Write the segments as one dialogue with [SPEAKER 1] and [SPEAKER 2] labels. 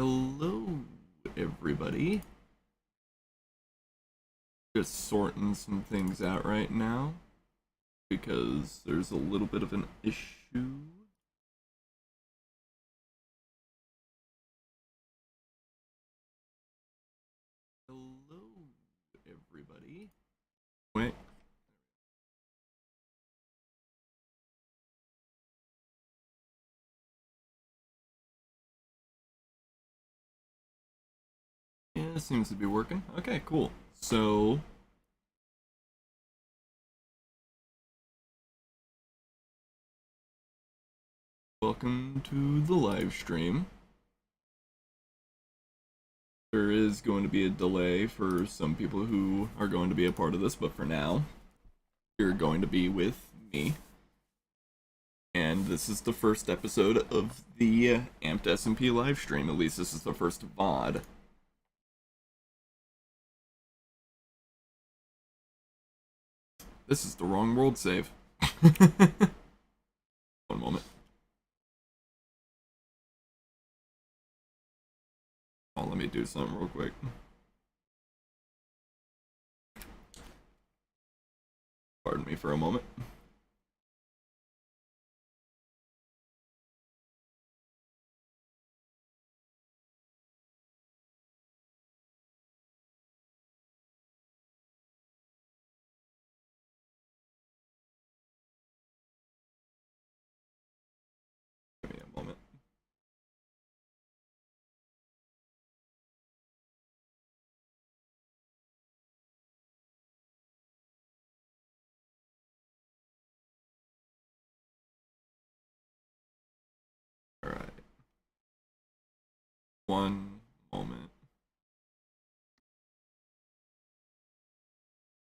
[SPEAKER 1] Hello, everybody. Just sorting some things out right now because there's a little bit of an issue. Hello, everybody. Wait. Yeah, it seems to be working. Okay, cool. So, welcome to the live stream. There is going to be a delay for some people who are going to be a part of this, but for now, you're going to be with me. And this is the first episode of the Amped SMP live stream. At least this is the first VOD. This is the wrong world save. One moment. Oh, let me do something real quick. Pardon me for a moment. Give me a moment. Alright. One moment.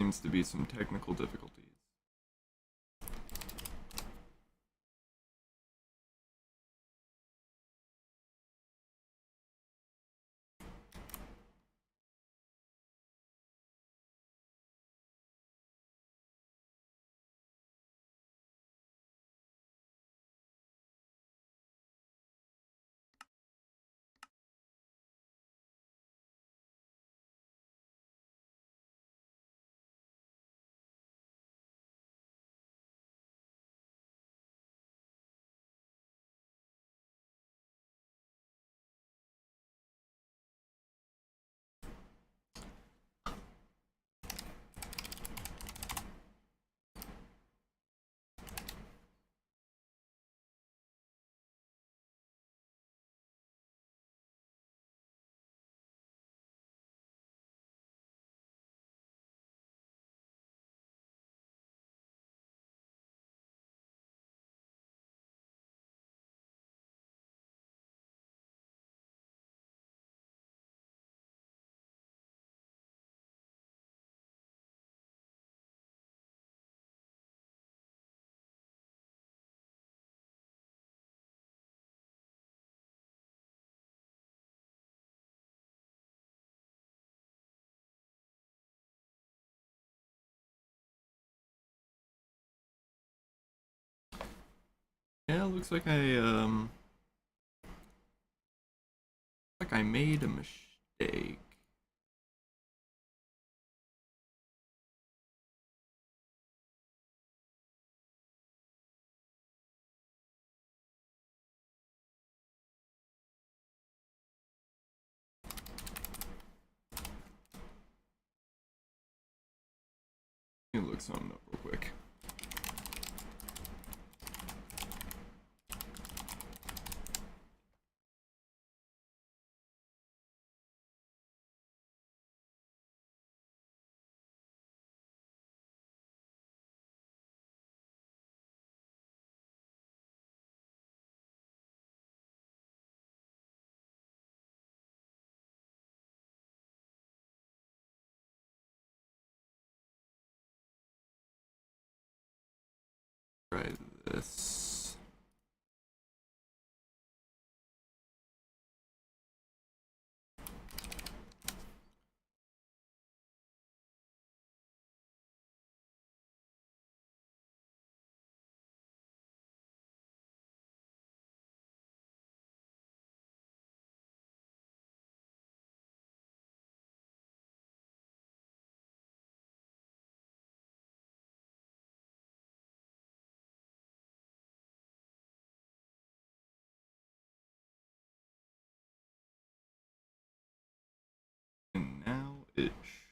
[SPEAKER 1] Seems to be some technical difficulties. Yeah, looks like I made a mistake. Let me look something up real quick. Try this.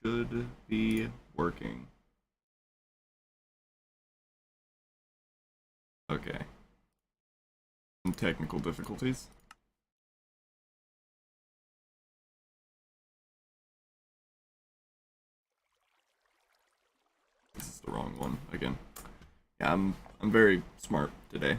[SPEAKER 1] should be working. Okay. Some technical difficulties. This is the wrong one again. Yeah, I'm very smart today.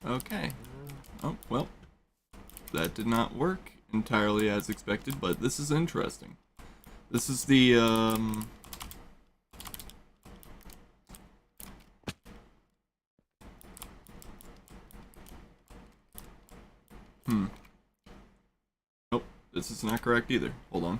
[SPEAKER 1] Okay. Oh, well, that did not work entirely as expected, but this is interesting. This is the, Nope, this is not correct either. Hold on.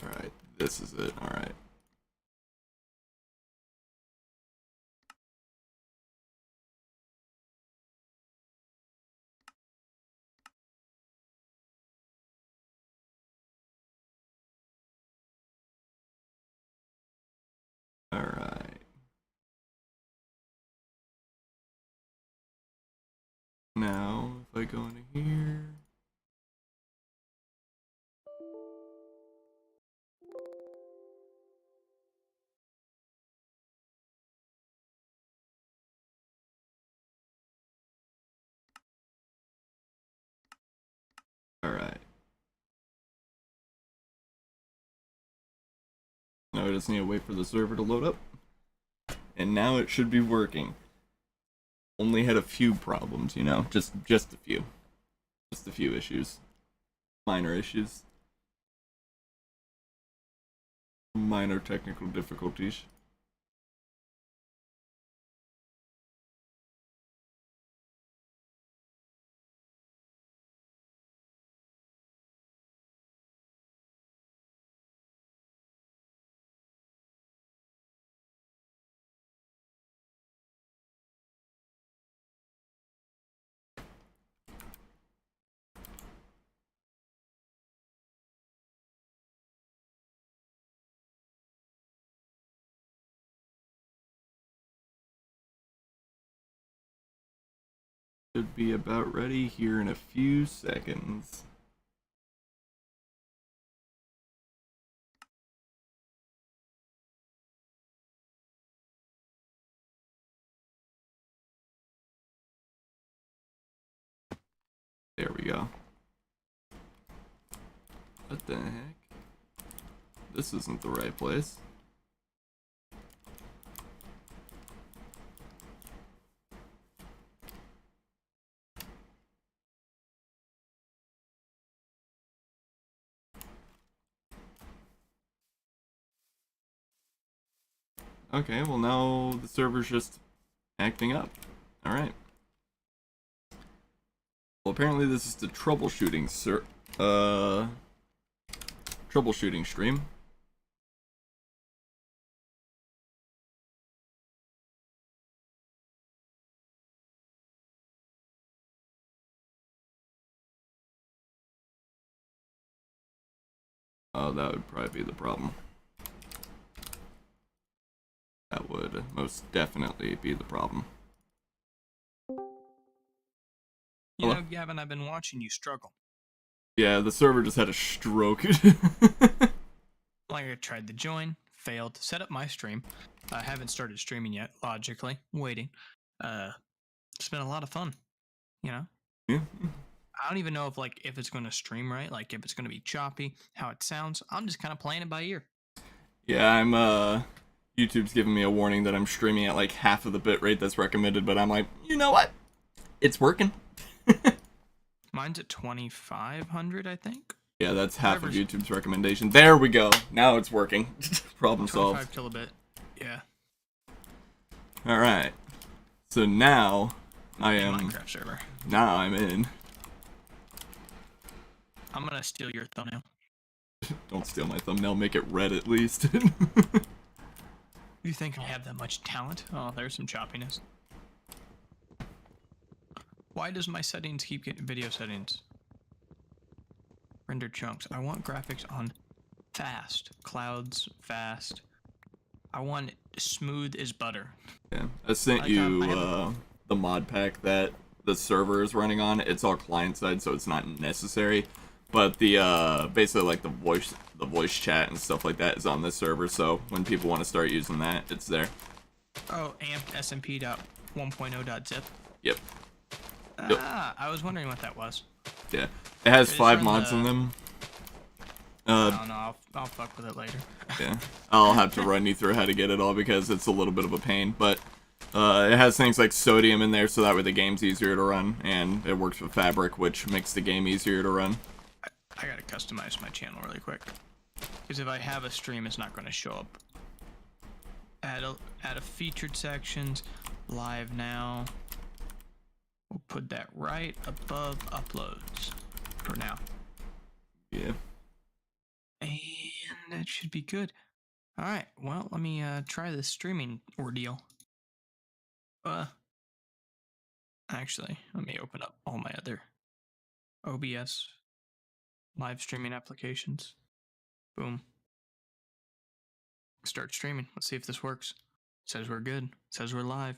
[SPEAKER 1] Alright, this is it. Alright. Alright. Now, if I go into here. Alright. Now I just need to wait for the server to load up. And now it should be working. Only had a few problems, you know, just a few. Just a few issues. Minor issues. Minor technical difficulties. Should be about ready here in a few seconds. There we go. What the heck? This isn't the right place. Okay, well now the server's just acting up. Alright. Well, apparently this is the troubleshooting troubleshooting stream. Oh, that would probably be the problem. That would most definitely be the problem.
[SPEAKER 2] You know, Gavin, I've been watching you struggle.
[SPEAKER 1] Yeah, the server just had a stroke.
[SPEAKER 2] Like I tried to join, failed, set up my stream. I haven't started streaming yet, logically. Waiting. It's been a lot of fun, you know?
[SPEAKER 1] Yeah.
[SPEAKER 2] I don't even know if it's going to stream right, like if it's going to be choppy, how it sounds. I'm just kind of playing it by ear.
[SPEAKER 1] Yeah, I'm YouTube's giving me a warning that I'm streaming at like half of the bitrate that's recommended, but I'm like, you know what? It's working.
[SPEAKER 2] Mine's at 2500, I think.
[SPEAKER 1] Yeah, that's half of YouTube's recommendation. There we go. Now it's working. Problem solved.
[SPEAKER 2] 25 kilobit. Yeah.
[SPEAKER 1] Alright. So now I am
[SPEAKER 2] Minecraft server.
[SPEAKER 1] Now I'm in.
[SPEAKER 2] I'm gonna steal your thumbnail.
[SPEAKER 1] Don't steal my thumbnail, make it red at least.
[SPEAKER 2] You think I have that much talent? Oh, there's some choppiness. Why does my settings keep getting video settings? Render chunks. I want graphics on fast. Clouds, fast. I want smooth as butter.
[SPEAKER 1] Yeah, I sent you the mod pack that the server is running on. It's all client side, so it's not necessary. But the basically like the voice chat and stuff like that is on this server. So when people want to start using that, it's there.
[SPEAKER 2] Oh, amped SMP.1.0.zip.
[SPEAKER 1] Yep.
[SPEAKER 2] Ah, I was wondering what that was.
[SPEAKER 1] Yeah, it has 5 mods in them.
[SPEAKER 2] I don't know. I'll fuck with it later.
[SPEAKER 1] Yeah, I'll have to run you through how to get it all because it's a little bit of a pain. But it has things like sodium in there, so that way the game's easier to run, and it works with Fabric, which makes the game easier to run.
[SPEAKER 2] I gotta customize my channel really quick, because if I have a stream, it's not going to show up. Add a featured sections, live now. We'll put that right above uploads for now.
[SPEAKER 1] Yeah.
[SPEAKER 2] And that should be good. Alright, well, let me try this streaming ordeal. Actually, let me open up all my other OBS live streaming applications. Boom. Start streaming. Let's see if this works. Says we're good. Says we're live.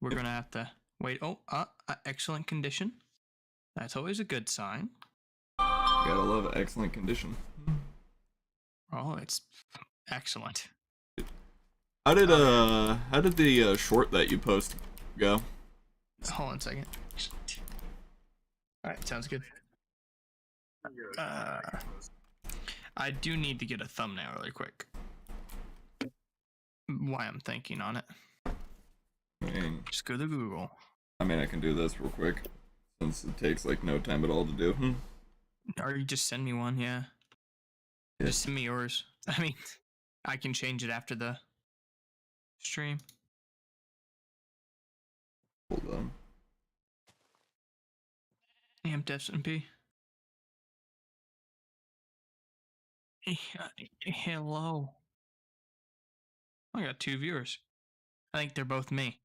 [SPEAKER 2] We're gonna have to wait. Oh, excellent condition. That's always a good sign.
[SPEAKER 1] Gotta love excellent condition.
[SPEAKER 2] Oh, it's excellent.
[SPEAKER 1] How did the short that you post go?
[SPEAKER 2] Hold on a second. Alright, sounds good. I do need to get a thumbnail really quick. Why I'm thinking on it. Just go to Google.
[SPEAKER 1] I mean, I can do this real quick, since it takes like no time at all to do.
[SPEAKER 2] Or you just send me one, yeah. Just send me yours. I mean, I can change it after the stream.
[SPEAKER 1] Hold on.
[SPEAKER 2] Amped SMP. Hello. I got 2 viewers. I think they're both me.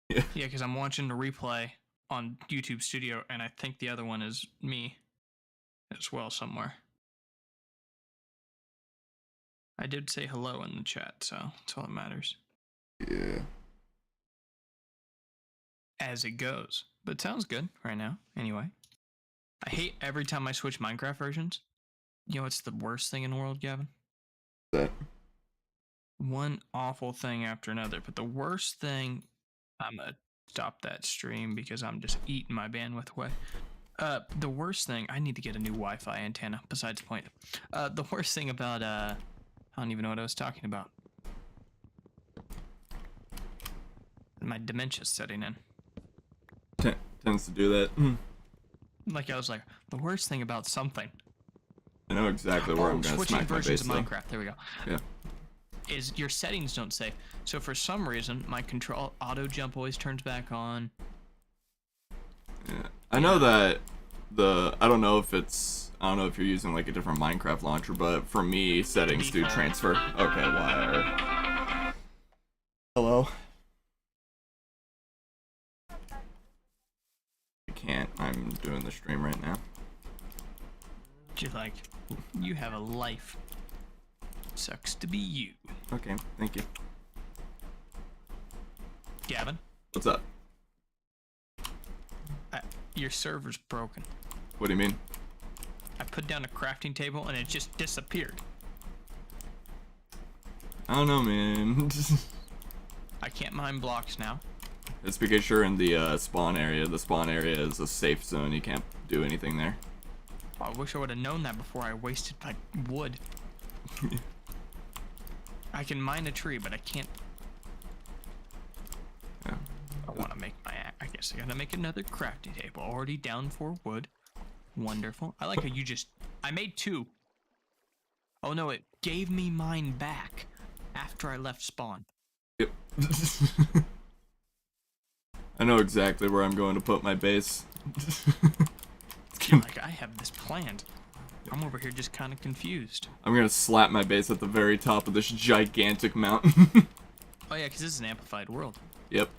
[SPEAKER 1] Yeah.
[SPEAKER 2] Yeah, because I'm watching the replay on YouTube Studio, and I think the other one is me as well somewhere. I did say hello in the chat, so that's all that matters.
[SPEAKER 1] Yeah.
[SPEAKER 2] As it goes. But it sounds good right now, anyway. I hate every time I switch Minecraft versions. You know what's the worst thing in the world, Gavin?
[SPEAKER 1] That.
[SPEAKER 2] One awful thing after another. But the worst thing... I'm going to stop that stream because I'm just eating my bandwidth away. The worst thing... I need to get a new Wi-Fi antenna, besides the point. The worst thing about... I don't even know what I was talking about. My dementia's setting in.
[SPEAKER 1] Tends to do that.
[SPEAKER 2] Like I was like, the worst thing about something.
[SPEAKER 1] I know exactly where I'm going to smack my base,
[SPEAKER 2] switching versions of Minecraft. There we go.
[SPEAKER 1] Yeah.
[SPEAKER 2] Is your settings don't save. So for some reason, my control auto jump always turns back on.
[SPEAKER 1] Yeah. I know that I don't know if you're using like a different Minecraft launcher, but for me, settings do transfer. Okay, wire. Hello. Can't. I'm doing the stream right now.
[SPEAKER 2] Just like, you have a life. Sucks to be you.
[SPEAKER 1] Okay, thank you.
[SPEAKER 2] Gavin?
[SPEAKER 1] What's up?
[SPEAKER 2] Your server's broken.
[SPEAKER 1] What do you mean?
[SPEAKER 2] I put down a crafting table and it just disappeared.
[SPEAKER 1] I don't know, man.
[SPEAKER 2] I can't mine blocks now.
[SPEAKER 1] It's because you're in the spawn area. The spawn area is a safe zone. You can't do anything there.
[SPEAKER 2] Oh, I wish I would have known that before I wasted my wood. I can mine a tree, but I can't.
[SPEAKER 1] Yeah.
[SPEAKER 2] I want to make my. I guess I gotta make another crafting table. Already down for wood. Wonderful. I like how you just. I made 2. Oh no! It gave me mine back after I left spawn.
[SPEAKER 1] Yep. I know exactly where I'm going to put my base.
[SPEAKER 2] Like I have this planned. I'm over here just kind of confused.
[SPEAKER 1] I'm gonna slap my base at the very top of this gigantic mountain.
[SPEAKER 2] Oh yeah, because this is an amplified world.
[SPEAKER 1] Yep.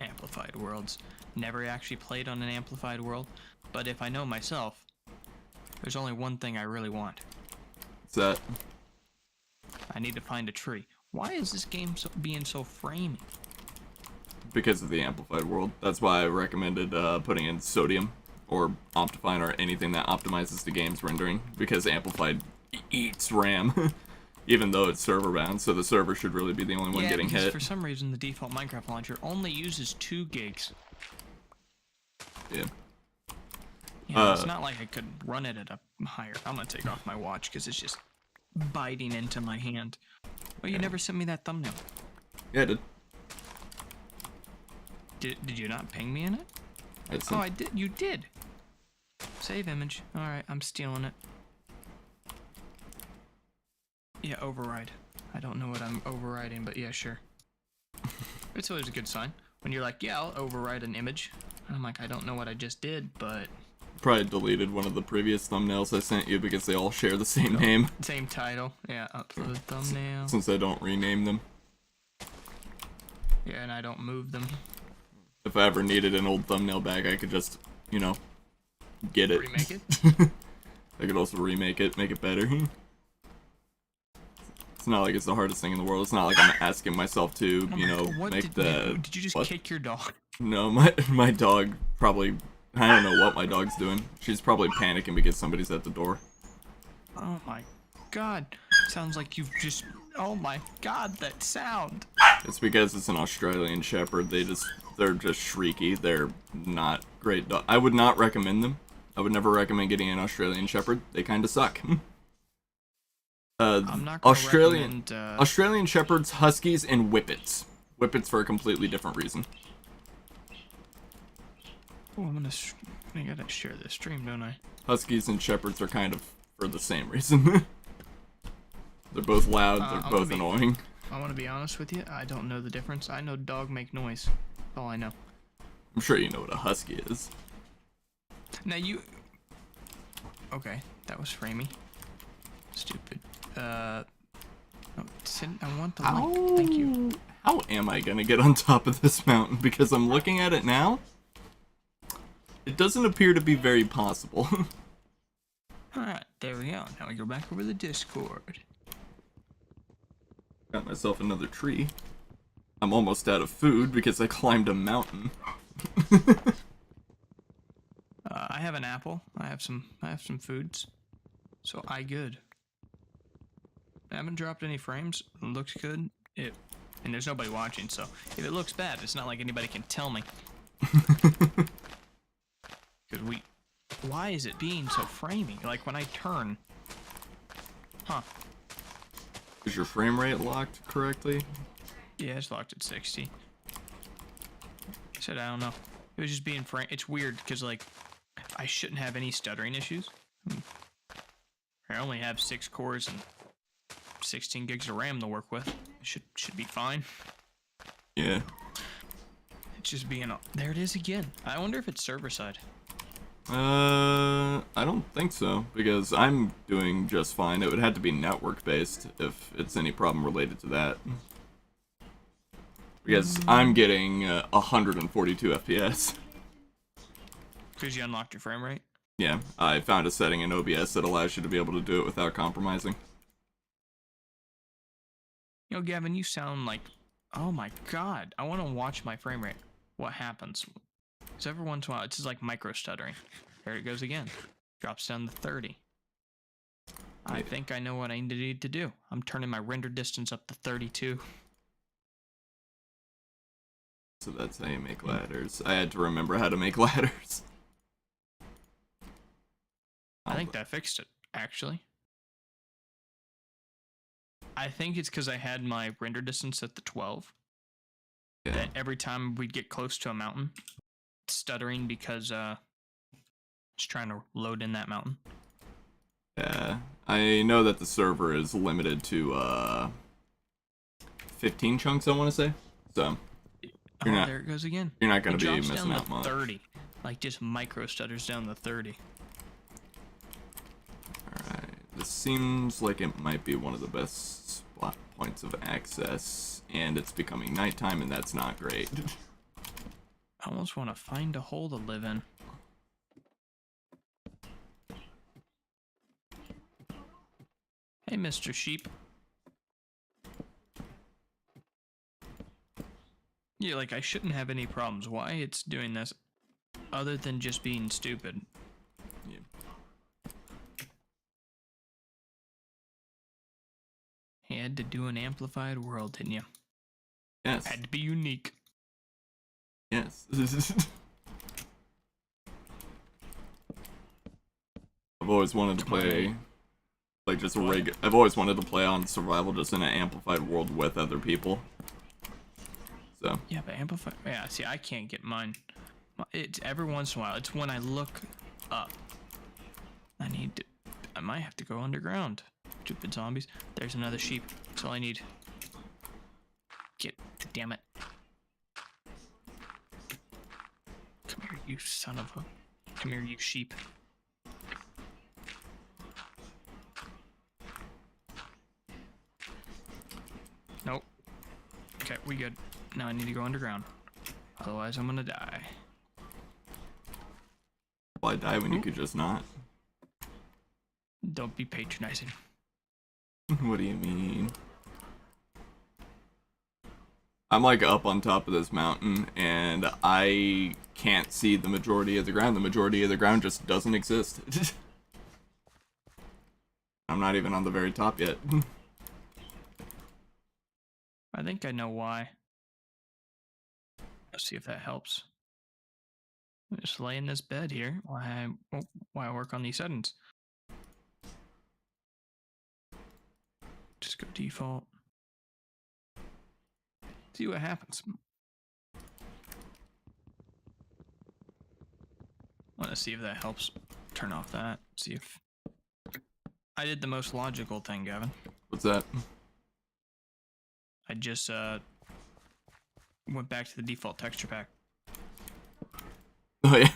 [SPEAKER 2] Amplified worlds. Never actually played on an amplified world, but if I know myself, there's only one thing I really want.
[SPEAKER 1] What's that?
[SPEAKER 2] I need to find a tree. Why is this game being so framey?
[SPEAKER 1] Because of the amplified world. That's why I recommended putting in sodium or Optifine or anything that optimizes the game's rendering, because amplified eats RAM. Even though it's server bound, so the server should really be the only one getting hit.
[SPEAKER 2] For some reason the default Minecraft launcher only uses 2 gigs.
[SPEAKER 1] Yeah.
[SPEAKER 2] Yeah, it's not like I could run it at a higher. I'm gonna take off my watch because it's just biting into my hand. Well, you never sent me that thumbnail.
[SPEAKER 1] Yeah, I did.
[SPEAKER 2] Did you not ping me in it? Oh, I did. You did. Save image. All right, I'm stealing it. Yeah, override. I don't know what I'm overriding, but yeah, sure. It's always a good sign when you're like, yeah, I'll override an image. And I'm like, I don't know what I just did, but
[SPEAKER 1] Probably deleted one of the previous thumbnails I sent you because they all share the same name.
[SPEAKER 2] same title. Yeah, upload thumbnail.
[SPEAKER 1] Since I don't rename them.
[SPEAKER 2] Yeah, and I don't move them.
[SPEAKER 1] If I ever needed an old thumbnail back, I could just, you know, get it.
[SPEAKER 2] Remake it?
[SPEAKER 1] I could also remake it, make it better. It's not like it's the hardest thing in the world. It's not like I'm asking myself to, you know, make the...
[SPEAKER 2] Did you just kick your dog?
[SPEAKER 1] No, my dog probably... I don't know what my dog's doing. She's probably panicking because somebody's at the door.
[SPEAKER 2] Oh my god. Sounds like you've just... Oh my god, that sound.
[SPEAKER 1] It's because it's an Australian Shepherd. They're just shrieky. They're not great dogs. I would not recommend them. I would never recommend getting an Australian Shepherd. They kind of suck.
[SPEAKER 2] I'm not gonna recommend,
[SPEAKER 1] Australian Shepherds, Huskies, and Whippets. Whippets for a completely different reason.
[SPEAKER 2] Oh, I gotta share this stream, don't I?
[SPEAKER 1] Huskies and Shepherds are kind of for the same reason. They're both loud, they're both annoying.
[SPEAKER 2] I want to be honest with you, I don't know the difference. I know dog make noise. That's all I know.
[SPEAKER 1] I'm sure you know what a Husky is.
[SPEAKER 2] Now you... Okay, that was framey. Stupid. No, I want the link. Thank you.
[SPEAKER 1] How am I gonna get on top of this mountain? Because I'm looking at it now. It doesn't appear to be very possible.
[SPEAKER 2] Alright, there we go. Now we go back over the Discord.
[SPEAKER 1] Got myself another tree. I'm almost out of food because I climbed a mountain.
[SPEAKER 2] I have an apple. I have some foods. So I good. I haven't dropped any frames. It looks good. And there's nobody watching, so if it looks bad, it's not like anybody can tell me. Cause why is it being so framey? Like when I turn. Huh.
[SPEAKER 1] Is your frame rate locked correctly?
[SPEAKER 2] Yeah, it's locked at 60. I said I don't know. It was just being frame. It's weird because like I shouldn't have any stuttering issues. I only have 6 cores and 16 gigs of RAM to work with. It should be fine.
[SPEAKER 1] Yeah.
[SPEAKER 2] It's just being... There it is again. I wonder if it's server side.
[SPEAKER 1] I don't think so, because I'm doing just fine. It would have to be network based if it's any problem related to that. Because I'm getting 142 FPS.
[SPEAKER 2] Because you unlocked your frame rate?
[SPEAKER 1] Yeah, I found a setting in OBS that allows you to be able to do it without compromising.
[SPEAKER 2] You know, Gavin, you sound like... Oh my god, I want to watch my frame rate. What happens? So every once in a while, it's just like micro stuttering. There it goes again. Drops down to 30. I
[SPEAKER 1] Wait.
[SPEAKER 2] think I know what I need to do. I'm turning my render distance up to 32.
[SPEAKER 1] So that's how you make ladders. I had to remember how to make ladders.
[SPEAKER 2] I think that fixed it, actually. I think it's because I had my render distance at the 12.
[SPEAKER 1] Yeah.
[SPEAKER 2] That every time we'd get close to a mountain, it's stuttering because it's trying to load in that mountain.
[SPEAKER 1] Yeah. I know that the server is limited to 15 chunks, I want to say. So You're not-
[SPEAKER 2] there it goes again.
[SPEAKER 1] you're not going
[SPEAKER 2] It
[SPEAKER 1] to be
[SPEAKER 2] drops
[SPEAKER 1] missing
[SPEAKER 2] down
[SPEAKER 1] out
[SPEAKER 2] to
[SPEAKER 1] much.
[SPEAKER 2] 30. Like just micro stutters down to 30.
[SPEAKER 1] Alright. This seems like it might be one of the best spot points of access, and it's becoming nighttime, and that's not great.
[SPEAKER 2] I almost want to find a hole to live in. Hey, Mr. Sheep. Yeah, like I shouldn't have any problems. Why it's doing this, other than just being stupid?
[SPEAKER 1] Yeah.
[SPEAKER 2] You had to do an amplified world, didn't you?
[SPEAKER 1] Yes.
[SPEAKER 2] Had to be unique.
[SPEAKER 1] Yes. I've always wanted to play, like, just a rig. I've always wanted to play on survival just in an amplified world with other people. So.
[SPEAKER 2] Yeah, but amplified. Yeah, see, I can't get mine. It's every once in a while. It's when I look up. I might have to go underground. Stupid zombies. There's another sheep. That's all I need. Damn it. Come here, you son of a. Come here, you sheep. Nope. Okay, we good. Now I need to go underground. Otherwise, I'm gonna die.
[SPEAKER 1] Why die when you could just not?
[SPEAKER 2] Don't be patronizing.
[SPEAKER 1] What do you mean? I'm like up on top of this mountain, and I can't see the majority of the ground. The majority of the ground just doesn't exist. I'm not even on the very top yet.
[SPEAKER 2] I think I know why. Let's see if that helps. Just lay in this bed here while I work on these settings. Just go default. See what happens. Want to see if that helps. Turn off that. See if I did the most logical thing, Gavin.
[SPEAKER 1] What's that?
[SPEAKER 2] I just went back to the default texture pack.
[SPEAKER 1] Oh yeah.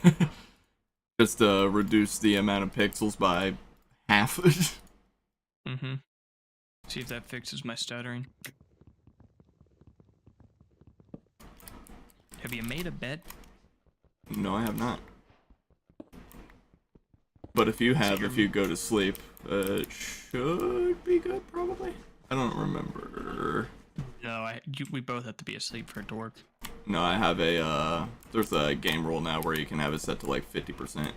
[SPEAKER 1] Just reduce the amount of pixels by half.
[SPEAKER 2] Mm-hmm. See if that fixes my stuttering. Have you made a bed?
[SPEAKER 1] No, I have not. But if you have, if you go to sleep, it should be good, probably. I don't remember.
[SPEAKER 2] No, we both have to be asleep for it to work.
[SPEAKER 1] No, I have a, there's a game rule now where you can have it set to like 50%.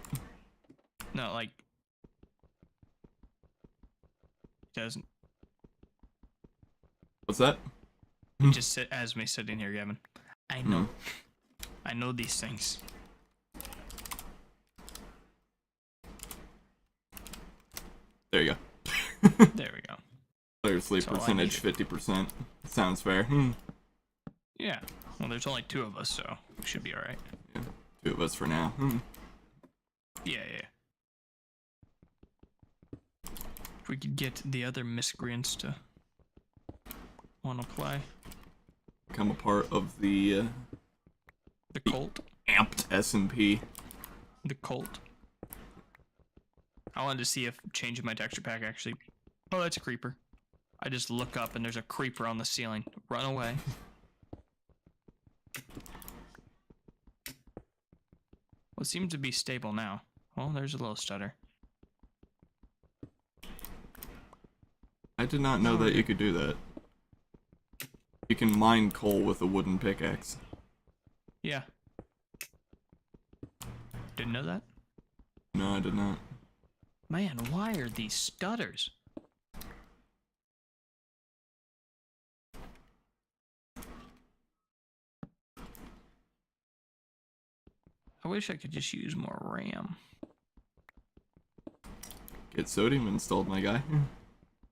[SPEAKER 2] No, like, it doesn't.
[SPEAKER 1] What's that?
[SPEAKER 2] You just sit as me sitting here, Gavin. I know. I know these things.
[SPEAKER 1] There you go.
[SPEAKER 2] There we go.
[SPEAKER 1] Player sleep
[SPEAKER 2] That's all I
[SPEAKER 1] percentage, 50%. Sounds fair.
[SPEAKER 2] Yeah. Well, there's only 2 of us, so we should be alright.
[SPEAKER 1] Yeah, 2 of us for now.
[SPEAKER 2] Yeah. If we could get the other miscreants to want to play.
[SPEAKER 1] Become a part of the
[SPEAKER 2] The cult.
[SPEAKER 1] amped SMP.
[SPEAKER 2] The cult. I wanted to see if changing my texture pack actually... Oh, that's a creeper. I just look up and there's a creeper on the ceiling. Run away. Well, it seems to be stable now. Well, there's a little stutter.
[SPEAKER 1] I did not know that you could do that. You can mine coal with a wooden pickaxe.
[SPEAKER 2] Yeah. Didn't know that?
[SPEAKER 1] No, I did not.
[SPEAKER 2] Man, why are these stutters? I wish I could just use more RAM.
[SPEAKER 1] Get sodium installed, my guy.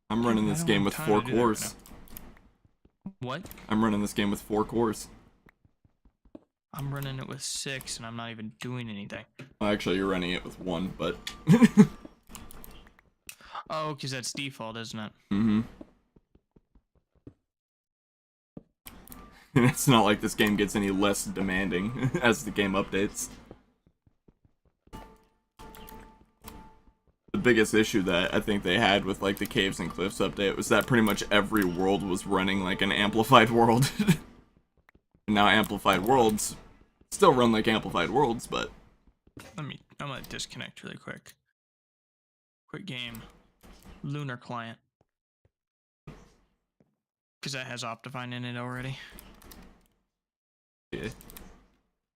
[SPEAKER 1] I'm
[SPEAKER 2] Yeah,
[SPEAKER 1] running
[SPEAKER 2] I
[SPEAKER 1] this
[SPEAKER 2] don't
[SPEAKER 1] game
[SPEAKER 2] have
[SPEAKER 1] with
[SPEAKER 2] time
[SPEAKER 1] 4
[SPEAKER 2] to do that right
[SPEAKER 1] cores.
[SPEAKER 2] What?
[SPEAKER 1] I'm running this game with 4 cores.
[SPEAKER 2] I'm running it with 6 and I'm not even doing anything.
[SPEAKER 1] Well, actually, you're running it with 1, but...
[SPEAKER 2] Oh, because that's default, isn't it?
[SPEAKER 1] Mm-hmm. And it's not like this game gets any less demanding as the game updates. The biggest issue that I think they had with like the Caves and Cliffs update was that pretty much every world was running like an amplified world. And now amplified worlds still run like amplified worlds, but...
[SPEAKER 2] I'm gonna disconnect really quick. Quick game. Lunar client. Because that has Optifine in it already.
[SPEAKER 1] Yeah.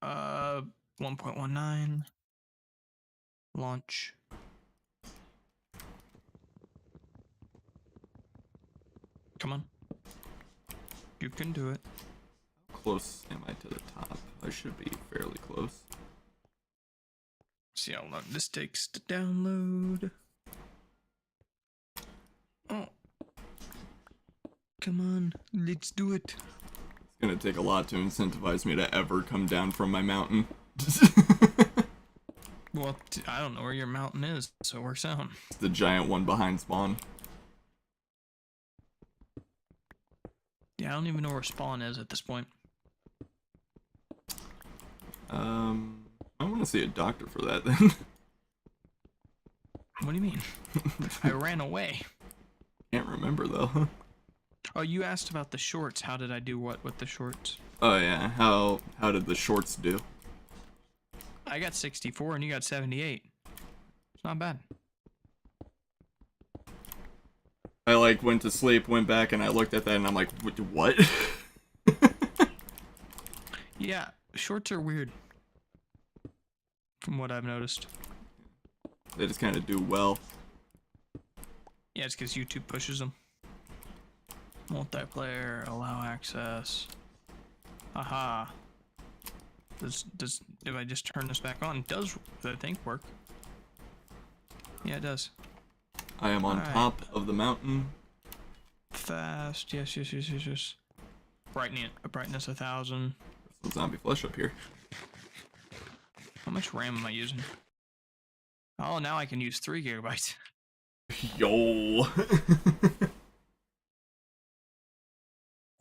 [SPEAKER 2] 1.19. Launch. Come on. You can do it.
[SPEAKER 1] How close am I to the top? I should be fairly close.
[SPEAKER 2] See how long this takes to download. Oh. Come on, let's do it.
[SPEAKER 1] It's gonna take a lot to incentivize me to ever come down from my mountain.
[SPEAKER 2] Well, I don't know where your mountain is, so it works out.
[SPEAKER 1] It's the giant one behind spawn.
[SPEAKER 2] Yeah, I don't even know where spawn is at this point.
[SPEAKER 1] I want to see a doctor for that then.
[SPEAKER 2] What do you mean? I ran away.
[SPEAKER 1] Can't remember though.
[SPEAKER 2] Oh, you asked about the shorts. How did I do what with the shorts?
[SPEAKER 1] Oh yeah, how did the shorts do?
[SPEAKER 2] I got 64 and you got 78. It's not bad.
[SPEAKER 1] I like went to sleep, went back, and I looked at that and I'm like, what?
[SPEAKER 2] Yeah, shorts are weird. From what I've noticed.
[SPEAKER 1] They just kind of do well.
[SPEAKER 2] Yeah, it's because YouTube pushes them. Multiplayer, allow access. Aha. Does if I just turn this back on, it does, I think, work. Yeah, it does.
[SPEAKER 1] I am on
[SPEAKER 2] Alright.
[SPEAKER 1] top of the mountain.
[SPEAKER 2] Fast, yes. Brightness 1000.
[SPEAKER 1] There's a zombie flesh up here.
[SPEAKER 2] How much RAM am I using? Oh, now I can use 3 gigabytes.
[SPEAKER 1] Yo.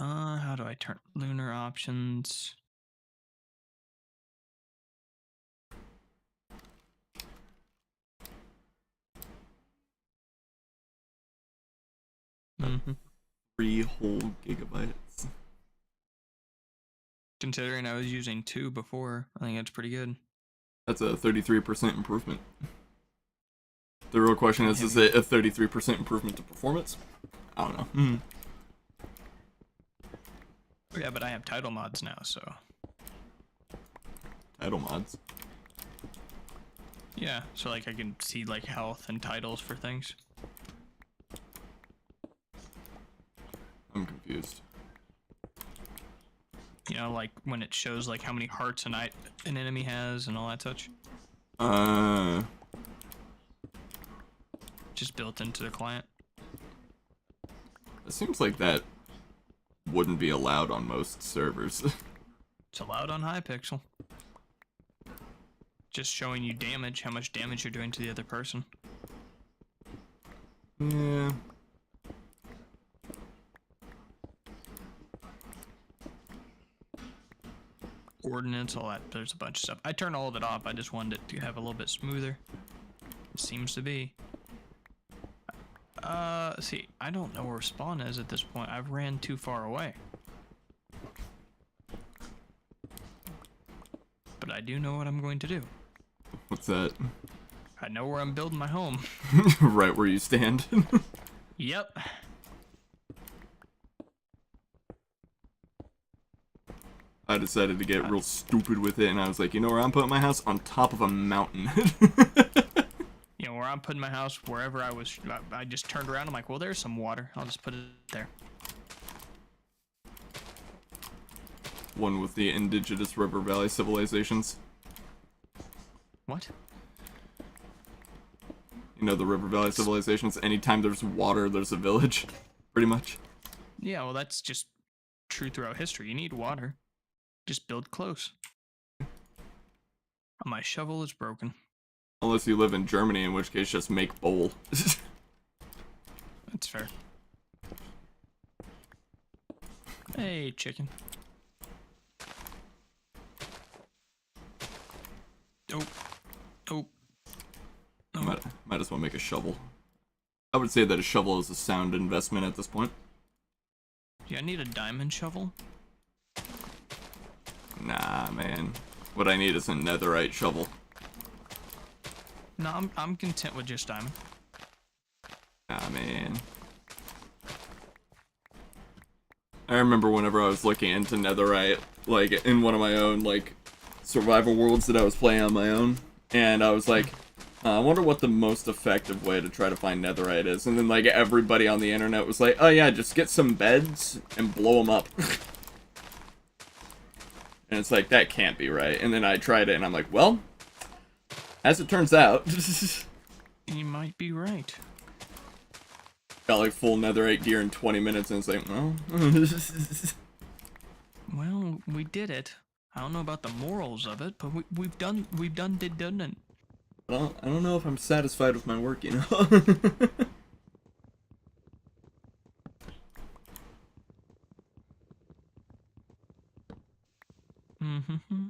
[SPEAKER 2] How do I turn lunar options? Mm-hmm.
[SPEAKER 1] 3 whole gigabytes.
[SPEAKER 2] Considering I was using 2 before, I think that's pretty good.
[SPEAKER 1] That's a 33% improvement. The real question is it a 33% improvement to performance? I don't know.
[SPEAKER 2] Yeah, but I have title mods now, so.
[SPEAKER 1] Title mods.
[SPEAKER 2] Yeah, so like I can see like health and titles for things.
[SPEAKER 1] I'm confused.
[SPEAKER 2] You know, like when it shows like how many hearts an enemy has and all that such. Just built into the client.
[SPEAKER 1] It seems like that wouldn't be allowed on most servers.
[SPEAKER 2] It's allowed on Hypixel. Just showing you damage, how much damage you're doing to the other person.
[SPEAKER 1] Yeah.
[SPEAKER 2] Coordinates, all that. There's a bunch of stuff. I turned all of it off. I just wanted it to have a little bit smoother. It seems to be. See, I don't know where spawn is at this point. I've ran too far away. But I do know what I'm going to do.
[SPEAKER 1] What's that?
[SPEAKER 2] I know where I'm building my home.
[SPEAKER 1] Right where you stand.
[SPEAKER 2] Yep.
[SPEAKER 1] I decided to get real stupid with it, and I was like, you know where I'm putting my house? On top of a mountain.
[SPEAKER 2] You know, where I'm putting my house, wherever I just turned around. I'm like, well, there's some water. I'll just put it there.
[SPEAKER 1] One with the indigenous river valley civilizations.
[SPEAKER 2] What?
[SPEAKER 1] You know, the river valley civilizations, anytime there's water, there's a village. Pretty much.
[SPEAKER 2] Yeah, well, that's just true throughout history. You need water. Just build close. My shovel is broken.
[SPEAKER 1] Unless you live in Germany, in which case just make bowl.
[SPEAKER 2] That's fair. Hey, chicken. Oh. Oh. Oh.
[SPEAKER 1] Might as well make a shovel. I would say that a shovel is a sound investment at this point.
[SPEAKER 2] Yeah, I need a diamond shovel.
[SPEAKER 1] Nah, man. What I need is a netherite shovel.
[SPEAKER 2] No, I'm content with just diamond.
[SPEAKER 1] Nah, man. I remember whenever I was looking into netherite, like, in one of my own, like, survival worlds that I was playing on my own, and I was like, I wonder what the most effective way to try to find netherite is. And then, like, everybody on the internet was like, oh yeah, just get some beds and blow them up. And it's like, that can't be right. And then I tried it, and I'm like, well, as it turns out...
[SPEAKER 2] You might be right.
[SPEAKER 1] Got, like, full netherite gear in 20 minutes, and it's like, well...
[SPEAKER 2] Well, we did it. I don't know about the morals of it, but we've done it.
[SPEAKER 1] I don't know if I'm satisfied with my work, you know?
[SPEAKER 2] Mm-hmm.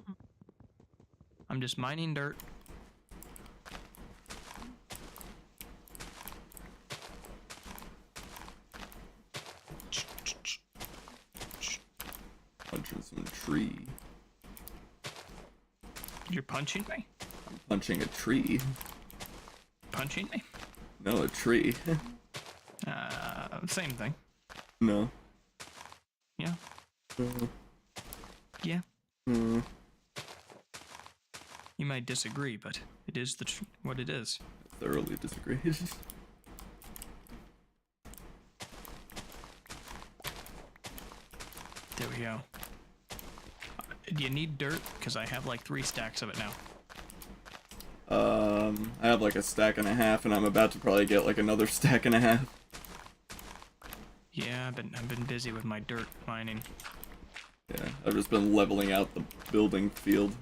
[SPEAKER 2] I'm just mining dirt.
[SPEAKER 1] Punching some tree.
[SPEAKER 2] You're punching me?
[SPEAKER 1] I'm punching a tree.
[SPEAKER 2] Punching me?
[SPEAKER 1] No, a tree.
[SPEAKER 2] Same thing.
[SPEAKER 1] No.
[SPEAKER 2] Yeah. Yeah. You might disagree, but it is what it is.
[SPEAKER 1] I thoroughly disagree.
[SPEAKER 2] There we go. Do you need dirt? Because I have like 3 stacks of it now.
[SPEAKER 1] I have like a stack and a half, and I'm about to probably get like another stack and a half.
[SPEAKER 2] Yeah, I've been busy with my dirt mining.
[SPEAKER 1] Yeah, I've just been leveling out the building field.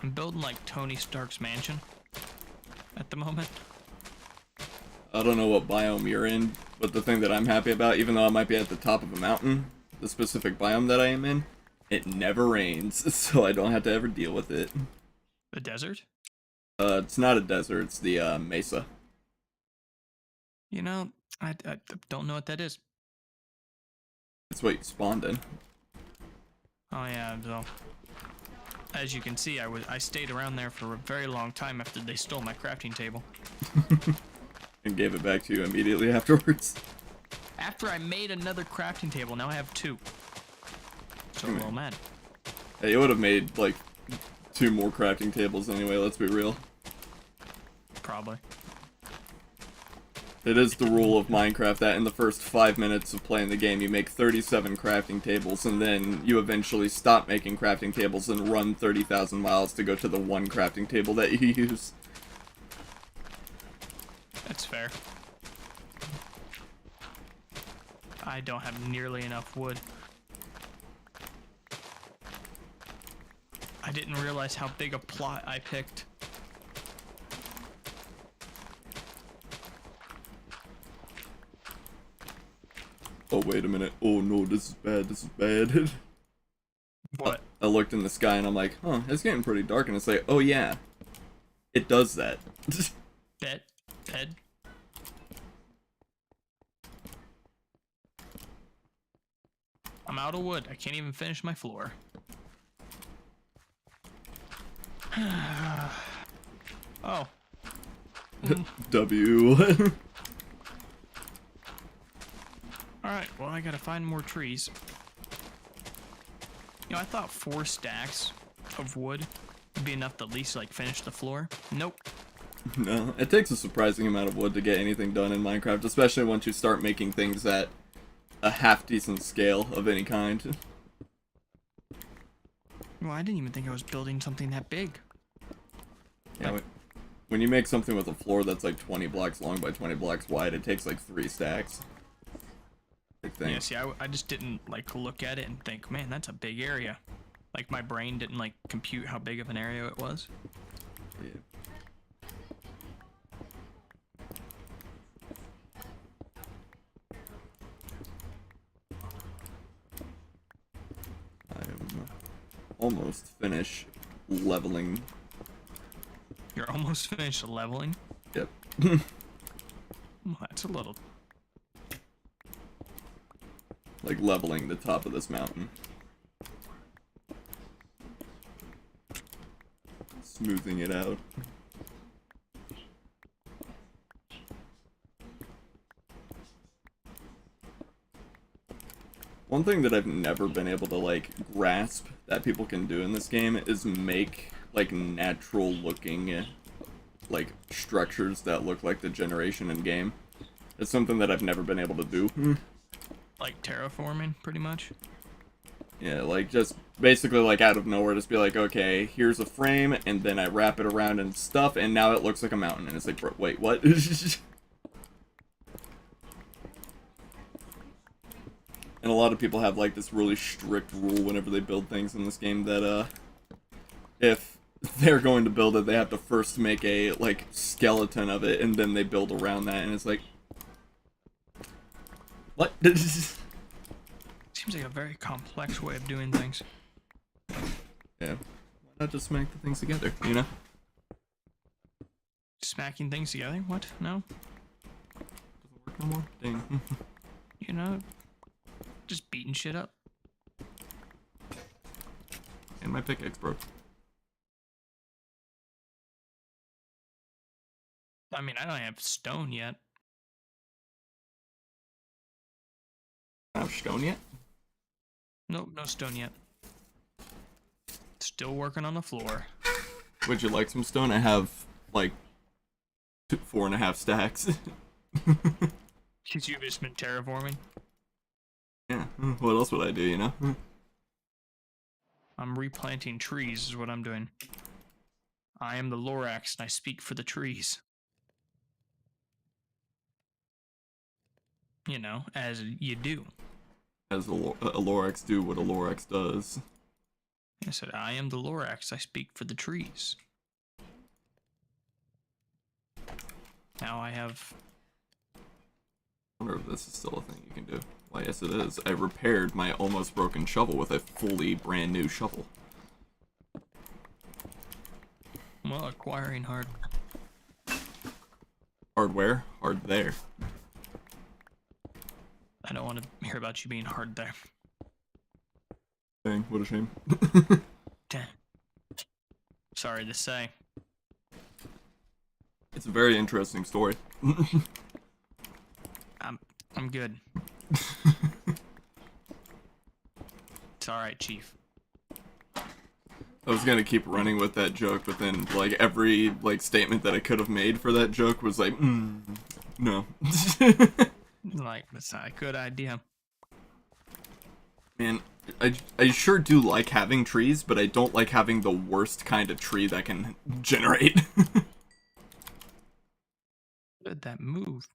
[SPEAKER 2] I'm building like Tony Stark's mansion at the moment.
[SPEAKER 1] I don't know what biome you're in, but the thing that I'm happy about, even though I might be at the top of a mountain, the specific biome that I am in, it never rains, so I don't have to ever deal with it.
[SPEAKER 2] The desert?
[SPEAKER 1] It's not a desert, it's the, mesa.
[SPEAKER 2] You know, I don't know what that is.
[SPEAKER 1] It's what you spawned in.
[SPEAKER 2] Oh yeah, so as you can see, I stayed around there for a very long time after they stole my crafting table.
[SPEAKER 1] And gave it back to you immediately afterwards.
[SPEAKER 2] After I made another crafting table, now I have 2. So I'm a little mad.
[SPEAKER 1] Hey, you would have made, like, 2 more crafting tables anyway, let's be real.
[SPEAKER 2] Probably.
[SPEAKER 1] It is the rule of Minecraft that in the first 5 minutes of playing the game, you make 37 crafting tables, and then you eventually stop making crafting tables and run 30,000 miles to go to the one crafting table that you use.
[SPEAKER 2] That's fair. I don't have nearly enough wood. I didn't realize how big a plot I picked.
[SPEAKER 1] Oh, wait a minute. Oh no, this is bad, this is bad.
[SPEAKER 2] What?
[SPEAKER 1] I looked in the sky and I'm like, huh, it's getting pretty dark, and it's like, oh yeah, it does that.
[SPEAKER 2] Bed? I'm out of wood. I can't even finish my floor. Oh.
[SPEAKER 1] W.
[SPEAKER 2] Alright, well, I gotta find more trees. You know, I thought 4 stacks of wood would be enough to at least, like, finish the floor. Nope.
[SPEAKER 1] No, it takes a surprising amount of wood to get anything done in Minecraft, especially once you start making things at a half-decent scale of any kind.
[SPEAKER 2] Well, I didn't even think I was building something that big.
[SPEAKER 1] Yeah, like, when you make something with a floor that's like 20 blocks long by 20 blocks wide, it takes like 3 stacks.
[SPEAKER 2] Yeah, see, I just didn't, like, look at it and think, man, that's a big area. Like, my brain didn't, like, compute how big of an area it was.
[SPEAKER 1] Yeah. I'm almost finished leveling.
[SPEAKER 2] You're almost finished leveling?
[SPEAKER 1] Yep.
[SPEAKER 2] Well, that's a little...
[SPEAKER 1] Like leveling the top of this mountain. Smoothing it out. One thing that I've never been able to, like, grasp that people can do in this game is make, like, natural looking, like, structures that look like the generation in game. It's something that I've never been able to do.
[SPEAKER 2] Like terraforming, pretty much?
[SPEAKER 1] Yeah, like, just basically, like, out of nowhere, just be like, okay, here's a frame, and then I wrap it around and stuff, and now it looks like a mountain. And it's like, bro, wait, what? And a lot of people have, like, this really strict rule whenever they build things in this game that, if they're going to build it, they have to first make a, like, skeleton of it, and then they build around that, and it's like... What?
[SPEAKER 2] Seems like a very complex way of doing things.
[SPEAKER 1] Yeah. Why not just smack the things together, you know?
[SPEAKER 2] Smacking things together? What? No?
[SPEAKER 1] Doesn't work no more? Dang.
[SPEAKER 2] You know, just beating shit up.
[SPEAKER 1] And my pickaxe broke.
[SPEAKER 2] I mean, I don't have stone yet.
[SPEAKER 1] Have stone yet?
[SPEAKER 2] Nope, no stone yet. Still working on the floor.
[SPEAKER 1] Would you like some stone? I have, like, 4.5 stacks.
[SPEAKER 2] Because you've just been terraforming.
[SPEAKER 1] Yeah, what else would I do, you know?
[SPEAKER 2] I'm replanting trees is what I'm doing. I am the Lorax and I speak for the trees. You know, as you do.
[SPEAKER 1] As a Lorax do what a Lorax does.
[SPEAKER 2] I said, I am the Lorax, I speak for the trees. Now I have...
[SPEAKER 1] I wonder if this is still a thing you can do. Why, yes it is. I repaired my almost broken shovel with a fully brand new shovel.
[SPEAKER 2] Well, acquiring
[SPEAKER 1] Hardware? Hard there.
[SPEAKER 2] I don't want to hear about you being hard there.
[SPEAKER 1] Dang, what a shame.
[SPEAKER 2] Damn. Sorry to say.
[SPEAKER 1] It's a very interesting story.
[SPEAKER 2] I'm good. It's alright, Chief.
[SPEAKER 1] I was gonna keep running with that joke, but then, like, every, like, statement that I could have made for that joke was like, no.
[SPEAKER 2] Like, that's not a good idea.
[SPEAKER 1] Man, I sure do like having trees, but I don't like having the worst kind of tree that can generate.
[SPEAKER 2] Good, that move.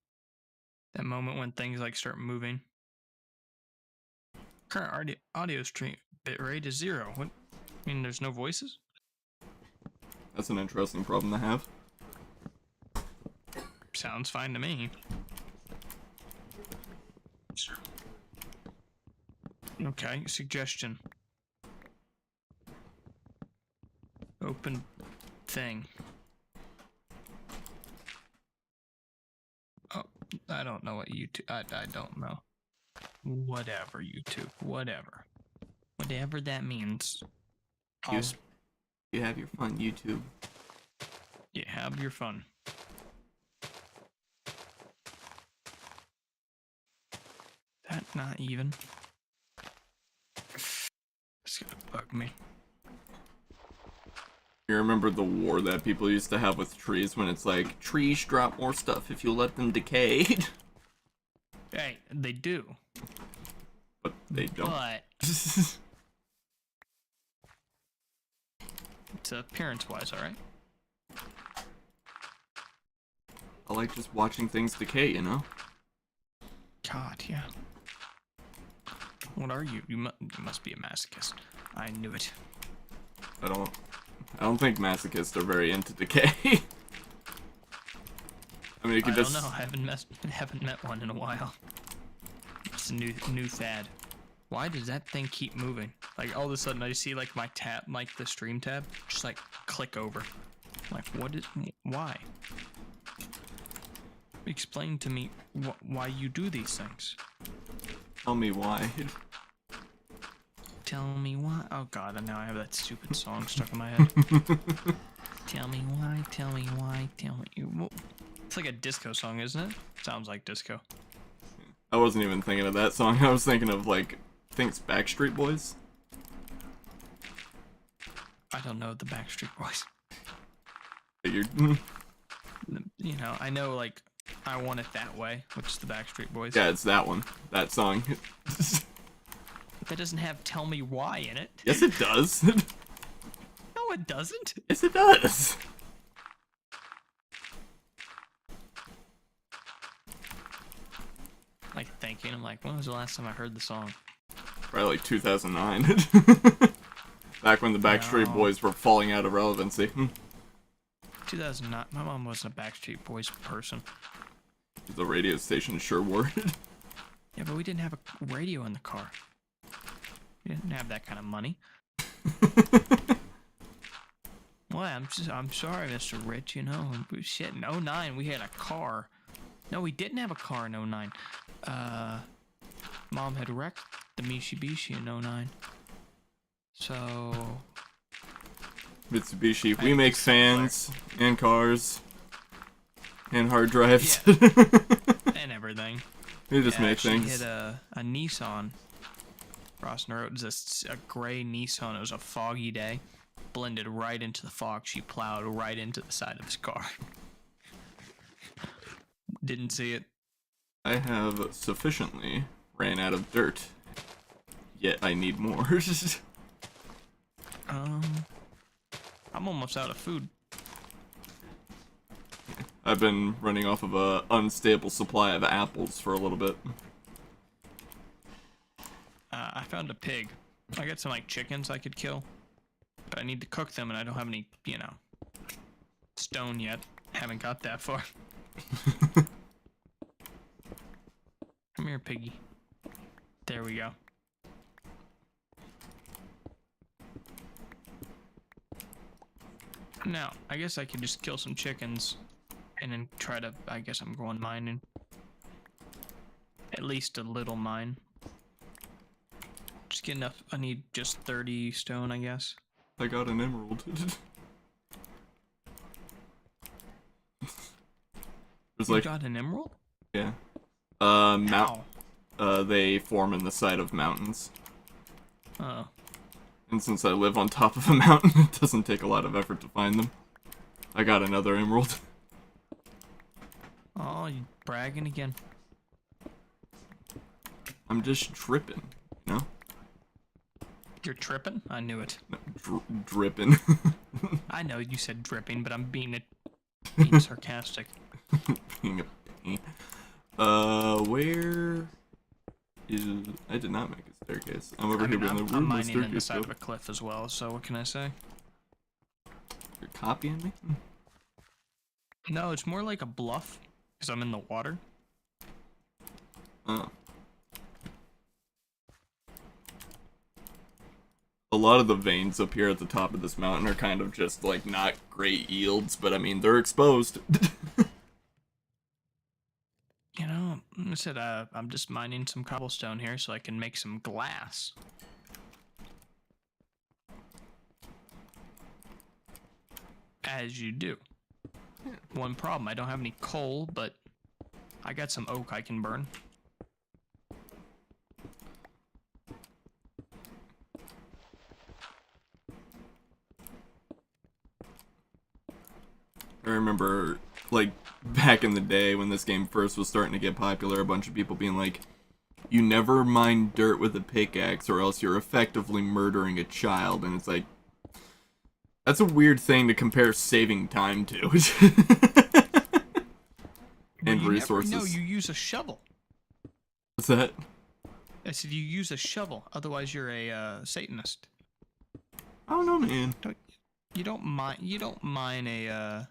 [SPEAKER 2] That moment when things, like, start moving. Current audio stream bitrate is 0. What? I mean, there's no voices?
[SPEAKER 1] That's an interesting problem to have.
[SPEAKER 2] Sounds fine to me. Okay, suggestion. Open thing. Oh, I don't know what YouTube... I don't know. Whatever, YouTube. Whatever. Whatever that means.
[SPEAKER 1] You have your fun, YouTube.
[SPEAKER 2] You have your fun. Not even. It's gonna bug me.
[SPEAKER 1] You remember the war that people used to have with trees when it's like, trees drop more stuff if you let them decay?
[SPEAKER 2] Hey, they do.
[SPEAKER 1] But they don't.
[SPEAKER 2] But it's appearance-wise, all right.
[SPEAKER 1] I like just watching things decay, you know?
[SPEAKER 2] God, yeah. What are you? You must be a masochist. I knew it.
[SPEAKER 1] I don't think masochists are very into decay. I mean, you could just...
[SPEAKER 2] I don't know. I haven't met one in a while. It's a new fad. Why does that thing keep moving? Like all of a sudden, I see like my tab, like the stream tab, just like click over. Like why? Explain to me why you do these things.
[SPEAKER 1] Tell me why.
[SPEAKER 2] Tell me why. Oh God, and now I have that stupid song stuck in my head. Tell me why. Tell me why. Tell me. Well, it's like a disco song, isn't it? Sounds like disco.
[SPEAKER 1] I wasn't even thinking of that song. I was thinking of, like, I think it's Backstreet Boys.
[SPEAKER 2] I don't know the Backstreet Boys.
[SPEAKER 1] Figured.
[SPEAKER 2] You know, I know like I Want It That Way, which is the Backstreet Boys.
[SPEAKER 1] Yeah, it's that one. That song.
[SPEAKER 2] That doesn't have Tell Me Why in it.
[SPEAKER 1] Yes, it does.
[SPEAKER 2] No, it doesn't.
[SPEAKER 1] Yes, it does.
[SPEAKER 2] Like thinking, I'm like, when was the last time I heard the song?
[SPEAKER 1] Probably like 2009. Back when the Backstreet Boys were falling out of relevancy.
[SPEAKER 2] 2009. My mom wasn't a Backstreet Boys person.
[SPEAKER 1] The radio station sure were.
[SPEAKER 2] Yeah, but we didn't have a radio in the car. We didn't have that kind of money. Well, I'm sorry, Mr. Rich, you know. Shit, in 09, we had a car. No, we didn't have a car in 09. Mom had wrecked the Mitsubishi in 09. So...
[SPEAKER 1] Mitsubishi, we make fans, and cars, and hard drives.
[SPEAKER 2] Yeah. And everything.
[SPEAKER 1] We just make
[SPEAKER 2] she
[SPEAKER 1] things.
[SPEAKER 2] hit a Nissan crossing the road. It was a gray Nissan. It was a foggy day. Blended right into the fog. She plowed right into the side of his car. Didn't see it.
[SPEAKER 1] I have sufficiently ran out of dirt, yet I need more.
[SPEAKER 2] I'm almost out of food.
[SPEAKER 1] I've been running off of a unstable supply of apples for a little bit.
[SPEAKER 2] I found a pig. I got some like chickens I could kill, but I need to cook them, and I don't have any, you know, stone yet. Haven't got that far. Come here, piggy. There we go. Now, I guess I could just kill some chickens and then try to, I guess I'm going mining. At least a little mine. Just get enough, I need just 30 stone, I guess.
[SPEAKER 1] I got an emerald. There's
[SPEAKER 2] You got an emerald?
[SPEAKER 1] Yeah.
[SPEAKER 2] How?
[SPEAKER 1] They form in the side of mountains.
[SPEAKER 2] Oh.
[SPEAKER 1] And since I live on top of a mountain, it doesn't take a lot of effort to find them. I got another emerald.
[SPEAKER 2] Oh, you bragging again.
[SPEAKER 1] I'm just dripping, you know?
[SPEAKER 2] You're tripping? I knew it.
[SPEAKER 1] Dripping.
[SPEAKER 2] I know you said dripping, but I'm being sarcastic.
[SPEAKER 1] Being a pain. Where is... I did not make a staircase. I'm over here in the room.
[SPEAKER 2] I'm mining in the side of a cliff as well, so what can I say?
[SPEAKER 1] You're copying me?
[SPEAKER 2] No, it's more like a bluff, because I'm in the water.
[SPEAKER 1] Oh. A lot of the veins up here at the top of this mountain are kind of just, like, not great yields, but I mean, they're exposed.
[SPEAKER 2] You know, I said I'm just mining some cobblestone here so I can make some glass. As you do. One problem, I don't have any coal, but I got some oak I can burn.
[SPEAKER 1] I remember, like, back in the day when this game first was starting to get popular, a bunch of people being like, you never mine dirt with a pickaxe or else you're effectively murdering a child. And it's like, that's a weird thing to compare saving time to. And resources.
[SPEAKER 2] No, you use a shovel.
[SPEAKER 1] What's that?
[SPEAKER 2] I said you use a shovel, otherwise you're a Satanist.
[SPEAKER 1] I don't know, man.
[SPEAKER 2] You don't mine a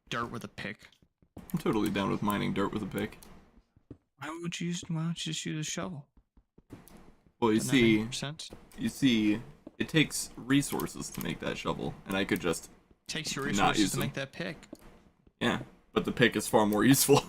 [SPEAKER 2] dirt with a pick.
[SPEAKER 1] I'm totally down with mining dirt with a pick.
[SPEAKER 2] Why don't you just use a shovel?
[SPEAKER 1] Well,
[SPEAKER 2] Doesn't that make sense?
[SPEAKER 1] you see, it takes resources to make that shovel, and I could just
[SPEAKER 2] Takes your
[SPEAKER 1] not
[SPEAKER 2] resources
[SPEAKER 1] use
[SPEAKER 2] to
[SPEAKER 1] them.
[SPEAKER 2] make that pick.
[SPEAKER 1] Yeah, but the pick is far more useful.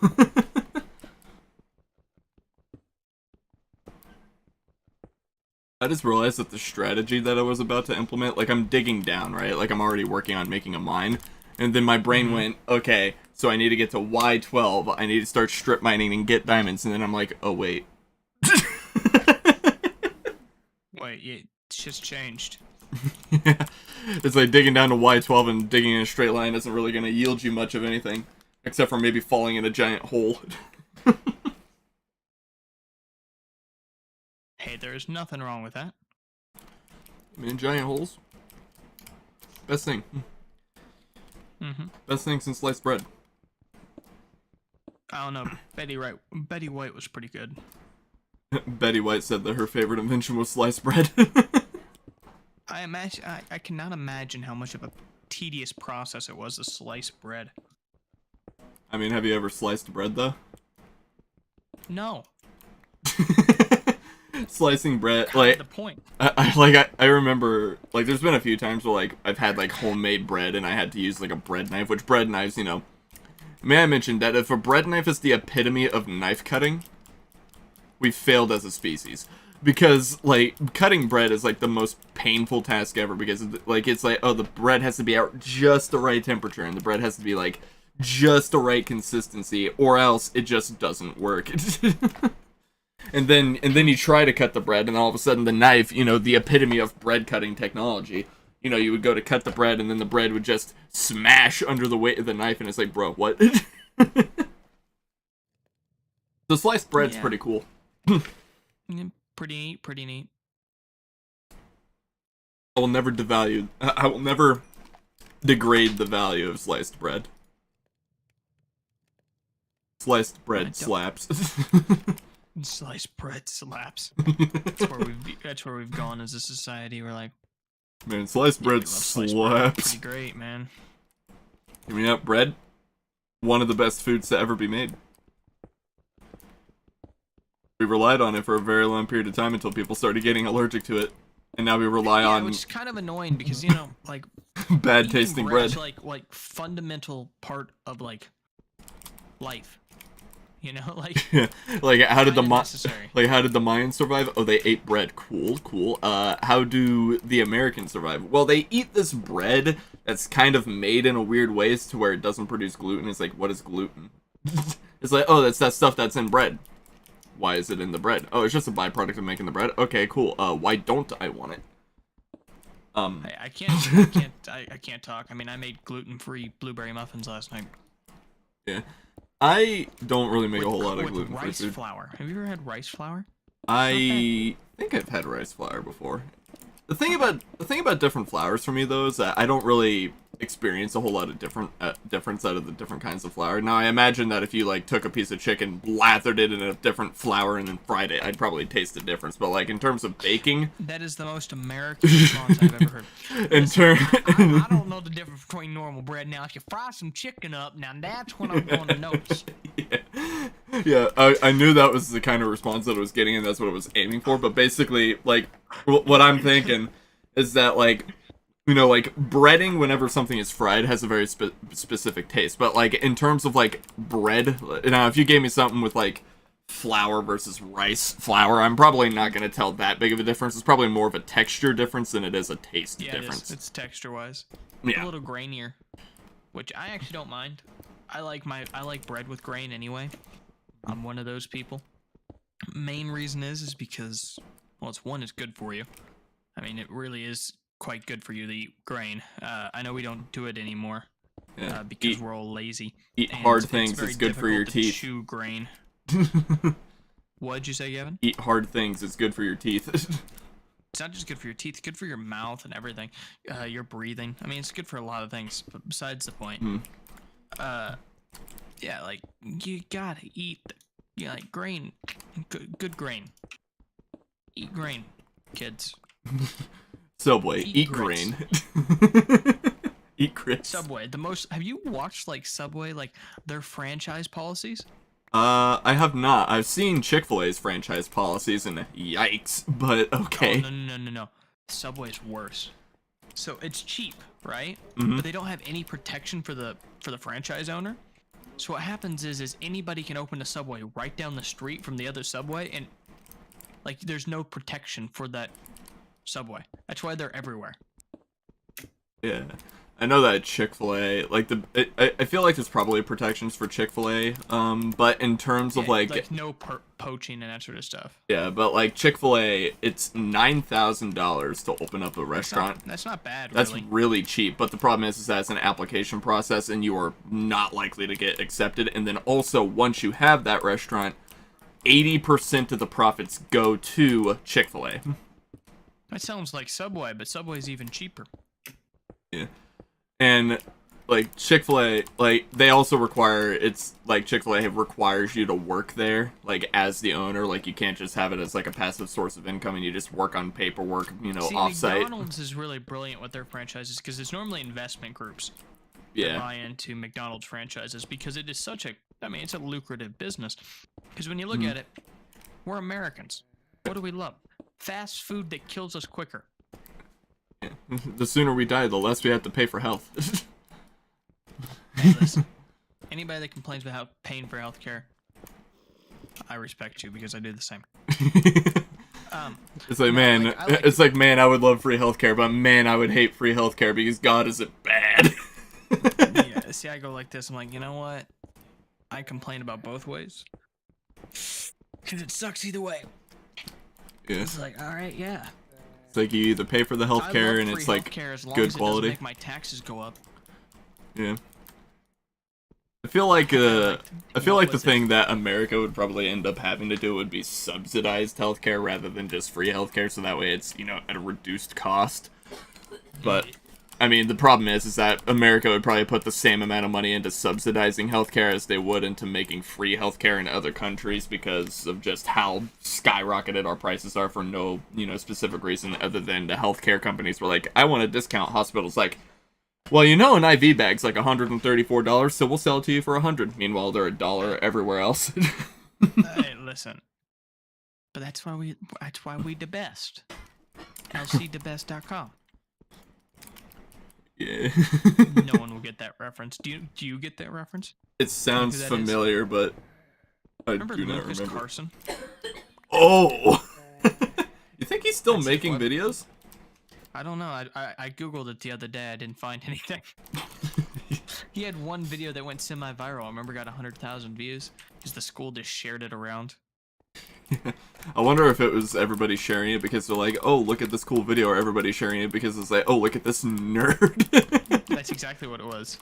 [SPEAKER 1] I just realized that the strategy that I was about to implement, like I'm digging down, right? Like I'm already working on making a mine. And then my brain went, okay, so I need to get to Y12. I need to start strip mining and get diamonds. And then I'm like, oh, wait.
[SPEAKER 2] Wait, it's just changed.
[SPEAKER 1] Yeah. It's like digging down to Y12 and digging in a straight line isn't really going to yield you much of anything. Except for maybe falling in a giant hole.
[SPEAKER 2] Hey, there's nothing wrong with that.
[SPEAKER 1] I mean, giant holes. Best thing.
[SPEAKER 2] Mm-hmm.
[SPEAKER 1] Best thing since sliced bread.
[SPEAKER 2] I don't know. Betty White was pretty good.
[SPEAKER 1] Betty White said that her favorite invention was sliced bread.
[SPEAKER 2] I cannot imagine how much of a tedious process it was to slice bread.
[SPEAKER 1] I mean, have you ever sliced bread, though?
[SPEAKER 2] No.
[SPEAKER 1] Slicing bread,
[SPEAKER 2] Kind
[SPEAKER 1] like,
[SPEAKER 2] of the point.
[SPEAKER 1] I remember, like, there's been a few times where, like, I've had, like, homemade bread and I had to use, like, a bread knife, which bread knives, you know, may I mention that if a bread knife is the epitome of knife cutting, we've failed as a species. Because, like, cutting bread is, like, the most painful task ever because, like, it's like, oh, the bread has to be at just the right temperature and the bread has to be, like, just the right consistency or else it just doesn't work. And then you try to cut the bread, and all of a sudden the knife, you know, the epitome of bread cutting technology, you know, you would go to cut the bread, and then the bread would just smash under the weight of the knife, and it's like, bro, what? The sliced bread's pretty cool.
[SPEAKER 2] Pretty neat.
[SPEAKER 1] I will never degrade the value of sliced bread. Sliced bread slaps.
[SPEAKER 2] Sliced bread slaps. That's where we've gone as a society. We're like,
[SPEAKER 1] man, sliced bread slaps.
[SPEAKER 2] Pretty great, man.
[SPEAKER 1] I mean, bread, one of the best foods to ever be made. We relied on it for a very long period of time until people started getting allergic to it, and now we rely on
[SPEAKER 2] which is kind of annoying because, you know, like
[SPEAKER 1] bad tasting bread.
[SPEAKER 2] Is like fundamental part of like life. You know, like
[SPEAKER 1] like how did the Mayans survive? Oh, they ate bread. Cool. How do the Americans survive? Well, they eat this bread that's kind of made in a weird ways to where it doesn't produce gluten. It's like, what is gluten? It's like, oh, that's that stuff that's in bread. Why is it in the bread? Oh, it's just a byproduct of making the bread. Okay, cool. Why don't I want it?
[SPEAKER 2] I can't talk. I mean, I made gluten-free blueberry muffins last night.
[SPEAKER 1] Yeah. I don't really make a whole lot of gluten-free
[SPEAKER 2] rice
[SPEAKER 1] food.
[SPEAKER 2] flour. Have you ever had rice flour?
[SPEAKER 1] I think I've had rice flour before. The thing about different flours for me though is that I don't really experience a whole lot of difference out of the different kinds of flour. Now I imagine that if you like took a piece of chicken, lathered it in a different flour, and then fried it, I'd probably taste the difference. But like in terms of baking,
[SPEAKER 2] that is the most American response I've ever heard. I don't know the difference between normal bread. Now if you fry some chicken up, now that's when I'm going to notice.
[SPEAKER 1] Yeah, I knew that was the kind of response that I was getting, and that's what I was aiming for. But basically, like, what I'm thinking is that, like, you know, like, breading whenever something is fried has a very specific taste. But, like, in terms of, like, bread, now, if you gave me something with, like, flour versus rice flour, I'm probably not going to tell that big of a difference. It's probably more of a texture difference than it is a taste difference.
[SPEAKER 2] It's texture-wise.
[SPEAKER 1] Yeah.
[SPEAKER 2] A little grainier, which I actually don't mind. I like bread with grain anyway. I'm one of those people. Main reason is because, well, it's good for you. I mean, it really is quite good for you to eat grain. I know we don't do it anymore
[SPEAKER 1] Yeah.
[SPEAKER 2] because we're all lazy.
[SPEAKER 1] Eat
[SPEAKER 2] And
[SPEAKER 1] hard
[SPEAKER 2] it's
[SPEAKER 1] things.
[SPEAKER 2] very
[SPEAKER 1] It's good for your
[SPEAKER 2] difficult to
[SPEAKER 1] teeth.
[SPEAKER 2] chew grain. What'd you say, Gavin?
[SPEAKER 1] Eat hard things. It's good for your teeth.
[SPEAKER 2] It's not just good for your teeth; it's good for your mouth and everything. Your breathing. I mean, it's good for a lot of things. But besides the point, yeah, like you gotta eat, like grain, good grain. Eat grain, kids.
[SPEAKER 1] Subway. Eat
[SPEAKER 2] grits.
[SPEAKER 1] grain. Eat grits.
[SPEAKER 2] Subway. Have you watched like Subway, like their franchise policies?
[SPEAKER 1] I have not. I've seen Chick-fil-A's franchise policies and yikes, but okay.
[SPEAKER 2] Oh, no. Subway's worse. So it's cheap, right?
[SPEAKER 1] Mhm.
[SPEAKER 2] But they don't have any protection for the franchise owner. So what happens is anybody can open a Subway right down the street from the other Subway, and like there's no protection for that Subway. That's why they're everywhere.
[SPEAKER 1] Yeah. I know that Chick-fil-A, like I feel like there's probably protections for Chick-fil-A, but in terms of
[SPEAKER 2] like no poaching and that sort of stuff.
[SPEAKER 1] yeah, but like Chick-fil-A, it's $9,000 to open up a restaurant.
[SPEAKER 2] That's not bad,
[SPEAKER 1] That's
[SPEAKER 2] really.
[SPEAKER 1] really cheap, but the problem is that it's an application process and you are not likely to get accepted. And then also, once you have that restaurant, 80% of the profits go to Chick-fil-A.
[SPEAKER 2] That sounds like Subway, but Subway's even cheaper.
[SPEAKER 1] Yeah. And like Chick-fil-A, like they also require, it's like Chick-fil-A requires you to work there, like as the owner. Like you can't just have it as like a passive source of income and you just work on paperwork, you know,
[SPEAKER 2] See,
[SPEAKER 1] offsite.
[SPEAKER 2] McDonald's is really brilliant with their franchises because it's normally investment groups that buy into McDonald's franchises because it is such a, I mean, it's a lucrative business. Because when you look at it, we're Americans. What do we love? Fast food that kills us quicker.
[SPEAKER 1] Yeah. The sooner we die, the less we have to pay for health.
[SPEAKER 2] Hey, listen. Anybody that complains about paying for healthcare, I respect you because I do the same.
[SPEAKER 1] It's like, man, it's like, man, I would love free healthcare, but man, I would hate free healthcare because God isn't bad.
[SPEAKER 2] Yeah, see, I go like this. I'm like, you know what? I complain about both ways because it sucks either way.
[SPEAKER 1] Yeah.
[SPEAKER 2] It's like, all right, yeah.
[SPEAKER 1] It's like you either pay for the healthcare and it's like
[SPEAKER 2] as long
[SPEAKER 1] good
[SPEAKER 2] as it
[SPEAKER 1] quality.
[SPEAKER 2] doesn't make my taxes go up.
[SPEAKER 1] Yeah. I feel like the thing that America would probably end up having to do would be subsidized healthcare rather than just free healthcare, so that way it's, you know, at a reduced cost. But I mean, the problem is that America would probably put the same amount of money into subsidizing healthcare as they would into making free healthcare in other countries because of just how skyrocketed our prices are for no, you know, specific reason other than the healthcare companies were like, I want to discount hospitals. Like, well, you know, an IV bag's like $134, so we'll sell it to you for $100. Meanwhile, they're $1 everywhere else.
[SPEAKER 2] Hey, listen. But that's why we the best. lcthebest.com.
[SPEAKER 1] Yeah.
[SPEAKER 2] No one will get that reference. Do you get that reference?
[SPEAKER 1] It sounds familiar, but I do not
[SPEAKER 2] Lucas
[SPEAKER 1] remember.
[SPEAKER 2] Carson?
[SPEAKER 1] Oh! You think he's still making
[SPEAKER 2] what?
[SPEAKER 1] videos?
[SPEAKER 2] I don't know. I googled it the other day. I didn't find anything. He had one video that went semi-viral. I remember got 100,000 views because the school just shared it around.
[SPEAKER 1] I wonder if it was everybody sharing it because they're like, oh, look at this cool video, or everybody sharing it because it's like, oh, look at this nerd.
[SPEAKER 2] That's exactly what it was.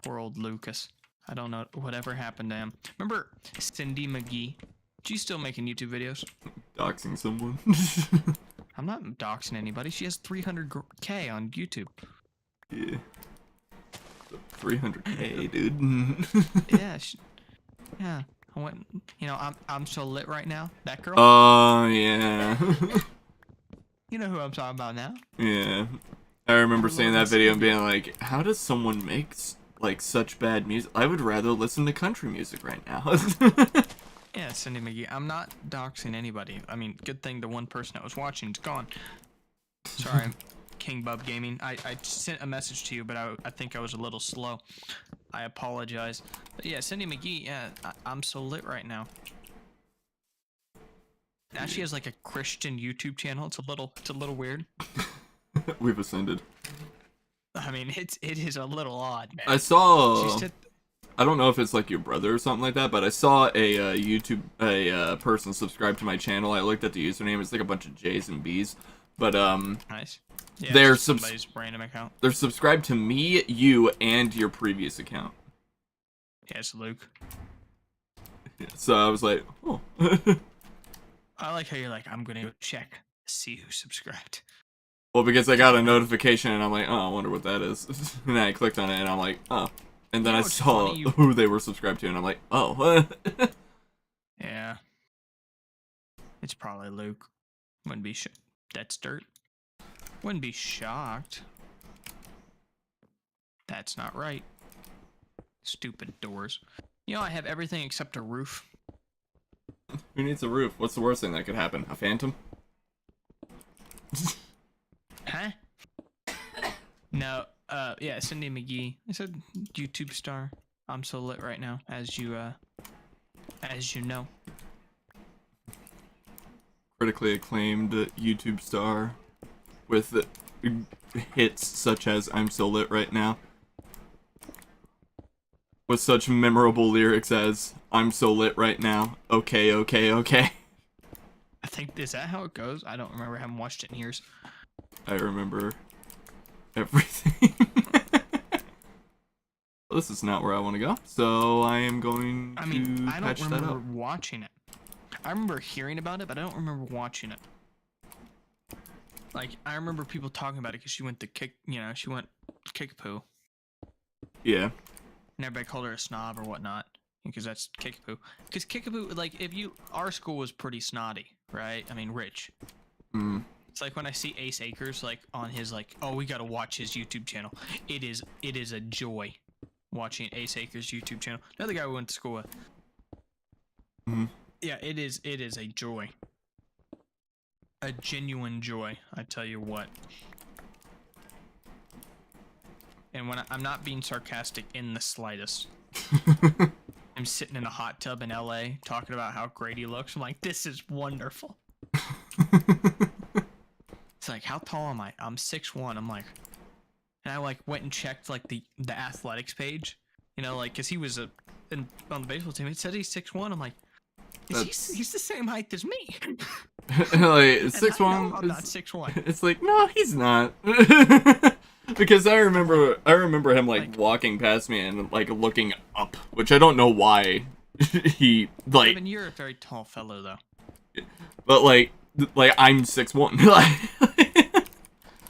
[SPEAKER 2] Poor old Lucas. I don't know whatever happened to him. Remember Cindy McGee? She's still making YouTube videos.
[SPEAKER 1] Doxing someone.
[SPEAKER 2] I'm not doxing anybody. She has 300K on YouTube.
[SPEAKER 1] Yeah. 300K, dude.
[SPEAKER 2] Yeah. Yeah. I went. You know, I'm so lit right now. That girl.
[SPEAKER 1] Oh, yeah.
[SPEAKER 2] You know who I'm talking about now.
[SPEAKER 1] Yeah. I remember seeing that video and being like, how does someone make like such bad music? I would rather listen to country music right now.
[SPEAKER 2] Yeah, Cindy McGee. I'm not doxing anybody. I mean, good thing the one person that was watching is gone. Sorry, King Bub Gaming. I sent a message to you, but I think I was a little slow. I apologize. But yeah, Cindy McGee. Yeah, I'm so lit right now. Now she has like a Christian YouTube channel. It's a little weird.
[SPEAKER 1] We've ascended.
[SPEAKER 2] I mean, it is a little odd, man.
[SPEAKER 1] I saw. I don't know if it's like your brother or something like that, but I saw a person subscribe to my channel. I looked at the username. It's like a bunch of J's and B's. But
[SPEAKER 2] Nice. Yeah,
[SPEAKER 1] they're
[SPEAKER 2] it's just somebody's random account.
[SPEAKER 1] they're subscribed to me, you, and your previous account.
[SPEAKER 2] Yes, Luke.
[SPEAKER 1] So I was like, oh.
[SPEAKER 2] I like how you're like, I'm gonna check, see who subscribed.
[SPEAKER 1] Well, because I got a notification and I'm like, oh, I wonder what that is. And then I clicked on it and I'm like, oh. And then I saw who they were subscribed to and I'm like, oh.
[SPEAKER 2] Yeah. It's probably Luke. Wouldn't be that's dirt. Wouldn't be shocked. That's not right. Stupid doors. You know, I have everything except a roof.
[SPEAKER 1] Who needs a roof? What's the worst thing that could happen? A phantom?
[SPEAKER 2] Huh? No, yeah, Cindy McGee. I said YouTube star. I'm so lit right now, as you know.
[SPEAKER 1] Critically acclaimed YouTube star with hits such as I'm So Lit Right Now. With such memorable lyrics as I'm so lit right now. Okay, okay, okay.
[SPEAKER 2] I think, is that how it goes? I don't remember. I haven't watched it in years.
[SPEAKER 1] I remember everything. Well, this is not where I want to go, so I am going to
[SPEAKER 2] I don't
[SPEAKER 1] patch that
[SPEAKER 2] remember
[SPEAKER 1] up.
[SPEAKER 2] watching it. I remember hearing about it, but I don't remember watching it. Like, I remember people talking about it because she went Kickapoo.
[SPEAKER 1] Yeah.
[SPEAKER 2] And everybody called her a snob or whatnot. Because that's Kickapoo. Because Kickapoo, like, our school was pretty snotty, right? I mean, rich.
[SPEAKER 1] Mm.
[SPEAKER 2] It's like when I see Ace Akers, like, on his, like, oh, we gotta watch his YouTube channel. It is a joy watching Ace Akers' YouTube channel. Another guy we went to school with.
[SPEAKER 1] Mm-hmm.
[SPEAKER 2] Yeah, it is a joy. A genuine joy, I tell you what. And when I'm not being sarcastic in the slightest. I'm sitting in a hot tub in LA talking about how great he looks. I'm like, this is wonderful. It's like, how tall am I? I'm 6'1". I'm like, and I like went and checked like the athletics page, you know, like, cause he was on the baseball team. It said he's 6'1". I'm like, he's the same height as me.
[SPEAKER 1] Like 6'1".
[SPEAKER 2] I'm not 6'1".
[SPEAKER 1] It's like, no, he's not. Because I remember him like walking past me and like looking up, which I don't know why he like.
[SPEAKER 2] I mean, you're a very tall fellow though.
[SPEAKER 1] But like I'm 6'1".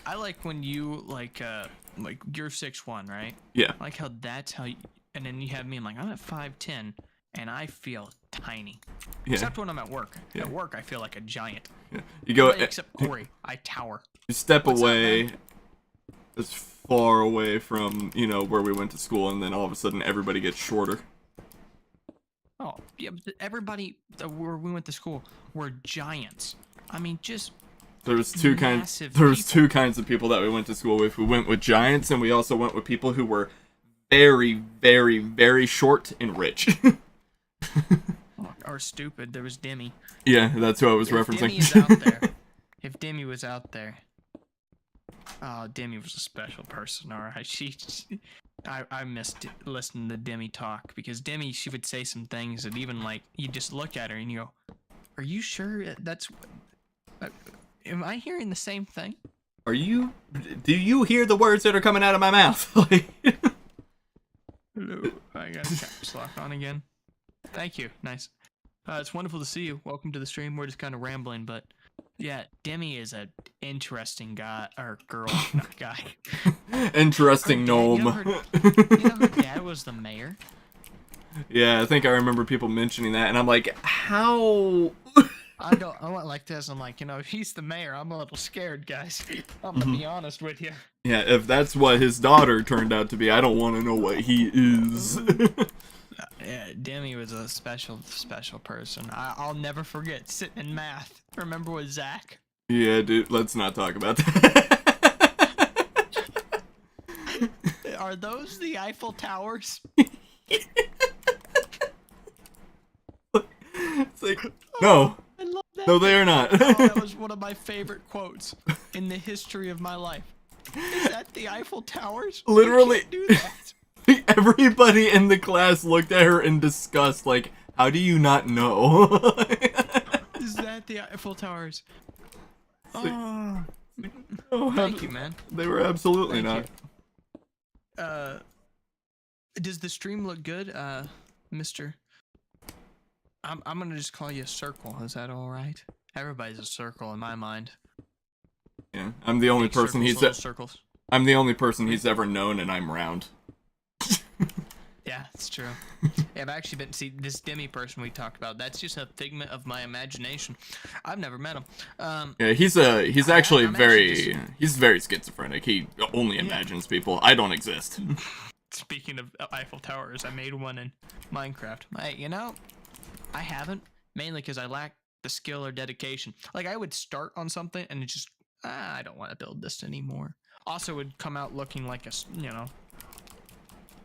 [SPEAKER 2] I like when you like you're 6'1", right?
[SPEAKER 1] Yeah.
[SPEAKER 2] I like how that's how you, and then you have me. I'm like, I'm at 5'10", and I feel tiny.
[SPEAKER 1] Yeah.
[SPEAKER 2] Except when I'm at work.
[SPEAKER 1] Yeah.
[SPEAKER 2] At work, I feel like a giant.
[SPEAKER 1] Yeah. You go.
[SPEAKER 2] Except Corey, I tower.
[SPEAKER 1] You step
[SPEAKER 2] What's
[SPEAKER 1] away.
[SPEAKER 2] Up,
[SPEAKER 1] as far away from, you know, where we went to school, and then all of a sudden everybody gets shorter.
[SPEAKER 2] Oh, yeah, but everybody where we went to school were giants. I mean, just
[SPEAKER 1] There was two kinds of people that we went to school with. We went with giants, and we also went with people who were very, very, very short and rich.
[SPEAKER 2] or stupid. There was Demi.
[SPEAKER 1] Yeah, that's who I was referencing.
[SPEAKER 2] Demi is out there. If Demi was out there. Oh, Demi was a special person, alright. I missed listening to Demi talk, because Demi, she would say some things that even, like, you just look at her and you go, are you sure that's... am I hearing the same thing?
[SPEAKER 1] Do you hear the words that are coming out of my mouth?
[SPEAKER 2] Hello, I got a caps lock on again. Thank you, nice. It's wonderful to see you. Welcome to the stream. We're just kind of rambling, but... Yeah, Demi is an interesting guy, or girl, not guy.
[SPEAKER 1] Interesting gnome.
[SPEAKER 2] You know her dad was the mayor?
[SPEAKER 1] Yeah, I think I remember people mentioning that, and I'm like, how?
[SPEAKER 2] I went like this. I'm like, you know, if he's the mayor, I'm a little scared, guys. I'm gonna be honest with you.
[SPEAKER 1] Yeah, if that's what his daughter turned out to be, I don't want to know what he is.
[SPEAKER 2] Yeah, Demi was a special person. I'll never forget sitting in math. Remember with Zach?
[SPEAKER 1] Yeah, dude, let's not talk about that.
[SPEAKER 2] Are those the Eiffel Towers?
[SPEAKER 1] It's like, no.
[SPEAKER 2] I love that.
[SPEAKER 1] No, they are not.
[SPEAKER 2] Oh, that was one of my favorite quotes in the history of my life. Is that the Eiffel Towers?
[SPEAKER 1] Literally.
[SPEAKER 2] You can't do that.
[SPEAKER 1] Everybody in the class looked at her in disgust, like, how do you not know?
[SPEAKER 2] Is that the Eiffel Towers? Oh,
[SPEAKER 1] No,
[SPEAKER 2] Thank you, man.
[SPEAKER 1] They were absolutely
[SPEAKER 2] Thank
[SPEAKER 1] not.
[SPEAKER 2] Does the stream look good, Mister? I'm gonna just call you a circle. Is that all right? Everybody's a circle in my mind.
[SPEAKER 1] Yeah, I'm the only
[SPEAKER 2] Big
[SPEAKER 1] person
[SPEAKER 2] circles, little circles.
[SPEAKER 1] I'm the only person he's ever known, and I'm round.
[SPEAKER 2] Yeah, it's true. Yeah, I've actually been see this Demi person we talked about. That's just a figment of my imagination. I've never met him.
[SPEAKER 1] Yeah, he's actually
[SPEAKER 2] I'm
[SPEAKER 1] very
[SPEAKER 2] actually
[SPEAKER 1] he's very schizophrenic. He only imagines people. I don't exist.
[SPEAKER 2] Speaking of Eiffel Towers, I made one in Minecraft. I haven't, mainly because I lack the skill or dedication. Like, I would start on something and it just, I don't want to build this anymore. Also, it would come out looking like a,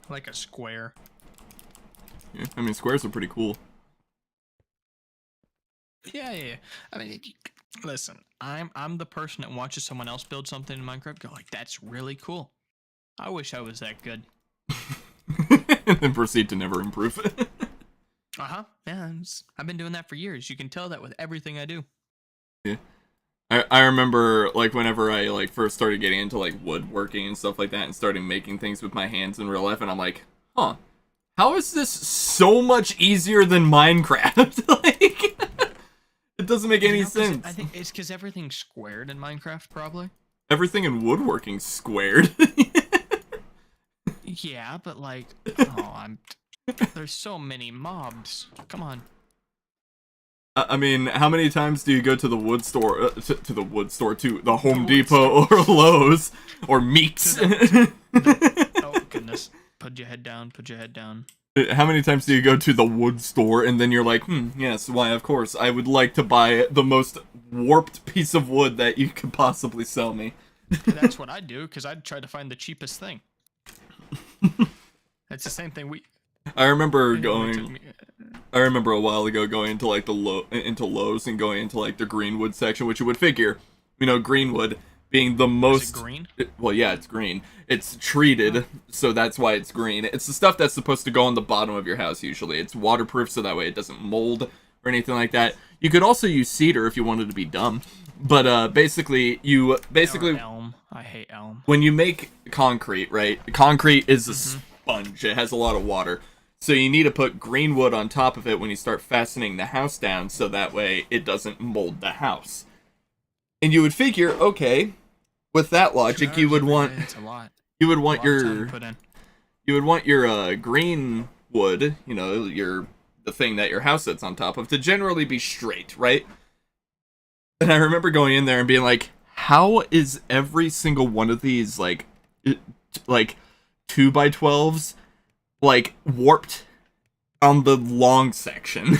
[SPEAKER 2] like a square.
[SPEAKER 1] Yeah, I mean, squares are pretty cool.
[SPEAKER 2] Yeah. I mean, listen, I'm the person that watches someone else build something in Minecraft, go like, that's really cool. I wish I was that good.
[SPEAKER 1] And then proceed to never improve it.
[SPEAKER 2] Yeah, I've been doing that for years. You can tell that with everything I do.
[SPEAKER 1] Yeah. I remember, like, whenever I, like, first started getting into, like, woodworking and stuff like that and started making things with my hands in real life, and I'm like, huh, how is this so much easier than Minecraft? Like, it doesn't make any sense.
[SPEAKER 2] I think it's because everything's squared in Minecraft, probably.
[SPEAKER 1] Everything in woodworking's squared.
[SPEAKER 2] Yeah, but, like, there's so many mobs. Come on.
[SPEAKER 1] I mean, how many times do you go to the wood store, to the Home Depot or Lowe's or Meeks?
[SPEAKER 2] Oh, goodness. Put your head down, put your head down.
[SPEAKER 1] How many times do you go to the wood store and then you're like, yes, why, of course, I would like to buy the most warped piece of wood that you could possibly sell me.
[SPEAKER 2] That's what I'd do, because I'd try to find the cheapest thing. It's the same thing
[SPEAKER 1] I remember a while ago going into like into Lowe's and going into like the Greenwood section, which you would figure, Greenwood being the most.
[SPEAKER 2] Is it green?
[SPEAKER 1] Well, yeah, it's green. It's treated, so that's why it's green. It's the stuff that's supposed to go on the bottom of your house usually. It's waterproof, so that way it doesn't mold or anything like that. You could also use cedar if you wanted to be dumb, but basically
[SPEAKER 2] Or elm. I hate elm.
[SPEAKER 1] When you make concrete, right? Concrete is a sponge. It has a lot of water. So you need to put green wood on top of it when you start fastening the house down, so that way it doesn't mold the house. And you would figure, okay, with that logic, you would want your green wood, the thing that your house sits on top of, to generally be straight, right? And I remember going in there and being like, how is every single one of these like 2x12s like warped on the long section,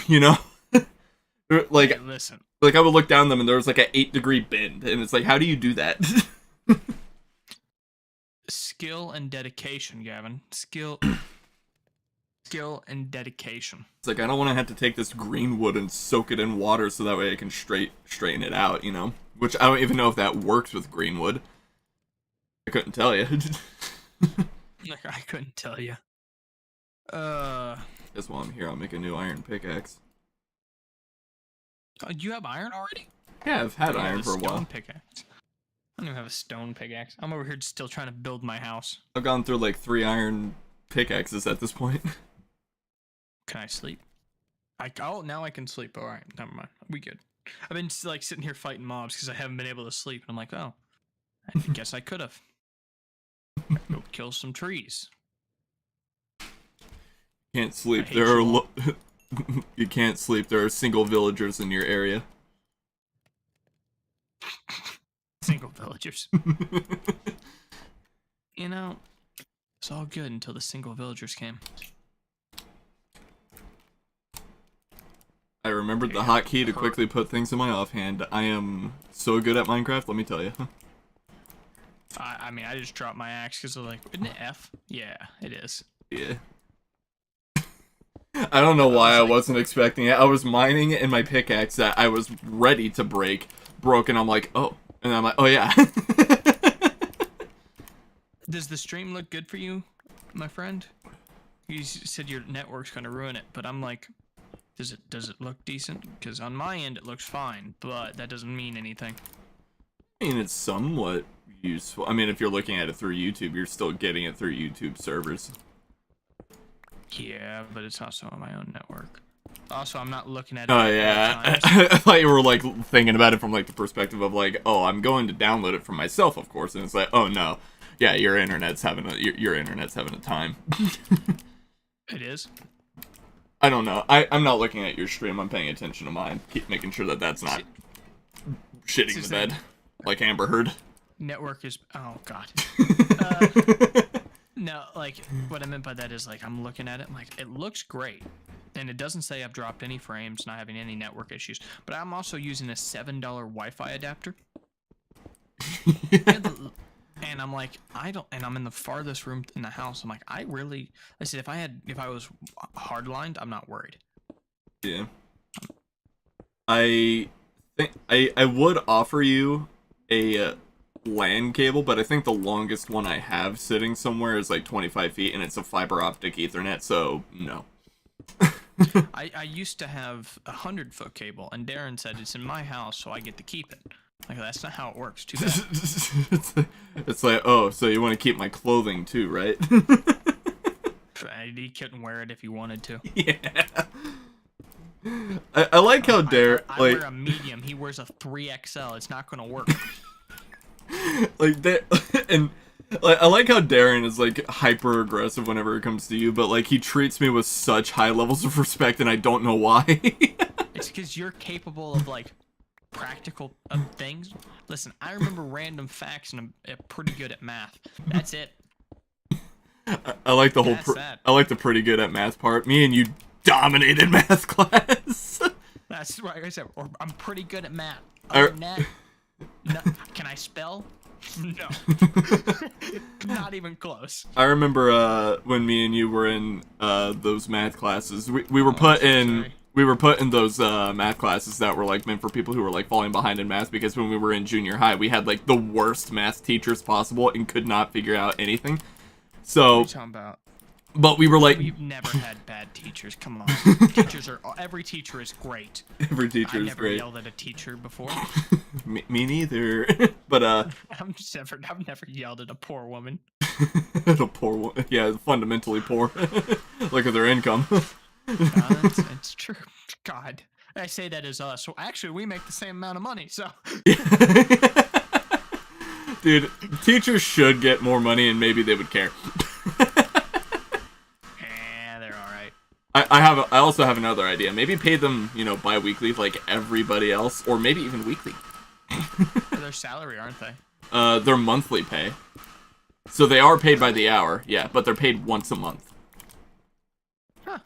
[SPEAKER 1] like,
[SPEAKER 2] hey, listen,
[SPEAKER 1] like I would look down them and there was like an 8-degree bend, and it's like, how do you do that?
[SPEAKER 2] Skill and dedication, Gavin. Skill and dedication.
[SPEAKER 1] It's like, I don't want to have to take this green wood and soak it in water so that way I can straighten it out, which I don't even know if that works with green wood. I couldn't tell you.
[SPEAKER 2] I couldn't tell you.
[SPEAKER 1] Guess while I'm here, I'll make a new iron pickaxe.
[SPEAKER 2] Oh, you have iron already?
[SPEAKER 1] Yeah, I've had iron for a while.
[SPEAKER 2] Stone pickaxe. I don't even have a stone pickaxe. I'm over here still trying to build my house.
[SPEAKER 1] I've gone through like 3 iron pickaxes at this point.
[SPEAKER 2] Can I sleep? Now I can sleep. All right, never mind. We good. I've been like sitting here fighting mobs because I haven't been able to sleep, and I'm like, oh, I guess I could have. Go kill some trees.
[SPEAKER 1] Can't sleep. You can't sleep. There are single villagers in your area.
[SPEAKER 2] Single villagers. It's all good until the single villagers came.
[SPEAKER 1] I remembered the hotkey to quickly put things in my offhand. I am so good at Minecraft, let me tell you.
[SPEAKER 2] I mean, I just dropped my axe because I'm like, isn't it F? Yeah, it is.
[SPEAKER 1] Yeah. I don't know why I wasn't expecting it. I was mining and my pickaxe that I was ready to broke, and I'm like, oh. And I'm like, oh yeah.
[SPEAKER 2] Does the stream look good for you, my friend? You said your network's gonna ruin it, but I'm like, does it look decent? Because on my end it looks fine, but that doesn't mean anything.
[SPEAKER 1] mean, it's somewhat useful. I mean, if you're looking at it through YouTube, you're still getting it through YouTube servers.
[SPEAKER 2] Yeah, but it's also on my own network. Also, I'm not looking at it.
[SPEAKER 1] Oh yeah, I thought you were like thinking about it from like the perspective of like, oh, I'm going to download it for myself, of course, and it's like, oh no, yeah, your internet's having a time.
[SPEAKER 2] It is.
[SPEAKER 1] I don't know. I'm not looking at your stream. I'm paying attention to mine. Keep making sure that that's not shitting the bed like Amber Heard.
[SPEAKER 2] Network is. Oh god. No, like what I meant by that is like I'm looking at it. I'm like, it looks great. And it doesn't say I've dropped any frames, not having any network issues. But I'm also using a $7 Wi-Fi adapter. And I'm like, and I'm in the farthest room in the house. I'm like, I said, if I was hardlined, I'm not worried.
[SPEAKER 1] Yeah. I think I would offer you a LAN cable, but I think the longest one I have sitting somewhere is like 25 feet, and it's a fiber optic Ethernet, so no.
[SPEAKER 2] I used to have a 100-foot cable, and Darren said it's in my house, so I get to keep it. Like, that's not how it works. Too bad.
[SPEAKER 1] It's like, oh, so you want to keep my clothing too, right?
[SPEAKER 2] He couldn't wear it if he wanted to.
[SPEAKER 1] Yeah. I like how Darren.
[SPEAKER 2] I wear a medium. He wears a 3XL. It's not gonna work.
[SPEAKER 1] Like that, and like, I like how Darren is like hyper aggressive whenever it comes to you, but like he treats me with such high levels of respect, and I don't know why.
[SPEAKER 2] It's because you're capable of like practical things. Listen, I remember random facts, and I'm pretty good at math. That's it.
[SPEAKER 1] I like the whole. I like the pretty good at math part. Me and you dominated math class.
[SPEAKER 2] That's right. I said, or I'm pretty good at math. Other than that, no. Can I spell? No. Not even close.
[SPEAKER 1] I remember when me and you were in those math classes. We were put in. We were put in those math classes that were like meant for people who were like falling behind in math, because when we were in junior high, we had like the worst math teachers possible and could not figure out anything. So,
[SPEAKER 2] what are you talking about?
[SPEAKER 1] But we were like,
[SPEAKER 2] we've never had bad teachers. Come on, every teacher is great.
[SPEAKER 1] Every teacher is great.
[SPEAKER 2] I've never yelled at a teacher before.
[SPEAKER 1] me neither. But
[SPEAKER 2] I've never yelled at a poor woman.
[SPEAKER 1] The poor woman, yeah, fundamentally poor. Look at their income.
[SPEAKER 2] It's true. God, I say that as us. So actually, we make the same amount of money. So,
[SPEAKER 1] dude, teachers should get more money, and maybe they would care.
[SPEAKER 2] Yeah, they're all right.
[SPEAKER 1] I also have another idea. Maybe pay them, bi-weekly like everybody else, or maybe even weekly.
[SPEAKER 2] Their salary, aren't they?
[SPEAKER 1] They're monthly pay. So they are paid by the hour, yeah, but they're paid once a month.
[SPEAKER 2] Huh.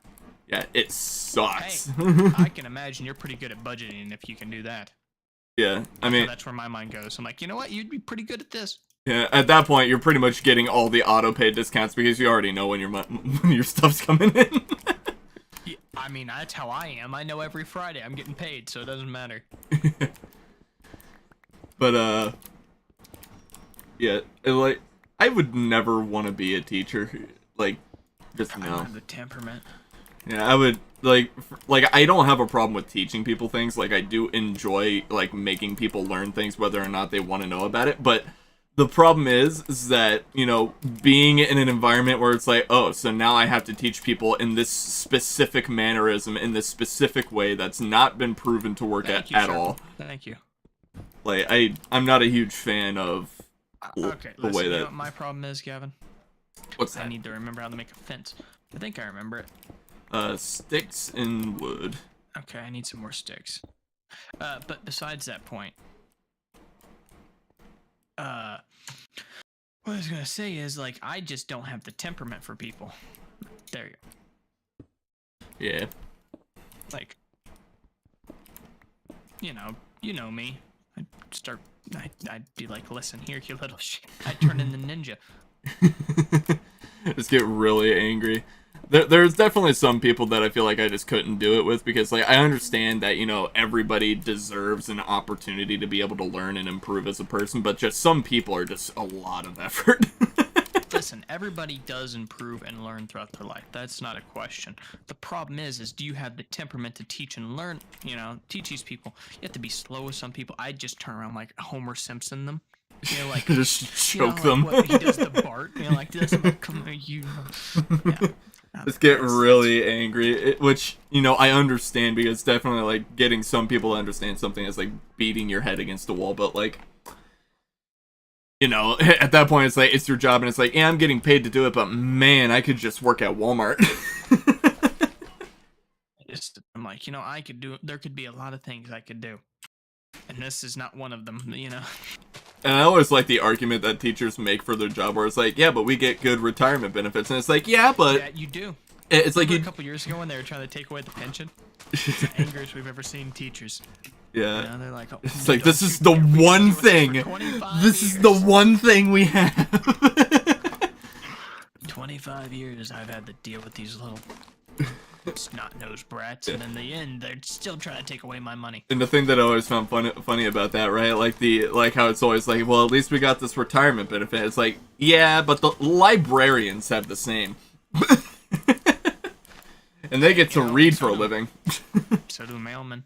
[SPEAKER 1] Yeah, it sucks.
[SPEAKER 2] Hey, I can imagine you're pretty good at budgeting if you can do that.
[SPEAKER 1] Yeah, I mean,
[SPEAKER 2] that's where my mind goes. I'm like, you know what? You'd be pretty good at this.
[SPEAKER 1] Yeah, at that point, you're pretty much getting all the auto-pay discounts because you already know when your stuff's coming in.
[SPEAKER 2] Yeah, I mean, that's how I am. I know every Friday I'm getting paid, so it doesn't matter.
[SPEAKER 1] But, yeah, like, I would never want to be a teacher. Like, just no.
[SPEAKER 2] I don't have the temperament.
[SPEAKER 1] Yeah, I would, like, I don't have a problem with teaching people things. Like, I do enjoy, like, making people learn things whether or not they want to know about it. But the problem is that, being in an environment where it's like, oh, so now I have to teach people in this specific mannerism, in this specific way that's not been proven to work at all.
[SPEAKER 2] Thank you.
[SPEAKER 1] Like, I'm not a huge fan of
[SPEAKER 2] okay,
[SPEAKER 1] the way that...
[SPEAKER 2] You know what my problem is, Gavin?
[SPEAKER 1] What's that?
[SPEAKER 2] I need to remember how to make a fence. I think I remember it.
[SPEAKER 1] Sticks and wood.
[SPEAKER 2] Okay, I need some more sticks. But besides that point, what I was gonna say is, like, I just don't have the temperament for people. There you go.
[SPEAKER 1] Yeah.
[SPEAKER 2] Like, you know me. I'd be like, listen here, you little shit. I'd turn into ninja.
[SPEAKER 1] Just get really angry. There's definitely some people that I feel like I just couldn't do it with, because like I understand that everybody deserves an opportunity to be able to learn and improve as a person, but just some people are just a lot of effort.
[SPEAKER 2] listen, everybody does improve and learn throughout their life. That's not a question. The problem is do you have the temperament to teach and learn, teach these people? You have to be slow with some people. I just turn around like Homer Simpson them. Like
[SPEAKER 1] just choke them.
[SPEAKER 2] What he does to Bart. Does come you. Yeah.
[SPEAKER 1] Just get really angry, which, I understand, because definitely, like, getting some people to understand something is like beating your head against a wall, but, like, at that point, it's like, it's your job, and it's like, yeah, I'm getting paid to do it, but man, I could just work at Walmart.
[SPEAKER 2] I'm like, I could do, there could be a lot of things I could do, and this is not one of them,
[SPEAKER 1] And I always like the argument that teachers make for their job, where it's like, yeah, but we get good retirement benefits, and it's like, yeah, but...
[SPEAKER 2] Yeah, you do.
[SPEAKER 1] It's like
[SPEAKER 2] a couple years ago when they were trying to take away the pension? It's the angriest we've ever seen teachers.
[SPEAKER 1] Yeah.
[SPEAKER 2] They're like, oh,
[SPEAKER 1] it's like, this is the one thing. This is the one thing we have.
[SPEAKER 2] 25 years I've had to deal with these little snot-nosed brats, and in the end, they're still trying to take away my money.
[SPEAKER 1] And the thing that I always found funny about that, right? Like how it's always like, well, at least we got this retirement benefit. It's like, yeah, but the librarians have the same. And they get to read for a living.
[SPEAKER 2] So do mailmen.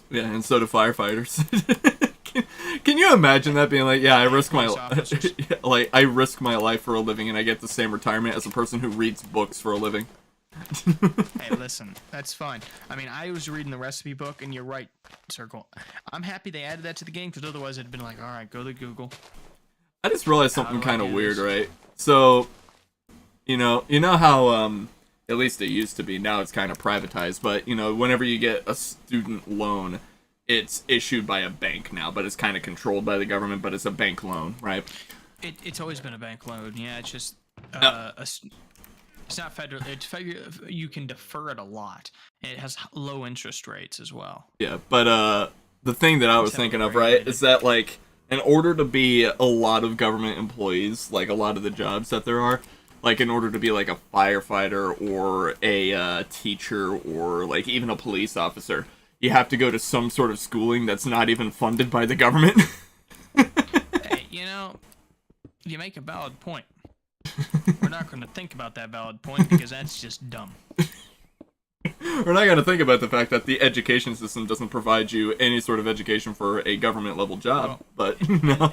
[SPEAKER 1] Yeah, and so do firefighters. Can you imagine that being like, yeah, I risk my I risk my life for a living, and I get the same retirement as a person who reads books for a living?
[SPEAKER 2] Hey, listen, that's fine. I mean, I was reading the recipe book, and you're right, Circle. I'm happy they added that to the game, because otherwise it'd been like, all right, go to Google.
[SPEAKER 1] I just realized something kind of weird, right? So, you know how at least it used to be. Now it's kind of privatized, but whenever you get a student loan, it's issued by a bank now, but it's kind of controlled by the government, but it's a bank loan, right?
[SPEAKER 2] It's always been a bank loan. Yeah, it's just it's not federal. It's federal. You can defer it a lot. It has low interest rates as well.
[SPEAKER 1] Yeah, but the thing that I was thinking of, right, is that, like, in order to be a lot of government employees, like a lot of the jobs that there are, like, in order to be like a firefighter or a teacher or like even a police officer, you have to go to some sort of schooling that's not even funded by the government.
[SPEAKER 2] Hey, you make a valid point. We're not going to think about that valid point because that's just dumb.
[SPEAKER 1] We're not going to think about the fact that the education system doesn't provide you any sort of education for a government level job.
[SPEAKER 2] Well,
[SPEAKER 1] but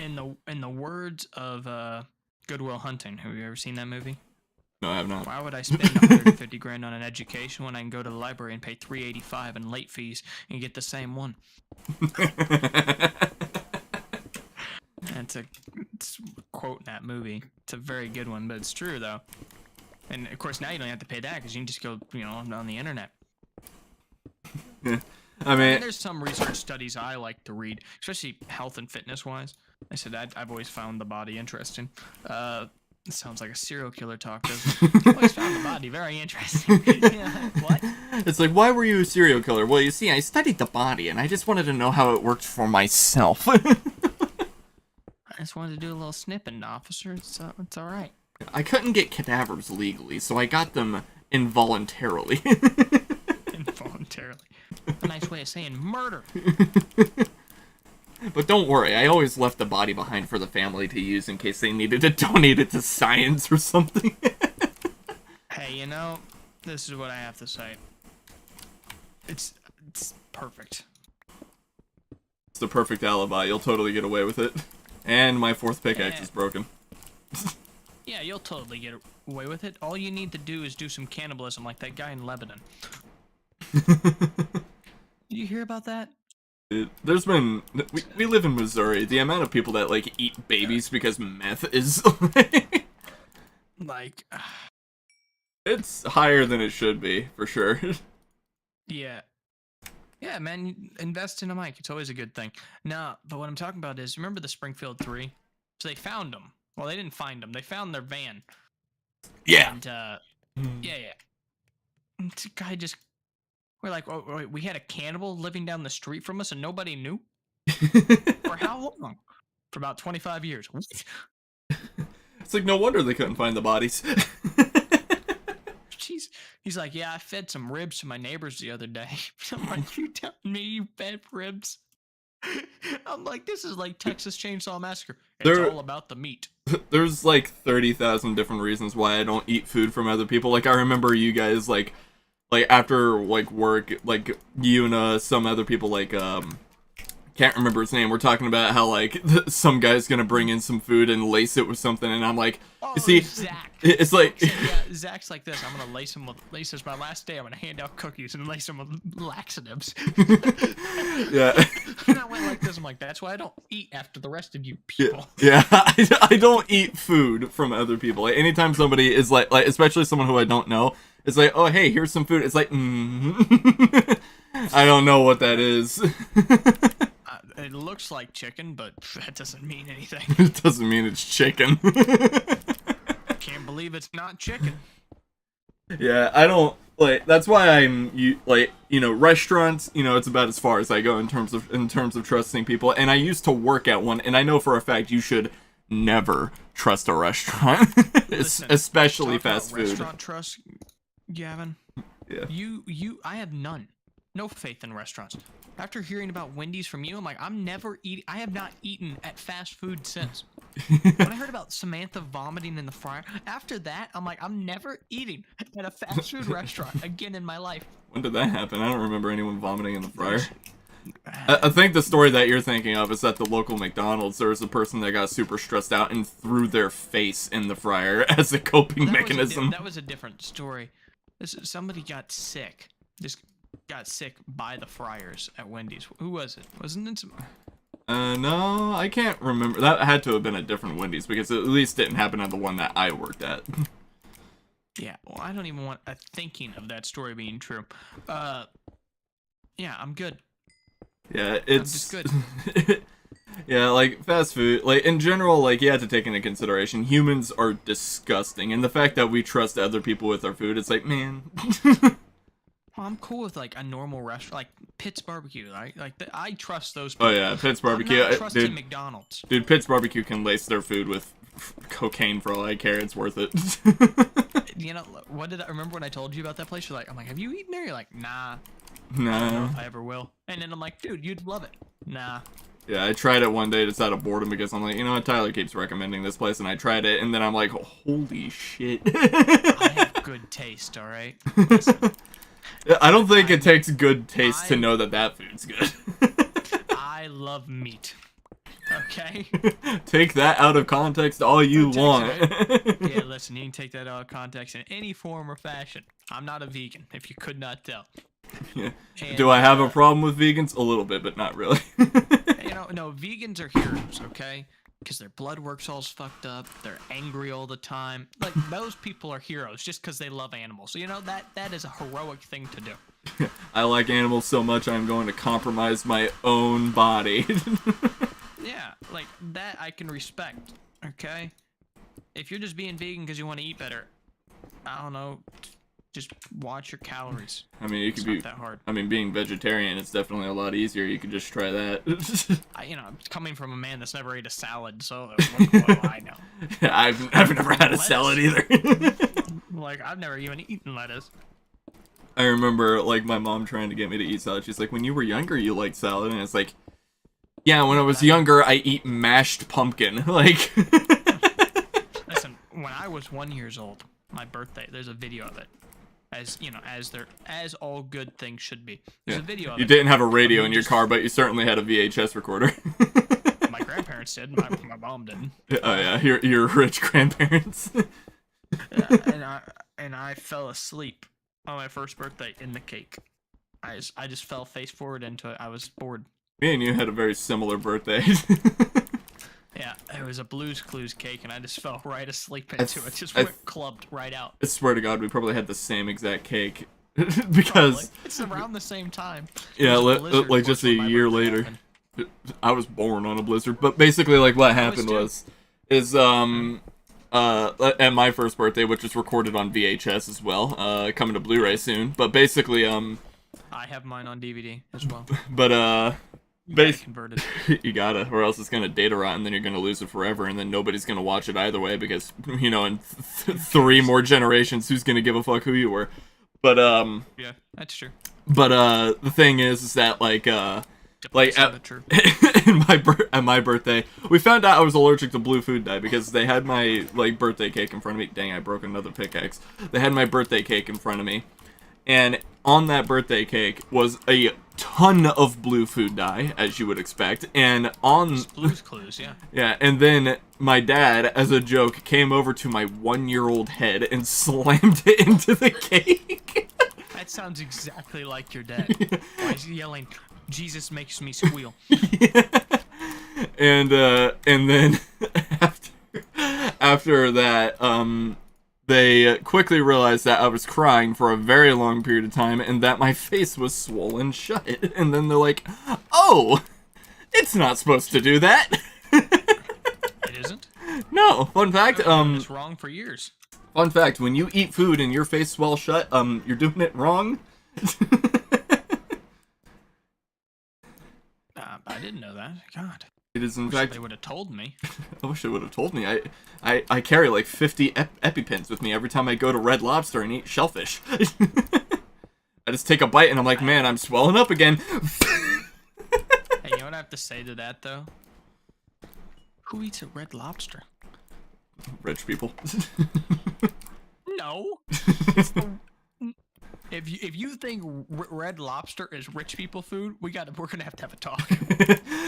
[SPEAKER 1] no.
[SPEAKER 2] In the words of Good Will Hunting, have you ever seen that movie?
[SPEAKER 1] No, I have not.
[SPEAKER 2] Why would I spend 150 grand on an education when I can go to the library and pay $385 in late fees and get the same one? It's a quote in that movie. It's a very good one, but it's true though. And of course now you don't have to pay that because you can just go, on the internet.
[SPEAKER 1] Yeah. I mean,
[SPEAKER 2] there's some research studies I like to read, especially health and fitness wise. I said I've always found the body interesting. It sounds like a serial killer talk, doesn't it? I've always found the body very interesting. Yeah, what?
[SPEAKER 1] It's like, why were you a serial killer? Well, you see, I studied the body, and I just wanted to know how it worked for myself.
[SPEAKER 2] I just wanted to do a little snipping, officer. It's all right.
[SPEAKER 1] I couldn't get cadavers legally, so I got them involuntarily.
[SPEAKER 2] Involuntarily. A nice way of saying murder.
[SPEAKER 1] But don't worry, I always left the body behind for the family to use in case they needed to donate it to science or something.
[SPEAKER 2] Hey, this is what I have to say. It's perfect.
[SPEAKER 1] It's the perfect alibi. You'll totally get away with it. And my fourth pickaxe is broken.
[SPEAKER 2] Yeah, you'll totally get away with it. All you need to do is do some cannibalism like that guy in Lebanon. Did you hear about that?
[SPEAKER 1] There's been... We live in Missouri. The amount of people that, like, eat babies because meth is...
[SPEAKER 2] like...
[SPEAKER 1] It's higher than it should be, for sure.
[SPEAKER 2] Yeah. Yeah, man, invest in a mic. It's always a good thing. No, but what I'm talking about is, remember the Springfield 3? So they found them. Well, they didn't find them. They found their van.
[SPEAKER 1] Yeah.
[SPEAKER 2] And, yeah. And the guy just... We're like, oh, wait, we had a cannibal living down the street from us and nobody knew? For how long? For about 25 years.
[SPEAKER 1] It's like, no wonder they couldn't find the bodies.
[SPEAKER 2] Jeez. He's like, yeah, I fed some ribs to my neighbors the other day. I'm like, you telling me you fed ribs? I'm like, this is like Texas Chainsaw Massacre. It's
[SPEAKER 1] There-
[SPEAKER 2] all about the meat.
[SPEAKER 1] There's like 30,000 different reasons why I don't eat food from other people. Like I remember you guys like after like work, like you and some other people like can't remember his name. We're talking about how like some guy's gonna bring in some food and lace it with something, and I'm like,
[SPEAKER 2] Oh,
[SPEAKER 1] you see,
[SPEAKER 2] Zach.
[SPEAKER 1] it's like
[SPEAKER 2] Yeah, Zach's like this. I'm gonna lace him with laces. My last day, I'm gonna hand out cookies and lace him with laxatives.
[SPEAKER 1] yeah.
[SPEAKER 2] And I went like this. I'm like, that's why I don't eat after the rest of you people.
[SPEAKER 1] Yeah, I don't eat food from other people. Like anytime somebody is like especially someone who I don't know, it's like, oh hey, here's some food. It's like, I don't know what that is.
[SPEAKER 2] It looks like chicken, but that doesn't mean anything.
[SPEAKER 1] It doesn't mean it's chicken.
[SPEAKER 2] Can't believe it's not chicken.
[SPEAKER 1] Yeah, I don't like. That's why restaurants. It's about as far as I go in terms of trusting people. And I used to work at one, and I know for a fact you should never trust a restaurant,
[SPEAKER 2] Listen,
[SPEAKER 1] especially
[SPEAKER 2] talk about
[SPEAKER 1] fast food.
[SPEAKER 2] Restaurant trust, Gavin.
[SPEAKER 1] Yeah.
[SPEAKER 2] I have none. No faith in restaurants. After hearing about Wendy's from you, I'm like, I'm never eating. I have not eaten at fast food since. When I heard about Samantha vomiting in the fryer, after that, I'm like, I'm never eating at a fast food restaurant again in my life.
[SPEAKER 1] When did that happen? I don't remember anyone vomiting in the fryer. I think the story that you're thinking of is at the local McDonald's. There was a person that got super stressed out and threw their face in the fryer as a coping mechanism.
[SPEAKER 2] That was a different story. Somebody got sick. Just got sick by the fryers at Wendy's. Who was it? Wasn't it some...
[SPEAKER 1] No, I can't remember. That had to have been a different Wendy's because it at least didn't happen at the one that I worked at.
[SPEAKER 2] Yeah, well, I don't even want thinking of that story being true. Yeah, I'm good.
[SPEAKER 1] Yeah,
[SPEAKER 2] I'm just good.
[SPEAKER 1] Yeah, like fast food, like in general, like you have to take into consideration humans are disgusting, and the fact that we trust other people with our food, it's like, man.
[SPEAKER 2] Well, I'm cool with like a normal restaurant, like Pitt's Barbecue, right? Like I trust those people.
[SPEAKER 1] Oh yeah, Pitt's Barbecue.
[SPEAKER 2] I'm not trusting
[SPEAKER 1] Dude,
[SPEAKER 2] McDonald's.
[SPEAKER 1] Dude, Pitt's Barbecue can lace their food with cocaine for all I care. It's worth it.
[SPEAKER 2] You know, what did I remember when I told you about that place? I'm like, have you eaten there? You're like, nah.
[SPEAKER 1] No.
[SPEAKER 2] I don't know if I ever will. And then I'm like, dude, you'd love it. Nah.
[SPEAKER 1] Yeah, I tried it one day just out of boredom because I'm like, you know what, Tyler keeps recommending this place, and I tried it, and then I'm like, holy shit.
[SPEAKER 2] I have good taste, all right? Listen,
[SPEAKER 1] I don't think it takes good taste to know that food's good.
[SPEAKER 2] I love meat. Okay?
[SPEAKER 1] Take that out of context all you want.
[SPEAKER 2] Yeah, listen, you can take that out of context in any form or fashion. I'm not a vegan, if you could not tell.
[SPEAKER 1] Yeah.
[SPEAKER 2] And,
[SPEAKER 1] Do I have a problem with vegans? A little bit, but not really.
[SPEAKER 2] No, vegans are heroes, okay? Because their blood work's all fucked up. They're angry all the time. Like, those people are heroes just because they love animals. So, that is a heroic thing to do.
[SPEAKER 1] I like animals so much I'm going to compromise my own body.
[SPEAKER 2] Yeah, like, that I can respect, okay? If you're just being vegan because you want to eat better, I don't know, just watch your calories.
[SPEAKER 1] I mean,
[SPEAKER 2] It's not that hard.
[SPEAKER 1] I mean, being vegetarian, it's definitely a lot easier. You could just try that.
[SPEAKER 2] Coming from a man that's never ate a salad, so what do I know?
[SPEAKER 1] Yeah, I've never had a salad either.
[SPEAKER 2] Like, I've never even eaten lettuce.
[SPEAKER 1] I remember, like, my mom trying to get me to eat salad. She's like, when you were younger, you liked salad. And it's like, yeah, when I was younger, I eat mashed pumpkin. Like,
[SPEAKER 2] listen, when I was 1 year old, my birthday, there's a video of it. As all good things should be. There's a video of it.
[SPEAKER 1] You didn't have a radio in your car, but you certainly had a VHS recorder.
[SPEAKER 2] My grandparents did. My mom didn't.
[SPEAKER 1] Oh yeah, your rich grandparents.
[SPEAKER 2] And I fell asleep on my first birthday in the cake. I just fell face forward into it. I was bored.
[SPEAKER 1] Me and you had a very similar birthday.
[SPEAKER 2] Yeah, it was a Blue's Clues cake, and I just fell right asleep into it. Just went clubbed right out.
[SPEAKER 1] I swear to God, we probably had the same exact cake.
[SPEAKER 2] Probably.
[SPEAKER 1] Because
[SPEAKER 2] It's around the same time.
[SPEAKER 1] yeah,
[SPEAKER 2] Blizzard
[SPEAKER 1] like just a
[SPEAKER 2] was when my
[SPEAKER 1] year
[SPEAKER 2] birthday
[SPEAKER 1] later.
[SPEAKER 2] happened.
[SPEAKER 1] I was born on a blizzard, but basically, like, what happened is at my first birthday, which is recorded on VHS as well, coming to Blu-ray soon. But basically,
[SPEAKER 2] I have mine on DVD as well.
[SPEAKER 1] but
[SPEAKER 2] Converted.
[SPEAKER 1] you gotta, or else it's gonna data rot, and then you're gonna lose it forever, and then nobody's gonna watch it either way because in 3 more generations, who's gonna give a fuck who you were? But
[SPEAKER 2] Yeah, that's true.
[SPEAKER 1] But the thing is that like Like at my birthday, we found out I was allergic to blue food dye because they had my like birthday cake in front of me. Dang, I broke another pickaxe. They had my birthday cake in front of me, and on that birthday cake was a ton of blue food dye, as you would expect. And on
[SPEAKER 2] Blue's Clues, yeah.
[SPEAKER 1] yeah, and then my dad, as a joke, came over to my 1-year-old head and slammed it into the cake.
[SPEAKER 2] That sounds exactly like your dad. Why is he yelling, Jesus makes me squeal?
[SPEAKER 1] Yeah. And then after that, they quickly realized that I was crying for a very long period of time and that my face was swollen shut. And then they're like, "Oh, it's not supposed to do that."
[SPEAKER 2] It isn't?
[SPEAKER 1] No. Fun fact,
[SPEAKER 2] it's wrong for years.
[SPEAKER 1] Fun fact, when you eat food and your face swells shut, you're doing it wrong.
[SPEAKER 2] I didn't know that. God.
[SPEAKER 1] It is in
[SPEAKER 2] Wish
[SPEAKER 1] fact.
[SPEAKER 2] they would have told me.
[SPEAKER 1] I wish they would have told me. I carry like 50 EpiPens with me every time I go to Red Lobster and eat shellfish. I just take a bite and I'm like, man, I'm swelling up again.
[SPEAKER 2] Hey, you know what I have to say to that though? Who eats a Red Lobster?
[SPEAKER 1] Rich people.
[SPEAKER 2] No. If you think Red Lobster is rich people food, we're gonna have to have a talk.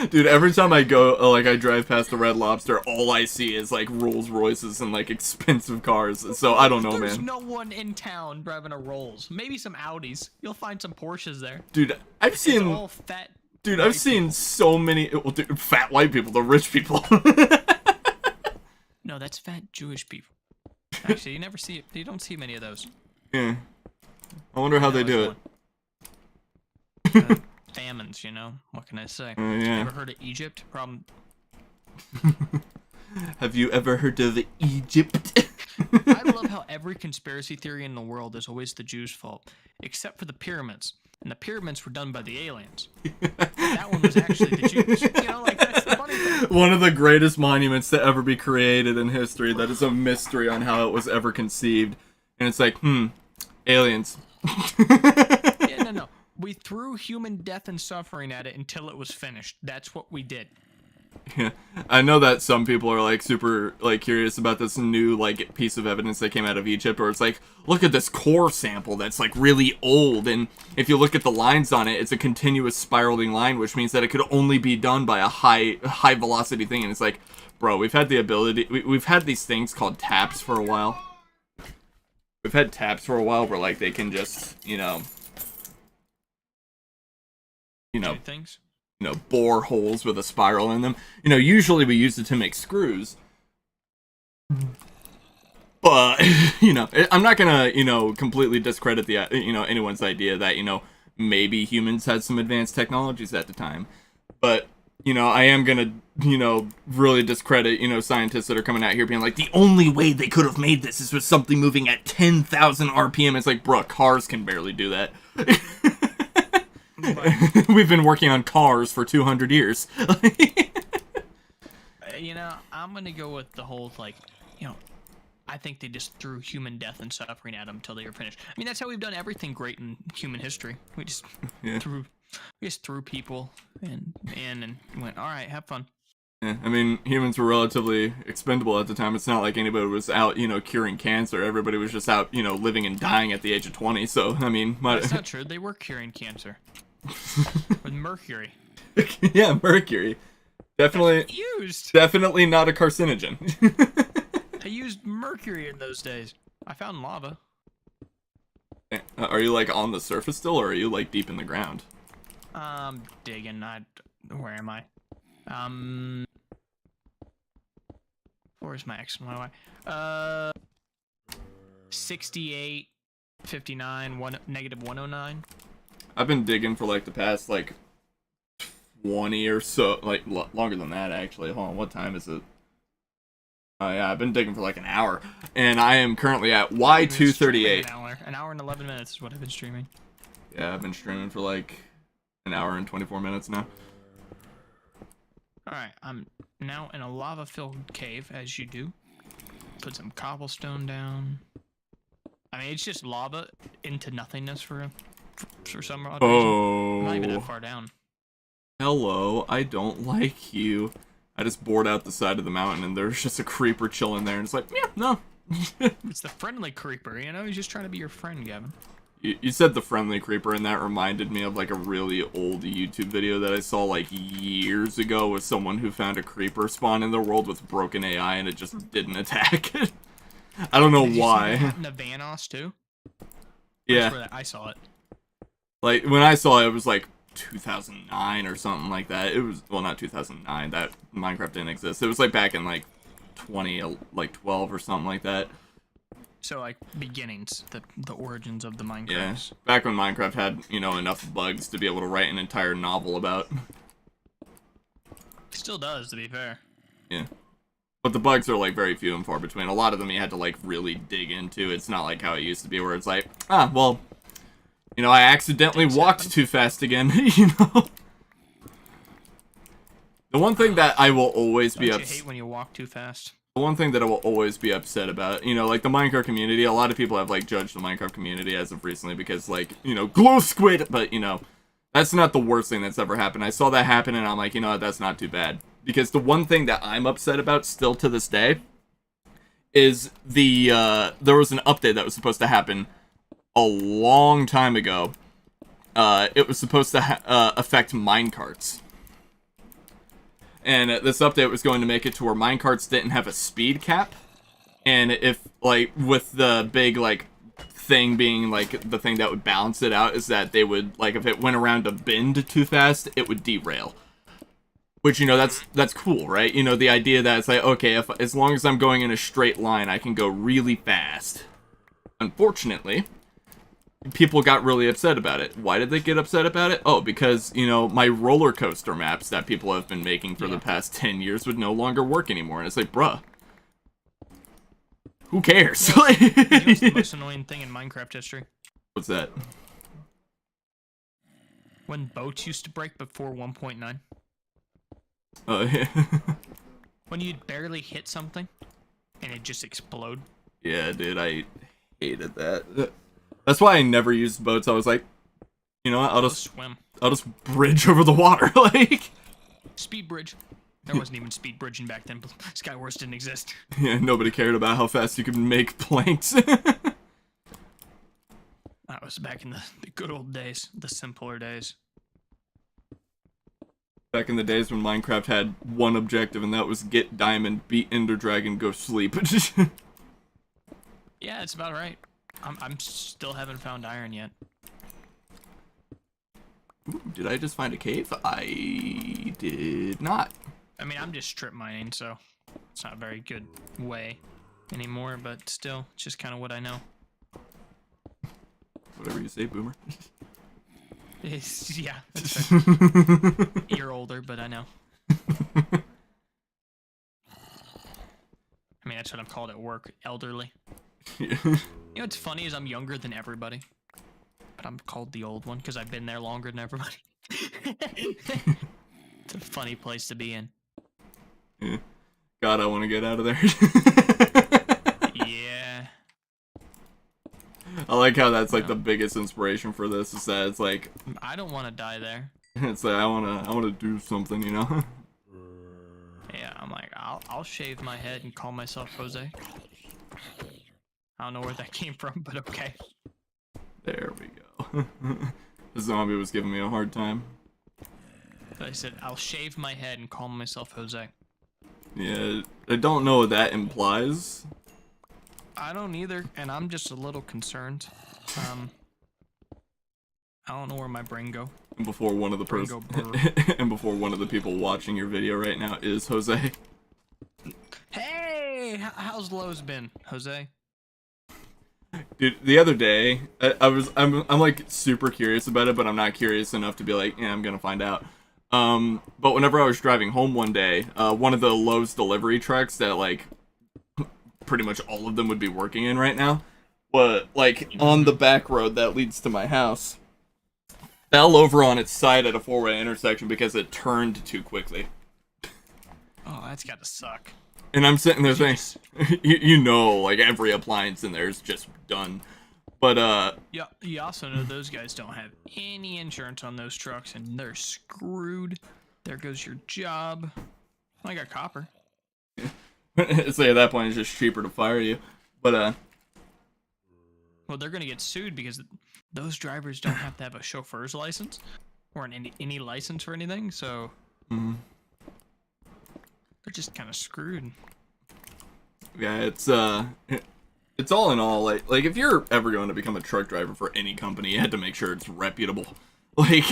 [SPEAKER 1] Dude, every time I go, like, I drive past the Red Lobster, all I see is like Rolls Royces and like expensive cars. So I don't know,
[SPEAKER 2] There's
[SPEAKER 1] man.
[SPEAKER 2] no one in town driving a Rolls. Maybe some Audis. You'll find some Porsches there.
[SPEAKER 1] Dude, I've seen.
[SPEAKER 2] It's all fat.
[SPEAKER 1] Dude, I've seen so many. Well, dude, fat white people, the rich people.
[SPEAKER 2] No, that's fat Jewish people. Actually, you never see it. You don't see many of those.
[SPEAKER 1] Yeah. I wonder how they do
[SPEAKER 2] it. Famines, you know. What can I say?
[SPEAKER 1] Yeah.
[SPEAKER 2] Ever heard of Egypt? Problem.
[SPEAKER 1] Have you ever heard of Egypt?
[SPEAKER 2] I love how every conspiracy theory in the world is always the Jews' fault, except for the pyramids. And the pyramids were done by the aliens. That one was actually the Jews. You know, like, that's the funny thing.
[SPEAKER 1] One of the greatest monuments to ever be created in history. That is a mystery on how it was ever conceived. And it's like, aliens.
[SPEAKER 2] Yeah, no. We threw human death and suffering at it until it was finished. That's what we did.
[SPEAKER 1] Yeah, I know that some people are like super like curious about this new like piece of evidence that came out of Egypt, where it's like, look at this core sample that's like really old, and if you look at the lines on it, it's a continuous spiraling line, which means that it could only be done by a high velocity thing. And it's like, bro, we've had the ability, we've had these things called taps for a while. We've had taps for a while where like they can just you know
[SPEAKER 2] Things.
[SPEAKER 1] Bore holes with a spiral in them. Usually we use it to make screws. But, I'm not gonna, completely discredit the, anyone's idea that, maybe humans had some advanced technologies at the time. But, I am gonna, really discredit, scientists that are coming out here being like, the only way they could have made this is with something moving at 10,000 RPM. It's like, bruh, cars can barely do that. We've been working on cars for 200 years.
[SPEAKER 2] I'm gonna go with the whole I think they just threw human death and suffering at them until they were finished. I mean, that's how we've done everything great in human history. We just threw people and went, all right, have fun.
[SPEAKER 1] Yeah, I mean, humans were relatively expendable at the time. It's not like anybody was out, curing cancer. Everybody was just out, living and dying at the age of 20. So, I mean...
[SPEAKER 2] That's not true. They were curing cancer. With mercury.
[SPEAKER 1] Yeah, mercury. Definitely not a carcinogen.
[SPEAKER 2] They used mercury in those days. I found lava.
[SPEAKER 1] Are you, like, on the surface still, or are you, like, deep in the ground?
[SPEAKER 2] Digging. Where am I? Where's my X and Y? 68, 59, negative 109.
[SPEAKER 1] I've been digging for, like, the past, like, 20 or so, like, longer than that, actually. Hold on, what time is it? Oh, yeah, I've been digging for, like, an hour. And I am currently at Y238.
[SPEAKER 2] An hour and 11 minutes is what I've been streaming.
[SPEAKER 1] Yeah, I've been streaming for, like, an hour and 24 minutes now.
[SPEAKER 2] Alright, I'm now in a lava-filled cave, as you do. Put some cobblestone down. I mean, it's just lava into nothingness for some odd reason. I'm not even that far down.
[SPEAKER 1] hello, I don't like you. I just bored out the side of the mountain and there's just a creeper chilling there and it's like, yeah, no.
[SPEAKER 2] It's the friendly creeper, you know? He's just trying to be your friend, Gavin.
[SPEAKER 1] You said the friendly creeper and that reminded me of like a really old YouTube video that I saw like years ago with someone who found a creeper spawn in their world with broken AI and it just didn't attack it. I don't know why.
[SPEAKER 2] Did you see that happen to Vanoss too?
[SPEAKER 1] Yeah.
[SPEAKER 2] I saw it.
[SPEAKER 1] Like, when I saw it, it was like 2009 or something like that. It was, well, not 2009, that Minecraft didn't exist. It was like back in like 2012 or something like that.
[SPEAKER 2] So like beginnings, the origins of the Minecraft.
[SPEAKER 1] Yeah, back when Minecraft had, you know, enough bugs to be able to write an entire novel about.
[SPEAKER 2] Still does, to be fair.
[SPEAKER 1] Yeah. But the bugs are like very few and far between. A lot of them you had to like really dig into. It's not like how it used to be where it's like, ah, well, you know, I accidentally walked too fast again, you know? The one thing that I will always be upset.
[SPEAKER 2] You hate when you walk too fast.
[SPEAKER 1] The one thing that I will always be upset about, you know, like the Minecraft community, a lot of people have like judged the Minecraft community as of recently because like, you know, glow squid, but you know, that's not the worst thing that's ever happened. I saw that happen and I'm like, you know what, that's not too bad. Because the one thing that I'm upset about still to this day is there was an update that was supposed to happen a long time ago. It was supposed to affect minecarts. And this update was going to make it to where minecarts didn't have a speed cap. And if, like, with the big, like, thing being, like, the thing that would balance it out is that they would, like, if it went around a bend too fast, it would derail. Which, you know, that's cool, right? You know, the idea that it's like, okay, as long as I'm going in a straight line, I can go really fast. Unfortunately, people got really upset about it. Why did they get upset about it? Oh, because, you know, my roller coaster maps that people have been making for the past 10 years would no longer work anymore. And it's like, bruh, who cares?
[SPEAKER 2] You know what's the most annoying thing in Minecraft history?
[SPEAKER 1] What's that?
[SPEAKER 2] When boats used to break before 1.9.
[SPEAKER 1] Oh, yeah.
[SPEAKER 2] When you'd barely hit something, and it just explode.
[SPEAKER 1] Yeah, dude, I hated that. That's why I never used boats. I was like, you know what, I'll just
[SPEAKER 2] swim.
[SPEAKER 1] I'll just bridge over the water, like.
[SPEAKER 2] Speed bridge. There wasn't even speed bridging back then. Skywars didn't exist.
[SPEAKER 1] Yeah, nobody cared about how fast you could make planks.
[SPEAKER 2] That was back in the good old days, the simpler days.
[SPEAKER 1] Back in the days when Minecraft had one objective, and that was get diamond, beat Ender Dragon, go sleep.
[SPEAKER 2] Yeah, it's about right. I'm still haven't found iron yet.
[SPEAKER 1] Ooh, did I just find a cave? I did not.
[SPEAKER 2] I mean, I'm just strip mining, so it's not a very good way anymore, but still, it's just kind of what I know.
[SPEAKER 1] Whatever you say, boomer.
[SPEAKER 2] Yeah, that's fair. You're older, but I know. I mean, that's what I'm called at work, elderly.
[SPEAKER 1] Yeah.
[SPEAKER 2] You know what's funny is I'm younger than everybody, but I'm called the old one because I've been there longer than everybody. It's a funny place to be in.
[SPEAKER 1] Yeah. God, I want to get out of there.
[SPEAKER 2] Yeah.
[SPEAKER 1] I like how that's like the biggest inspiration for this is that it's like
[SPEAKER 2] I don't want to die there.
[SPEAKER 1] it's like I wanna do something, you know.
[SPEAKER 2] Yeah, I'm like I'll shave my head and call myself Jose. I don't know where that came from, but okay.
[SPEAKER 1] There we go. The zombie was giving me a hard time.
[SPEAKER 2] But I said I'll shave my head and call myself Jose.
[SPEAKER 1] Yeah, I don't know what that implies.
[SPEAKER 2] I don't either, and I'm just a little concerned. I don't know where my brain go.
[SPEAKER 1] And before one of the and before one of the people watching your video right now is Jose.
[SPEAKER 2] Hey, how's Lowe's been, Jose?
[SPEAKER 1] Dude, the other day, I'm like super curious about it, but I'm not curious enough to be like, yeah, I'm gonna find out. But whenever I was driving home one day, one of the Lowe's delivery trucks that like pretty much all of them would be working in right now, but like on the back road that leads to my house, fell over on its side at a four-way intersection because it turned too quickly.
[SPEAKER 2] Oh, that's gotta suck.
[SPEAKER 1] And I'm sitting there thinking, you know, like every appliance in there is just done. But
[SPEAKER 2] Yeah, you also know those guys don't have any insurance on those trucks, and they're screwed. There goes your job. I got copper.
[SPEAKER 1] so at that point it's just cheaper to fire you. But
[SPEAKER 2] Well, they're gonna get sued because those drivers don't have to have a chauffeur's license or any license or anything. So they're just kind of screwed.
[SPEAKER 1] yeah, it's all in all like if you're ever going to become a truck driver for any company, you had to make sure it's reputable. Like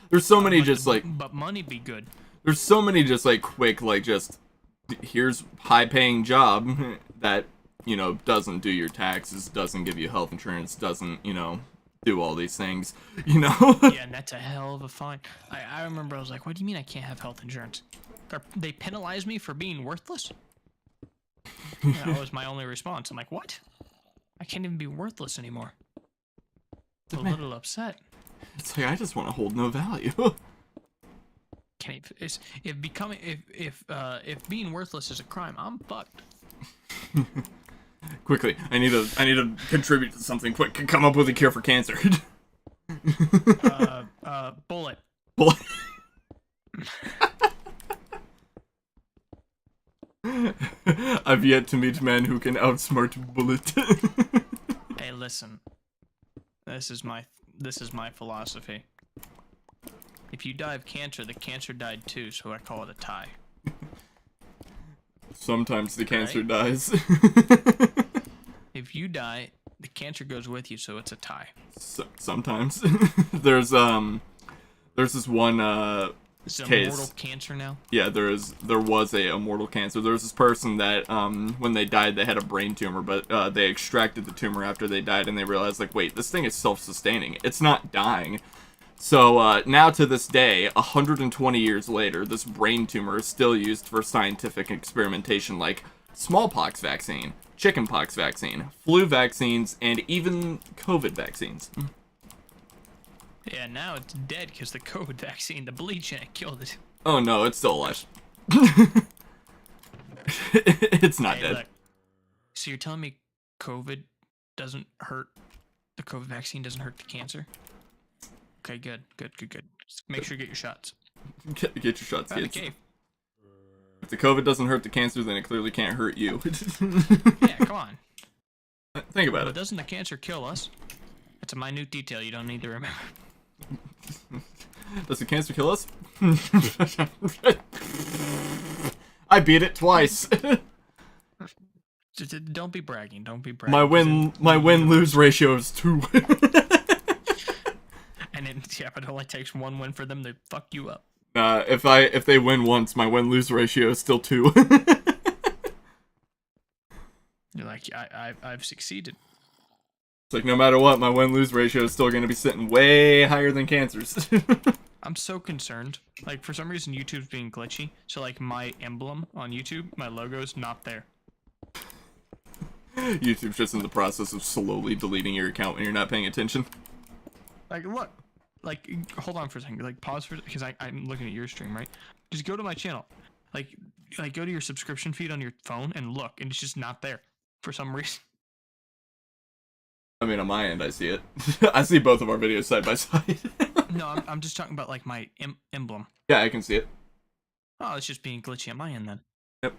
[SPEAKER 1] there's so many just like
[SPEAKER 2] but money be good.
[SPEAKER 1] there's so many just like quick like just here's high paying job that doesn't do your taxes, doesn't give you health insurance, doesn't do all these things.
[SPEAKER 2] Yeah, and that's a hell of a fine. I remember I was like, what do you mean I can't have health insurance? They penalize me for being worthless? That was my only response. I'm like, what? I can't even be worthless anymore. A little upset.
[SPEAKER 1] It's like I just want to hold no value.
[SPEAKER 2] If being worthless is a crime, I'm fucked.
[SPEAKER 1] Quickly, I need to contribute to something quick. Come up with a cure for cancer.
[SPEAKER 2] Bullet.
[SPEAKER 1] Bullet. I've yet to meet men who can outsmart Bullet.
[SPEAKER 2] Hey, listen. This is my philosophy. If you die of cancer, the cancer died too, so I call it a tie.
[SPEAKER 1] Sometimes the cancer dies.
[SPEAKER 2] If you die, the cancer goes with you, so it's a tie.
[SPEAKER 1] Sometimes. There's this one
[SPEAKER 2] Is it
[SPEAKER 1] case.
[SPEAKER 2] a mortal cancer now?
[SPEAKER 1] Yeah, there was a immortal cancer. There was this person that when they died they had a brain tumor, but they extracted the tumor after they died and they realized like, wait, this thing is self-sustaining. It's not dying. So now to this day, 120 years later, this brain tumor is still used for scientific experimentation like smallpox vaccine, chickenpox vaccine, flu vaccines, and even COVID vaccines.
[SPEAKER 2] Yeah, now it's dead because the COVID vaccine, the bleach in it, killed it.
[SPEAKER 1] Oh no, it's still alive. It's not dead.
[SPEAKER 2] Look, so you're telling me COVID doesn't hurt, the COVID vaccine doesn't hurt the cancer? Okay, good. Just make sure you get your shots.
[SPEAKER 1] Get your shots,
[SPEAKER 2] Out of the
[SPEAKER 1] kids.
[SPEAKER 2] cave.
[SPEAKER 1] If the COVID doesn't hurt the cancer, then it clearly can't hurt you.
[SPEAKER 2] Yeah, come on.
[SPEAKER 1] Think about
[SPEAKER 2] But
[SPEAKER 1] it.
[SPEAKER 2] doesn't the cancer kill us? That's a minute detail you don't need to remember.
[SPEAKER 1] Does the cancer kill us? I beat it twice.
[SPEAKER 2] Don't be bragging. Don't be bragging.
[SPEAKER 1] My win-lose ratio is 2.
[SPEAKER 2] And it only takes one win for them to fuck you up.
[SPEAKER 1] If they win once, my win-lose ratio is still 2.
[SPEAKER 2] You're like, I've succeeded.
[SPEAKER 1] It's like no matter what, my win-lose ratio is still going to be sitting way higher than cancer's.
[SPEAKER 2] I'm so concerned. Like, for some reason, YouTube's being glitchy. So, like, my emblem on YouTube, my logo's not there.
[SPEAKER 1] YouTube's just in the process of slowly deleting your account when you're not paying attention.
[SPEAKER 2] Like, look. Like, hold on for a second. Like, pause for, because I'm looking at your stream, right? Just go to my channel. Like, go to your subscription feed on your phone and look, and it's just not there for some reason.
[SPEAKER 1] I mean, on my end, I see it. I see both of our videos side by side.
[SPEAKER 2] No, I'm just talking about, like, my emblem.
[SPEAKER 1] Yeah, I can see it.
[SPEAKER 2] Oh, it's just being glitchy on my end then.
[SPEAKER 1] Yep.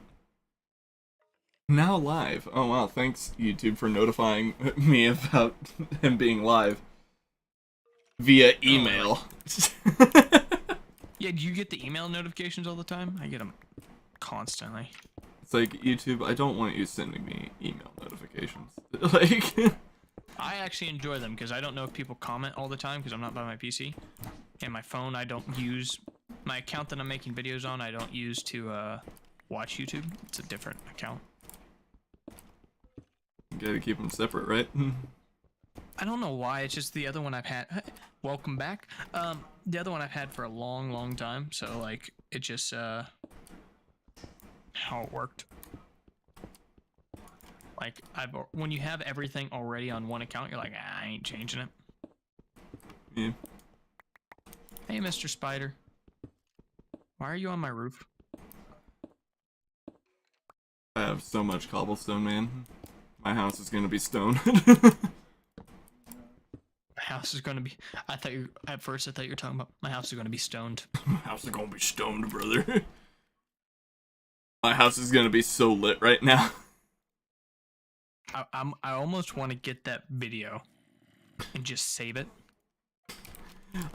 [SPEAKER 1] Now live. Oh wow, thanks YouTube for notifying me about him being live. Via email.
[SPEAKER 2] Yeah, do you get the email notifications all the time? I get them constantly.
[SPEAKER 1] It's like, YouTube, I don't want you sending me email notifications. Like...
[SPEAKER 2] I actually enjoy them because I don't know if people comment all the time because I'm not by my PC. And my phone, I don't use... My account that I'm making videos on, I don't use to watch YouTube. It's a different account.
[SPEAKER 1] You gotta keep them separate, right?
[SPEAKER 2] I don't know why. It's just the other one I've had. Welcome back. The other one I've had for a long, long time. So like, it just how it worked. Like when you have everything already on one account, you're like, I ain't changing it.
[SPEAKER 1] Yeah.
[SPEAKER 2] Hey, Mr. Spider. Why are you on my roof?
[SPEAKER 1] I have so much cobblestone, man. My house is gonna be stone.
[SPEAKER 2] house is gonna be. At first I thought you were talking about my house is gonna be stoned.
[SPEAKER 1] My house is gonna be stoned, brother. My house is gonna be so lit right now.
[SPEAKER 2] I almost want to get that video and just save it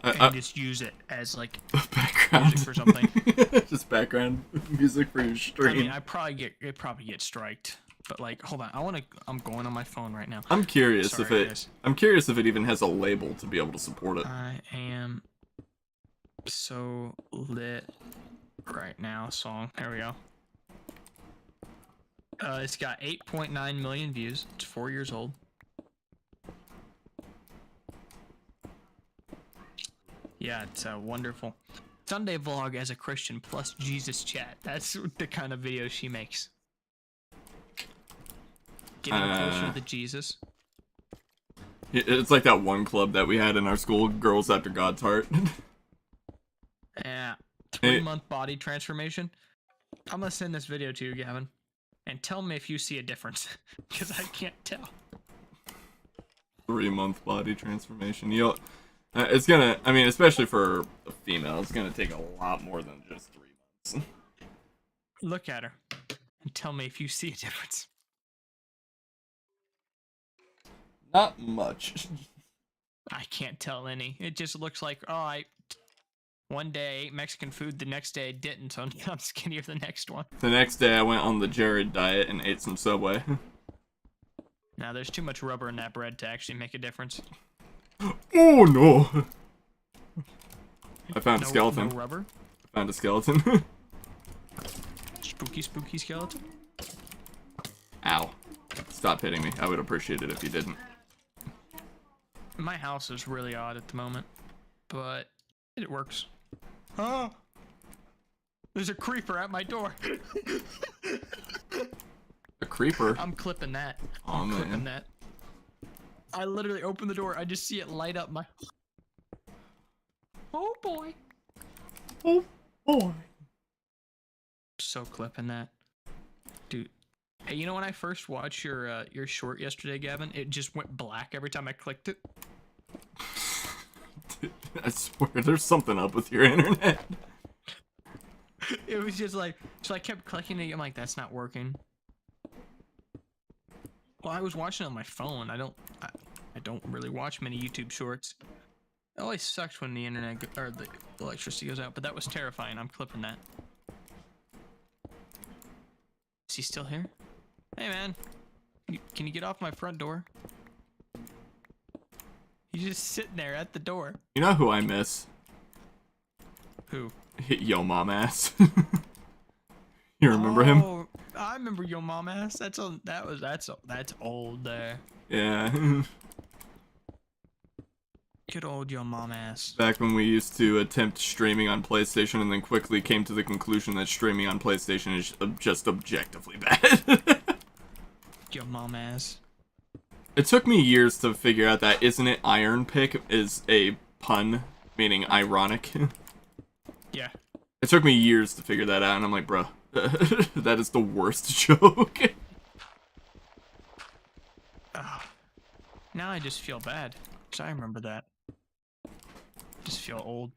[SPEAKER 2] and just use it as like
[SPEAKER 1] background
[SPEAKER 2] music for something.
[SPEAKER 1] Just background music for your stream.
[SPEAKER 2] I mean, it probably get striked, but like, hold on, I'm going on my phone right now.
[SPEAKER 1] I'm curious
[SPEAKER 2] Sorry,
[SPEAKER 1] if
[SPEAKER 2] guys.
[SPEAKER 1] I'm curious if it even has a label to be able to support it.
[SPEAKER 2] I am so lit right now. Song. There we go. It's got 8.9 million views. It's 4 years old. Yeah, it's wonderful. Sunday vlog as a Christian plus Jesus chat. That's the kind of video she makes. Getting closer to Jesus.
[SPEAKER 1] It's like that one club that we had in our school, Girls After God's Heart.
[SPEAKER 2] Yeah. 3-month body transformation. I'm gonna send this video to you, Gavin. And tell me if you see a difference. Because I can't tell.
[SPEAKER 1] 3-month body transformation. It's gonna, I mean, especially for a female, it's gonna take a lot more than just 3 months.
[SPEAKER 2] Look at her. And tell me if you see a difference.
[SPEAKER 1] Not much.
[SPEAKER 2] I can't tell any. It just looks like, one day I ate Mexican food, the next day I didn't, so I'm skinnier the next one.
[SPEAKER 1] The next day I went on the Jared diet and ate some Subway.
[SPEAKER 2] Now, there's too much rubber in that bread to actually make a difference.
[SPEAKER 1] Oh no! I found a skeleton.
[SPEAKER 2] No rubber?
[SPEAKER 1] I found a skeleton.
[SPEAKER 2] Spooky, spooky skeleton?
[SPEAKER 1] Ow. Stop hitting me. I would appreciate it if you didn't.
[SPEAKER 2] My house is really odd at the moment, but it works. Oh! There's a creeper at my door.
[SPEAKER 1] A creeper?
[SPEAKER 2] I'm clipping that.
[SPEAKER 1] Oh, man.
[SPEAKER 2] Clipping that. I literally open the door. I just see it light up my... Oh, boy.
[SPEAKER 1] Oh, boy.
[SPEAKER 2] So clipping that. Dude. Hey, you know when I first watched your short yesterday, Gavin? It just went black every time I clicked it.
[SPEAKER 1] I swear, there's something up with your internet.
[SPEAKER 2] It was just like, so I kept clicking it. I'm like, that's not working. Well, I was watching it on my phone. I don't really watch many YouTube shorts. It always sucks when the internet or the electricity goes out, but that was terrifying. I'm clipping that. Is he still here? Hey, man. Can you get off my front door? He's just sitting there at the door.
[SPEAKER 1] You know who I miss?
[SPEAKER 2] Who?
[SPEAKER 1] Yo mom ass. You remember him?
[SPEAKER 2] I remember Yo Mom Ass. That's old there.
[SPEAKER 1] Yeah.
[SPEAKER 2] Good old Yo Mom Ass.
[SPEAKER 1] Back when we used to attempt streaming on PlayStation and then quickly came to the conclusion that streaming on PlayStation is just objectively bad.
[SPEAKER 2] Yo Mom Ass.
[SPEAKER 1] It took me years to figure out that Isn't It Iron Pick is a pun, meaning ironic.
[SPEAKER 2] Yeah.
[SPEAKER 1] It took me years to figure that out, and I'm like, bro, that is the worst joke.
[SPEAKER 2] Now I just feel bad, because I remember that. Just feel old.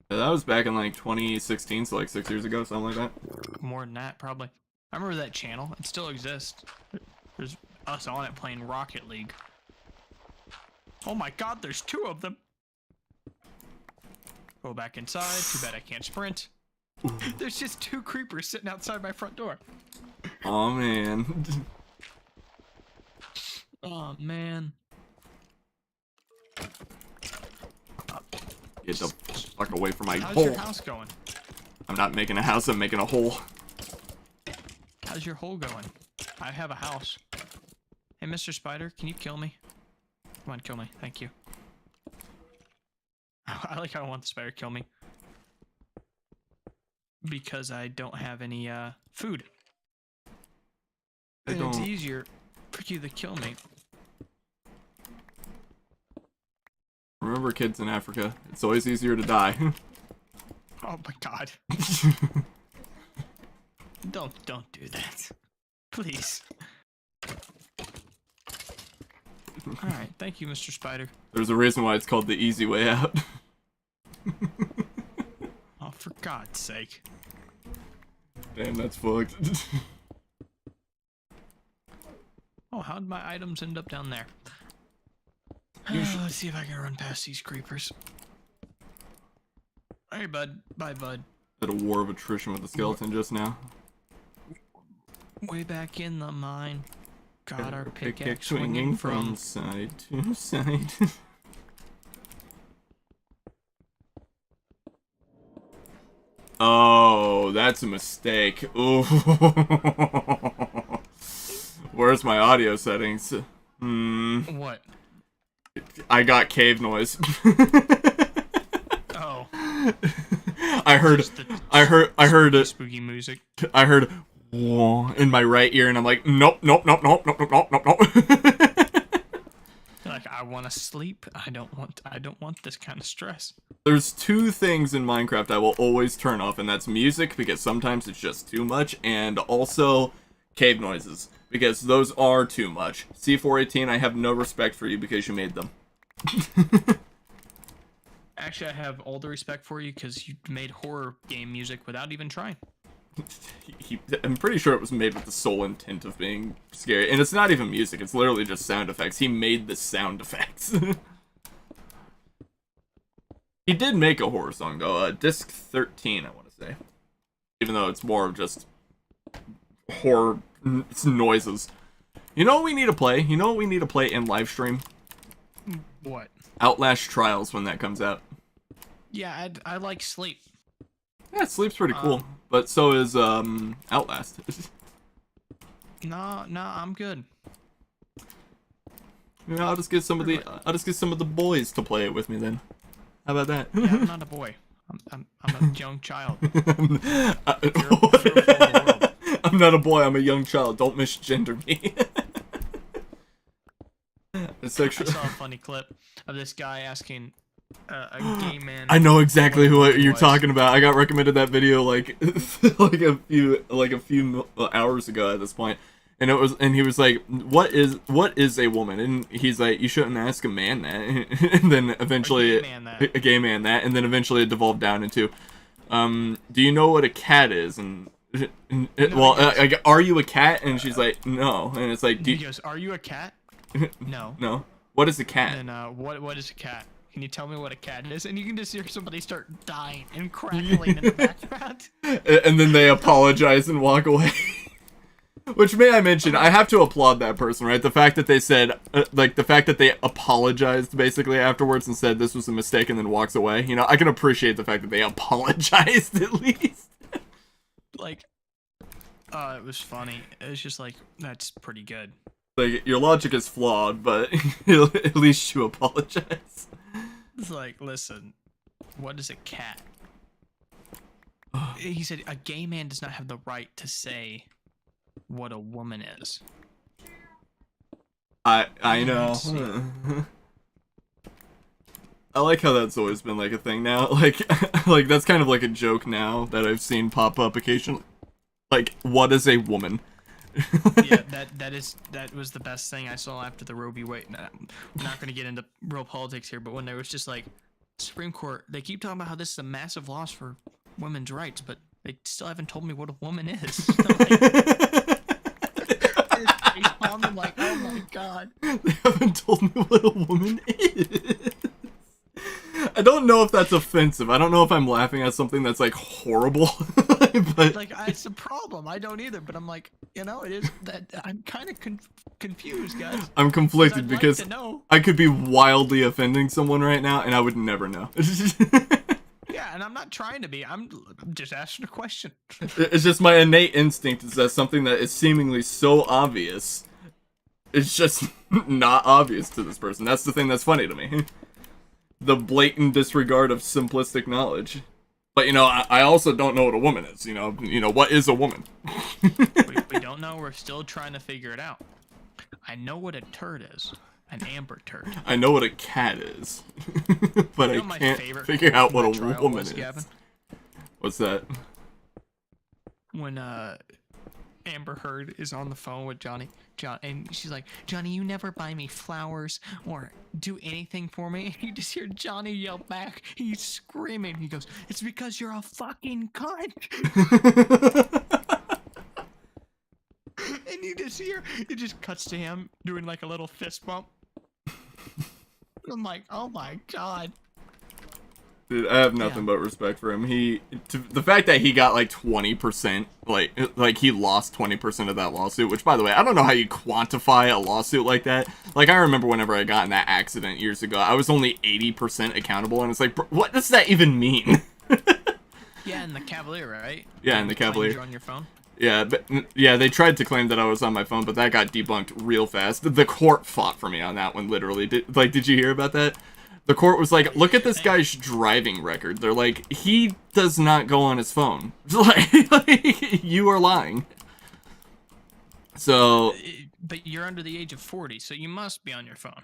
[SPEAKER 1] That was back in like 2016, so like 6 years ago, something like that.
[SPEAKER 2] More than that, probably. I remember that channel. It still exists. There's us on it playing Rocket League. Oh my god, there's 2 of them! Go back inside. Too bad I can't sprint. There's just 2 creepers sitting outside my front door.
[SPEAKER 1] Oh man.
[SPEAKER 2] Oh man.
[SPEAKER 1] Get the fuck away from my
[SPEAKER 2] How's
[SPEAKER 1] hole.
[SPEAKER 2] your house going?
[SPEAKER 1] I'm not making a house, I'm making a hole.
[SPEAKER 2] How's your hole going? I have a house. Hey, Mr. Spider, can you kill me? Come on, kill me. Thank you. I like how I want the spider to kill me. Because I don't have any food. And it's easier for you to kill me.
[SPEAKER 1] Remember, kids in Africa, it's always easier to die.
[SPEAKER 2] Oh my god. Don't do that. Please. Alright, thank you, Mr. Spider.
[SPEAKER 1] There's a reason why it's called the easy way out.
[SPEAKER 2] Oh, for God's sake.
[SPEAKER 1] Damn, that's fucked.
[SPEAKER 2] Oh, how'd my items end up down there? Let's see if I can run past these creepers. Hey, bud. Bye, bud.
[SPEAKER 1] Had a war of attrition with the skeleton just now.
[SPEAKER 2] Way back in the mine. Got our pickaxe
[SPEAKER 1] Pickaxe
[SPEAKER 2] swinging from...
[SPEAKER 1] side to side. Oh, that's a mistake. Ooh. Where's my audio settings?
[SPEAKER 2] What?
[SPEAKER 1] I got cave noise.
[SPEAKER 2] Oh.
[SPEAKER 1] I heard it.
[SPEAKER 2] Spooky music.
[SPEAKER 1] I heard whoa in my right ear, and I'm like, nope.
[SPEAKER 2] Like, I want to sleep. I don't want this kind of stress.
[SPEAKER 1] There's two things in Minecraft I will always turn off, and that's music, because sometimes it's just too much, and also cave noises, because those are too much. C418, I have no respect for you because you made them.
[SPEAKER 2] Actually, I have all the respect for you because you made horror game music without even trying.
[SPEAKER 1] I'm pretty sure it was made with the sole intent of being scary, and it's not even music, it's literally just sound effects. He made the sound effects. He did make a horror song, though, Disc 13, I want to say. Even though it's more of just horror noises. You know what we need to play? You know what we need to play in live stream?
[SPEAKER 2] What?
[SPEAKER 1] Outlast Trials when that comes out.
[SPEAKER 2] Yeah, I like sleep.
[SPEAKER 1] Yeah, Sleep's pretty cool, but so is Outlast.
[SPEAKER 2] No, I'm good.
[SPEAKER 1] You know, I'll just get some of the boys to play it with me then. How about that?
[SPEAKER 2] Yeah, I'm not a boy. I'm a young child.
[SPEAKER 1] I'm not a boy. I'm a young child. Don't misgender me. It's sexual.
[SPEAKER 2] I saw a funny clip of this guy asking a gay man.
[SPEAKER 1] I know exactly who you're talking about. I got recommended that video like like a few hours ago at this point. And he was like, what is a woman? And he's like, you shouldn't ask a man that. And then eventually a gay man that, and then eventually it devolved down into, do you know what a cat is? And are you a cat? And she's like, no. And it's like,
[SPEAKER 2] he goes, are you a cat? No.
[SPEAKER 1] No. What is a cat?
[SPEAKER 2] And what is a cat? Can you tell me what a cat is? And you can just hear somebody start dying and crackling in the background.
[SPEAKER 1] And then they apologize and walk away. Which, may I mention, I have to applaud that person, right? The fact that they said, the fact that they apologized basically afterwards and said this was a mistake and then walks away. You know, I can appreciate the fact that they apologized at least.
[SPEAKER 2] Like, it was funny. It was just like, that's pretty good.
[SPEAKER 1] Like, your logic is flawed, but at least you apologize.
[SPEAKER 2] It's like, listen, what is a cat? He said, a gay man does not have the right to say what a woman is. I know.
[SPEAKER 1] I like how that's always been like a thing now. Like that's kind of like a joke now that I've seen pop up occasionally. Like, what is a woman?
[SPEAKER 2] Yeah, that was the best thing I saw after the Roe v. Wade. I'm not going to get into real politics here, but when there was just like Supreme Court, they keep talking about how this is a massive loss for women's rights, but they still haven't told me what a woman is. I'm like, oh my god.
[SPEAKER 1] They haven't told me what a woman is. I don't know if that's offensive. I don't know if I'm laughing at something that's like horrible. But
[SPEAKER 2] like, it's a problem. I don't either, but I'm like, you know, it is that I'm kind of confused, guys.
[SPEAKER 1] I'm conflicted because
[SPEAKER 2] like to know.
[SPEAKER 1] I could be wildly offending someone right now and I would never know.
[SPEAKER 2] Yeah, and I'm not trying to be. I'm just asking a question.
[SPEAKER 1] It's just my innate instinct is that something that is seemingly so obvious is just not obvious to this person. That's the thing that's funny to me. The blatant disregard of simplistic knowledge. But, you know, I also don't know what a woman is. You know, what is a woman?
[SPEAKER 2] we don't know. We're still trying to figure it out. I know what a turd is. An amber turd.
[SPEAKER 1] I know what a cat is. But
[SPEAKER 2] you know
[SPEAKER 1] I can't figure out what a woman is.
[SPEAKER 2] Gavin?
[SPEAKER 1] What's that?
[SPEAKER 2] When Amber Heard is on the phone with Johnny. And she's like, Johnny, you never buy me flowers or do anything for me. And you just hear Johnny yell back. He's screaming. He goes, it's because you're a fucking cunt. And you just hear, it just cuts to him doing like a little fist bump. I'm like, oh my God.
[SPEAKER 1] Dude, I have nothing but respect for him. The fact that he got like 20%, like he lost 20% of that lawsuit, which by the way, I don't know how you quantify a lawsuit like that. Like I remember whenever I got in that accident years ago, I was only 80% accountable, and it's like, what does that even mean?
[SPEAKER 2] Yeah, and the Cavalier, right?
[SPEAKER 1] Yeah, and the Cavalier.
[SPEAKER 2] You're on your phone.
[SPEAKER 1] Yeah, but yeah, they tried to claim that I was on my phone, but that got debunked real fast. The court fought for me on that one, literally. Did you hear about that? The court was like, look at this guy's driving record. They're like, he does not go on his phone. like, you are lying. So...
[SPEAKER 2] But you're under the age of 40, so you must be on your phone.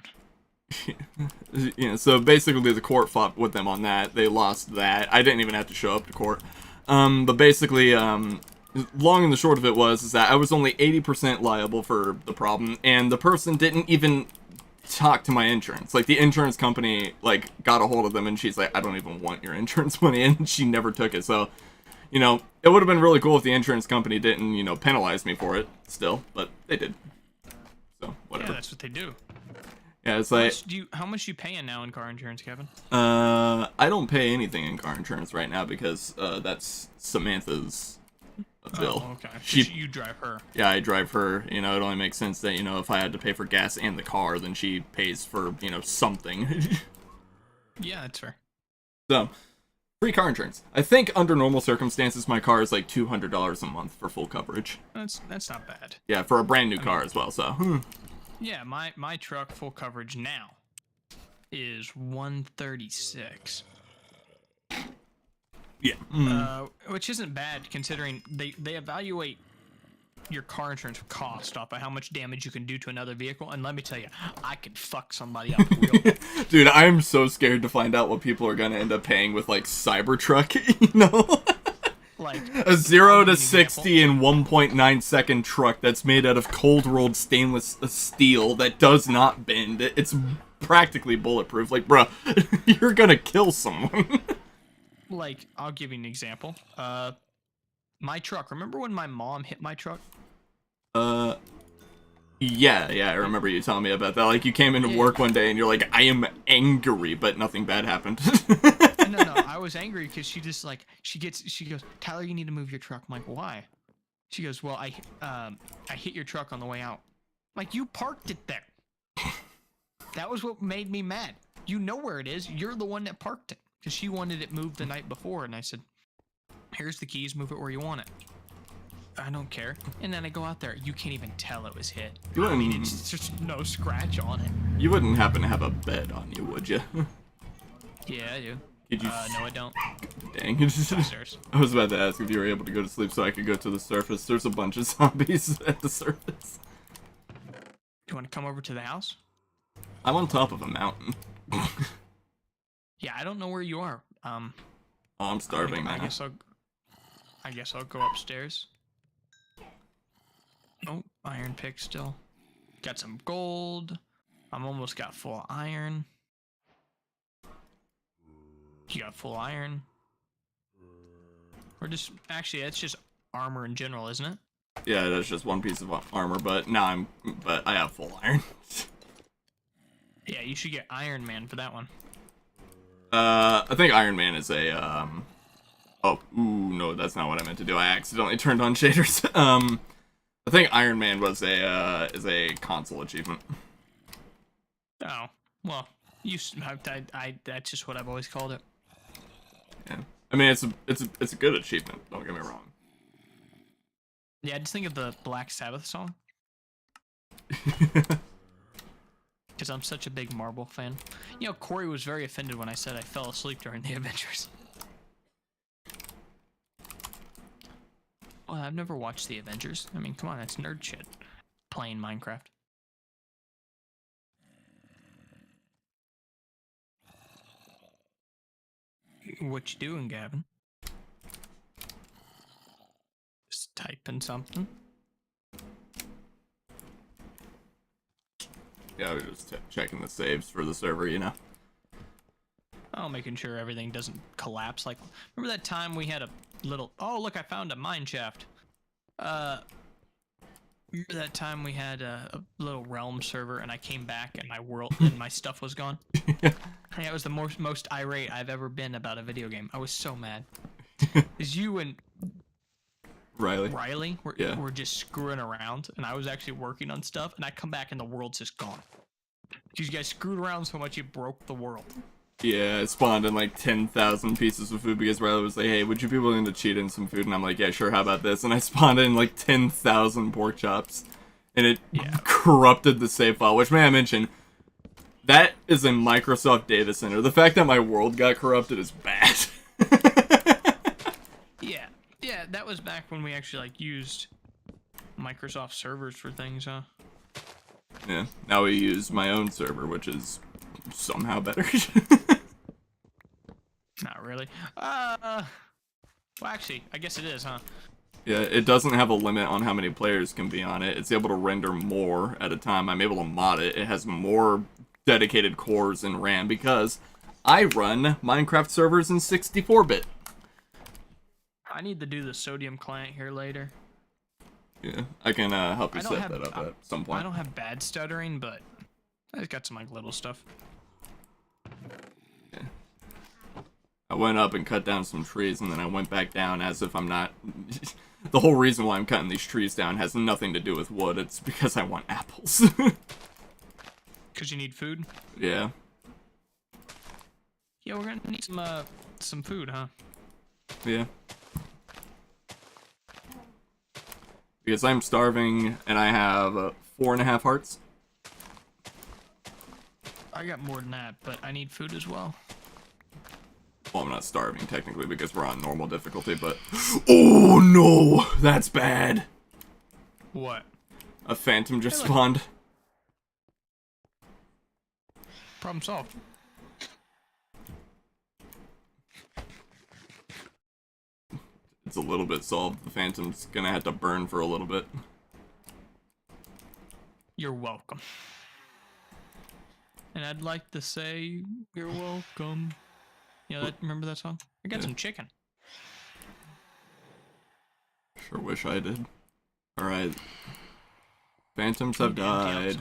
[SPEAKER 1] Yeah, so basically the court fought with them on that. They lost that. I didn't even have to show up to court. But basically, long and the short of it is that I was only 80% liable for the problem, and the person didn't even talk to my insurance. Like, the insurance company, like, got a hold of them, and she's like, I don't even want your insurance money, and she never took it. So, you know, it would have been really cool if the insurance company didn't, you know, penalize me for it still, but they did. So, whatever.
[SPEAKER 2] Yeah, that's what they do.
[SPEAKER 1] Yeah, it's like...
[SPEAKER 2] How much you paying now in car insurance, Kevin?
[SPEAKER 1] I don't pay anything in car insurance right now because, that's Samantha's bill.
[SPEAKER 2] Oh, okay. You drive her.
[SPEAKER 1] Yeah, I drive her. You know, it only makes sense that, you know, if I had to pay for gas and the car, then she pays for, you know, something.
[SPEAKER 2] Yeah, that's fair.
[SPEAKER 1] So, free car insurance. I think under normal circumstances, my car is like $200 a month for full coverage.
[SPEAKER 2] That's not bad.
[SPEAKER 1] Yeah, for a brand new car as well, so.
[SPEAKER 2] Yeah, my truck full coverage now is $136.
[SPEAKER 1] Yeah.
[SPEAKER 2] Which isn't bad considering they evaluate your car insurance cost off of how much damage you can do to another vehicle, and let me tell you, I could fuck somebody up real bad.
[SPEAKER 1] Dude, I'm so scared to find out what people are gonna end up paying with like Cybertruck, you know?
[SPEAKER 2] Like
[SPEAKER 1] a 0 to 60 in 1.9 second truck that's made out of cold rolled stainless steel that does not bend. It's practically bulletproof. Like, bruh, you're gonna kill someone.
[SPEAKER 2] Like, I'll give you an example. My truck. Remember when my mom hit my truck?
[SPEAKER 1] Yeah, I remember you telling me about that. Like, you came into work one day and you're like, I am angry, but nothing bad happened.
[SPEAKER 2] No, I was angry because she just like, she goes, Tyler, you need to move your truck. I'm like, why? She goes, well, I hit your truck on the way out. I'm like, you parked it there. That was what made me mad. You know where it is. You're the one that parked it. Because she wanted it moved the night before, and I said, here's the keys, move it where you want it. I don't care. And then I go out there. You can't even tell it was hit. I mean, it's just no scratch on it.
[SPEAKER 1] You wouldn't happen to have a bed on you, would you?
[SPEAKER 2] Yeah, I do.
[SPEAKER 1] Did you?
[SPEAKER 2] No, I don't.
[SPEAKER 1] Dang.
[SPEAKER 2] Upstairs.
[SPEAKER 1] I was about to ask if you were able to go to sleep so I could go to the surface. There's a bunch of zombies at the surface.
[SPEAKER 2] You want to come over to the house?
[SPEAKER 1] I'm on top of a mountain.
[SPEAKER 2] Yeah, I don't know where you are.
[SPEAKER 1] Oh, I'm starving now.
[SPEAKER 2] I guess I'll go upstairs. Oh, iron pick still. Got some gold. I'm almost got full iron. You got full iron. Or just actually, that's just armor in general, isn't it?
[SPEAKER 1] Yeah, that's just one piece of armor, but I have full iron.
[SPEAKER 2] Yeah, you should get Iron Man for that one.
[SPEAKER 1] I think Iron Man is a, oh, ooh, no, that's not what I meant to do. I accidentally turned on shaders. I think Iron Man was is a console achievement.
[SPEAKER 2] Oh, well, that's just what I've always called it.
[SPEAKER 1] Yeah. I mean, it's a good achievement, don't get me wrong.
[SPEAKER 2] Yeah, just think of the Black Sabbath song. Because I'm such a big Marvel fan. You know, Corey was very offended when I said I fell asleep during the Avengers. Well, I've never watched the Avengers. I mean, come on, that's nerd shit. Playing Minecraft. What you doing, Gavin? Just typing something.
[SPEAKER 1] Yeah, I was just checking the saves for the server, you know.
[SPEAKER 2] Oh, making sure everything doesn't collapse. Like, remember that time we had a little... Oh, look, I found a mine shaft. Remember that time we had a little realm server and I came back and my world and my stuff was gone? Yeah, it was the most irate I've ever been about a video game. I was so mad. Because you and Riley were just screwing around and I was actually working on stuff and I come back and the world's just gone. Because you guys screwed around so much you broke the world.
[SPEAKER 1] Yeah, I spawned in like 10,000 pieces of food because Riley was like, hey, would you be willing to cheat in some food? And I'm like, yeah, sure, how about this? And I spawned in like 10,000 pork chops. And it corrupted the save file, which may I mention, that is a Microsoft data center. The fact that my world got corrupted is bad.
[SPEAKER 2] Yeah, that was back when we actually like used Microsoft servers for things, huh?
[SPEAKER 1] Yeah, now we use my own server, which is somehow better.
[SPEAKER 2] Not really. Well, actually, I guess it is, huh?
[SPEAKER 1] Yeah, it doesn't have a limit on how many players can be on it. It's able to render more at a time. I'm able to mod it. It has more dedicated cores and RAM because I run Minecraft servers in 64-bit.
[SPEAKER 2] I need to do the sodium client here later.
[SPEAKER 1] Yeah, I can help you set that up at some point.
[SPEAKER 2] I don't have bad stuttering, but I just got some like little stuff.
[SPEAKER 1] Yeah. I went up and cut down some trees, and then I went back down as if I'm not... The whole reason why I'm cutting these trees down has nothing to do with wood. It's because I want apples.
[SPEAKER 2] Because you need food?
[SPEAKER 1] Yeah.
[SPEAKER 2] Yeah, we're gonna need some food, huh?
[SPEAKER 1] Yeah. Because I'm starving, and I have 4.5 hearts.
[SPEAKER 2] I got more than that, but I need food as well.
[SPEAKER 1] Well, I'm not starving, technically, because we're on normal difficulty, but... Oh, no! That's bad!
[SPEAKER 2] What?
[SPEAKER 1] A phantom just spawned.
[SPEAKER 2] Problem solved.
[SPEAKER 1] It's a little bit solved. The phantom's gonna have to burn for a little bit.
[SPEAKER 2] You're welcome. And I'd like to say, you're welcome. Yeah, remember that song? I got some chicken.
[SPEAKER 1] Sure wish I did. Alright. Phantoms have died.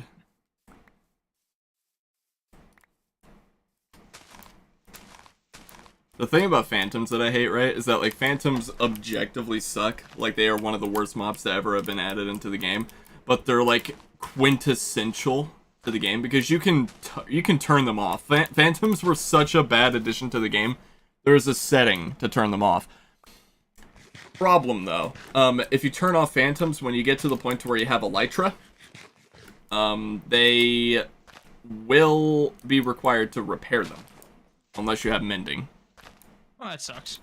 [SPEAKER 1] The thing about phantoms that I hate, right, is that, like, phantoms objectively suck. Like, they are one of the worst mobs to ever have been added into the game. But they're, like, quintessential to the game because you can turn them off. Phantoms were such a bad addition to the game. There's a setting to turn them off. Problem, though, if you turn off phantoms when you get to the point to where you have elytra, they will be required to repair them. Unless you have mending.
[SPEAKER 2] Oh, that sucks.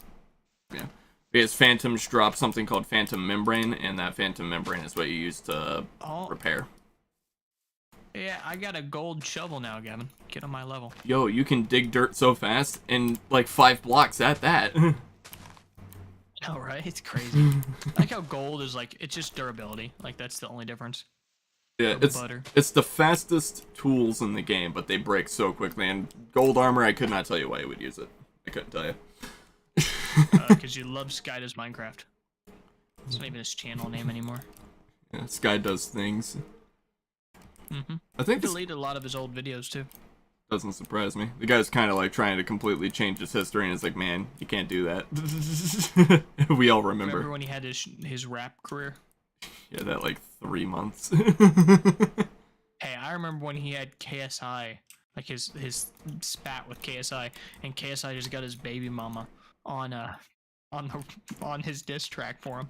[SPEAKER 1] Yeah. Because phantoms drop something called phantom membrane, and that phantom membrane is what you use to repair.
[SPEAKER 2] Yeah, I got a gold shovel now, Gavin. Get on my level.
[SPEAKER 1] Yo, you can dig dirt so fast in like 5 blocks at that.
[SPEAKER 2] Oh, right? It's crazy. I like how gold is like, it's just durability. Like, that's the only difference.
[SPEAKER 1] Yeah, it's the fastest tools in the game, but they break so quickly. And gold armor, I could not tell you why you would use it. I couldn't tell you.
[SPEAKER 2] Because you love Sky Does Minecraft. It's not even his channel name anymore.
[SPEAKER 1] Yeah, Sky does things.
[SPEAKER 2] Mm-hmm.
[SPEAKER 1] I think
[SPEAKER 2] he deleted a lot of his old videos too.
[SPEAKER 1] Doesn't surprise me. The guy's kind of like trying to completely change his history, and it's like, man, you can't do that. We all remember.
[SPEAKER 2] Remember when he had his rap career?
[SPEAKER 1] Yeah, that like 3 months.
[SPEAKER 2] Hey, I remember when he had KSI, like his spat with KSI, and KSI just got his baby mama on his diss track for him.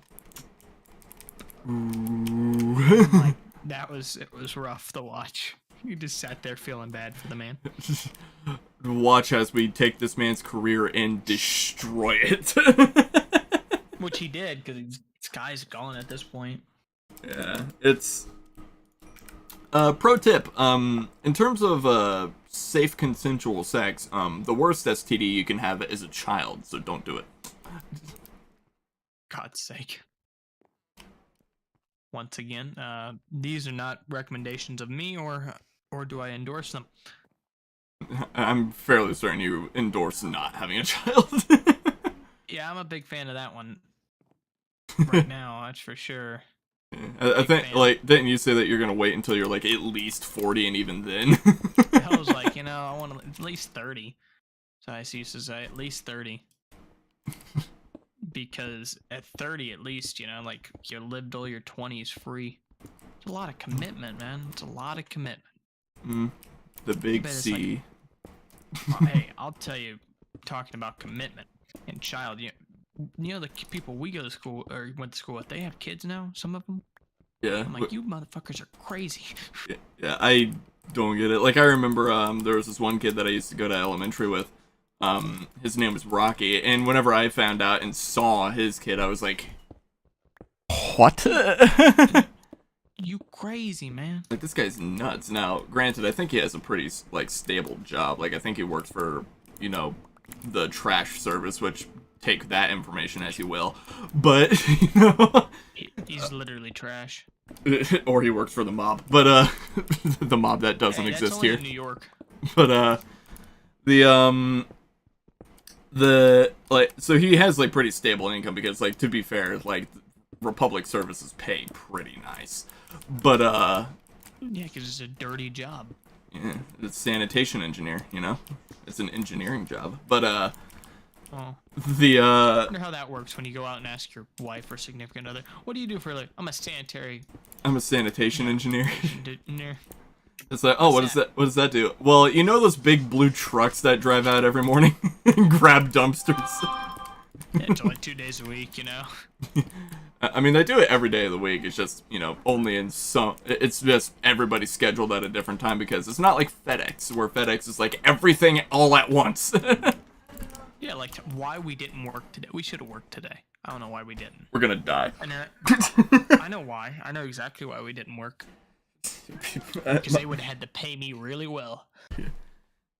[SPEAKER 1] Ooh.
[SPEAKER 2] Like, it was rough to watch. You just sat there feeling bad for the man.
[SPEAKER 1] Watch as we take this man's career and destroy it.
[SPEAKER 2] Which he did, because Sky's gone at this point.
[SPEAKER 1] Yeah, it's... pro tip, in terms of safe consensual sex, the worst STD you can have is a child, so don't do it.
[SPEAKER 2] God's sake. Once again, these are not recommendations of me or or do I endorse them?
[SPEAKER 1] I'm fairly certain you endorse not having a child.
[SPEAKER 2] Yeah, I'm a big fan of that one right now. That's for sure.
[SPEAKER 1] I
[SPEAKER 2] Big
[SPEAKER 1] think,
[SPEAKER 2] fan.
[SPEAKER 1] like, didn't you say that you're gonna wait until you're like at least 40, and even then?
[SPEAKER 2] I was like, I want at least 30. So I used to say at least 30. Because at 30, at least, like you lived all your 20s free. It's a lot of commitment, man. It's a lot of commitment.
[SPEAKER 1] The big
[SPEAKER 2] bet it's
[SPEAKER 1] C.
[SPEAKER 2] Hey, I'll tell you, talking about commitment and child, the people we go to school or went to school with, they have kids now, some of them.
[SPEAKER 1] Yeah.
[SPEAKER 2] I'm like, you motherfuckers are crazy.
[SPEAKER 1] Yeah, I don't get it. Like, I remember there was this one kid that I used to go to elementary with. His name was Rocky, and whenever I found out and saw his kid, I was like, what?
[SPEAKER 2] You crazy, man.
[SPEAKER 1] Like, this guy's nuts. Now, granted, I think he has a pretty, like, stable job. Like, I think he works for, the trash service, which take that information as you will. But,
[SPEAKER 2] He's literally trash.
[SPEAKER 1] or he works for the mob. But, the mob that doesn't
[SPEAKER 2] Hey, that's
[SPEAKER 1] exist
[SPEAKER 2] only
[SPEAKER 1] here.
[SPEAKER 2] in New York.
[SPEAKER 1] But, so he has, like, pretty stable income because, like, to be fair, like, Republic services pay pretty nice. But,
[SPEAKER 2] yeah, because it's a dirty job.
[SPEAKER 1] yeah, it's sanitation engineer, It's an engineering job. But,
[SPEAKER 2] Oh. I wonder how that works when you go out and ask your wife or significant other, what do you do for a living? I'm a
[SPEAKER 1] I'm a sanitation engineer.
[SPEAKER 2] engineer.
[SPEAKER 1] It's like, oh, what does that do? Well, those big blue trucks that drive out every morning and grab dumpsters?
[SPEAKER 2] Yeah, it's only 2 days a week,
[SPEAKER 1] I mean, they do it every day of the week. It's just, only in some... It's just everybody's scheduled at a different time because it's not like FedEx, where FedEx is like everything all at once.
[SPEAKER 2] Yeah, like why we didn't work today. We should have worked today. I don't know why we didn't.
[SPEAKER 1] We're gonna die.
[SPEAKER 2] I know why. I know exactly why we didn't work. Because they would have had to pay me really well.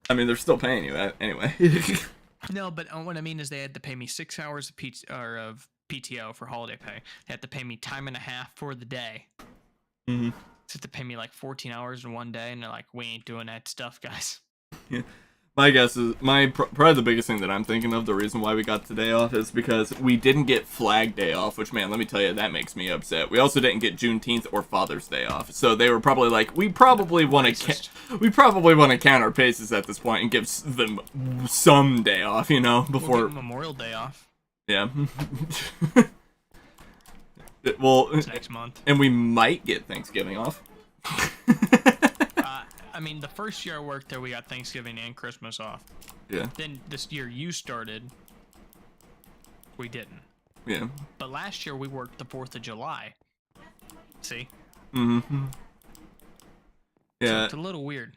[SPEAKER 1] I mean, they're still paying you anyway.
[SPEAKER 2] No, but what I mean is they had to pay me 6 hours of PTO for holiday pay. They had to pay me time and a half for the day.
[SPEAKER 1] Mm-hmm.
[SPEAKER 2] They had to pay me like 14 hours in one day, and they're like, we ain't doing that stuff, guys.
[SPEAKER 1] Yeah. My guess is, probably the biggest thing that I'm thinking of, the reason why we got today off is because we didn't get Flag Day off, which, man, let me tell you, that makes me upset. We also didn't get Juneteenth or Father's Day off, so they were probably like, we probably want to count our paces at this point and give them some day off, before...
[SPEAKER 2] We'll give Memorial Day off.
[SPEAKER 1] Yeah. Well,
[SPEAKER 2] it's next month.
[SPEAKER 1] And we might get Thanksgiving off.
[SPEAKER 2] I mean, the first year I worked there, we got Thanksgiving and Christmas off.
[SPEAKER 1] Yeah.
[SPEAKER 2] Then this year you started, we didn't.
[SPEAKER 1] Yeah.
[SPEAKER 2] But last year we worked the 4th of July. See?
[SPEAKER 1] Mm-hmm. Yeah.
[SPEAKER 2] So it's a little weird.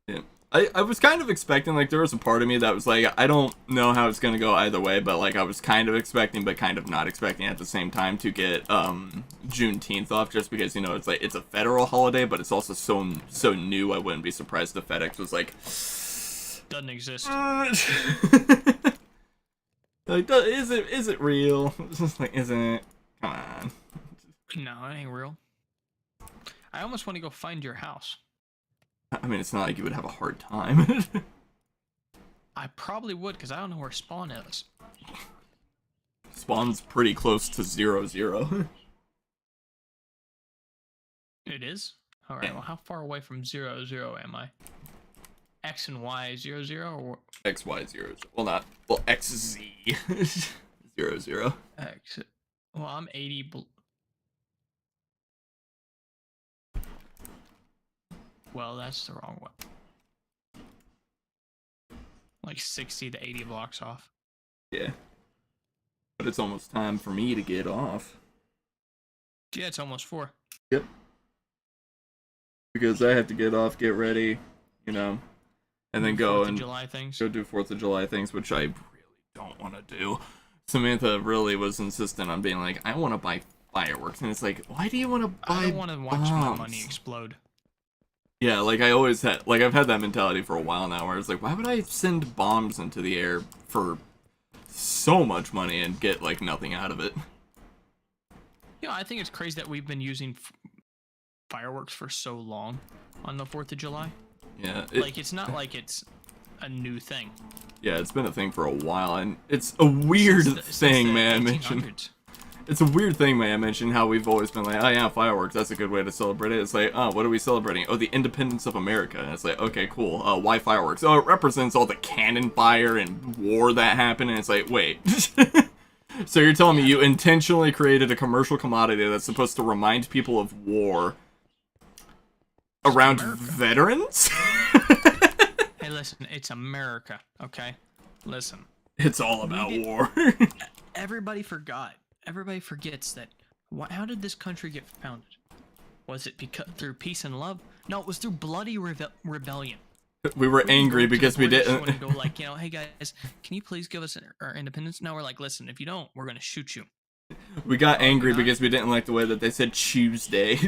[SPEAKER 1] Yeah. I was kind of expecting, like, there was a part of me that was like, I don't know how it's going to go either way, but, like, I was kind of expecting, but kind of not expecting at the same time to get, Juneteenth off, just because, it's like, it's a federal holiday, but it's also so new, I wouldn't be surprised if FedEx was like...
[SPEAKER 2] Doesn't exist.
[SPEAKER 1] Like, is it real? It's just like, isn't it? Come on.
[SPEAKER 2] No, it ain't real. I almost want to go find your house.
[SPEAKER 1] I mean, it's not like you would have a hard time.
[SPEAKER 2] I probably would, because I don't know where Spawn is.
[SPEAKER 1] Spawn's pretty close to 0-0.
[SPEAKER 2] It is? Alright, well, how far away from 0-0 am I? X and Y 0-0 or
[SPEAKER 1] XY 0. Well, not. Well, XZ 0-0.
[SPEAKER 2] X? Well, I'm 80. Well, that's the wrong one. Like 60 to 80 blocks off.
[SPEAKER 1] Yeah. But it's almost time for me to get off.
[SPEAKER 2] Yeah, it's almost 4.
[SPEAKER 1] Yep. Because I have to get off, get ready, and then go and
[SPEAKER 2] July things.
[SPEAKER 1] go do 4th of July things, which I really don't want to do. Samantha really was insistent on being like, I want to buy fireworks. And it's like, why do you want to buy
[SPEAKER 2] I don't want to watch my money explode.
[SPEAKER 1] Yeah, like I always had, like I've had that mentality for a while now where it's like, why would I send bombs into the air for so much money and get like nothing out of it?
[SPEAKER 2] Yeah, I think it's crazy that we've been using fireworks for so long on the 4th of July.
[SPEAKER 1] Yeah.
[SPEAKER 2] Like, it's not like it's a new thing.
[SPEAKER 1] Yeah, it's been a thing for a while, and it's a weird thing, may I mention. It's a weird thing, may I mention, how we've always been like, oh yeah, fireworks, that's a good way to celebrate it. It's like, oh, what are we celebrating? Oh, the independence of America. And it's like, okay, cool. Why fireworks? Oh, it represents all the cannon fire and war that happened, and it's like, wait. So you're telling me you intentionally created a commercial commodity that's supposed to remind people of war around veterans?
[SPEAKER 2] Hey, listen, it's America, okay? Listen.
[SPEAKER 1] It's all about war.
[SPEAKER 2] Everybody forgot. Everybody forgets that. How did this country get founded? Was it through peace and love? No, it was through bloody rebellion.
[SPEAKER 1] We were angry because we didn't.
[SPEAKER 2] And go like, hey guys, can you please give us our independence? No, we're like, listen, if you don't, we're gonna shoot you.
[SPEAKER 1] We got angry because we didn't like the way that they said Tuesday.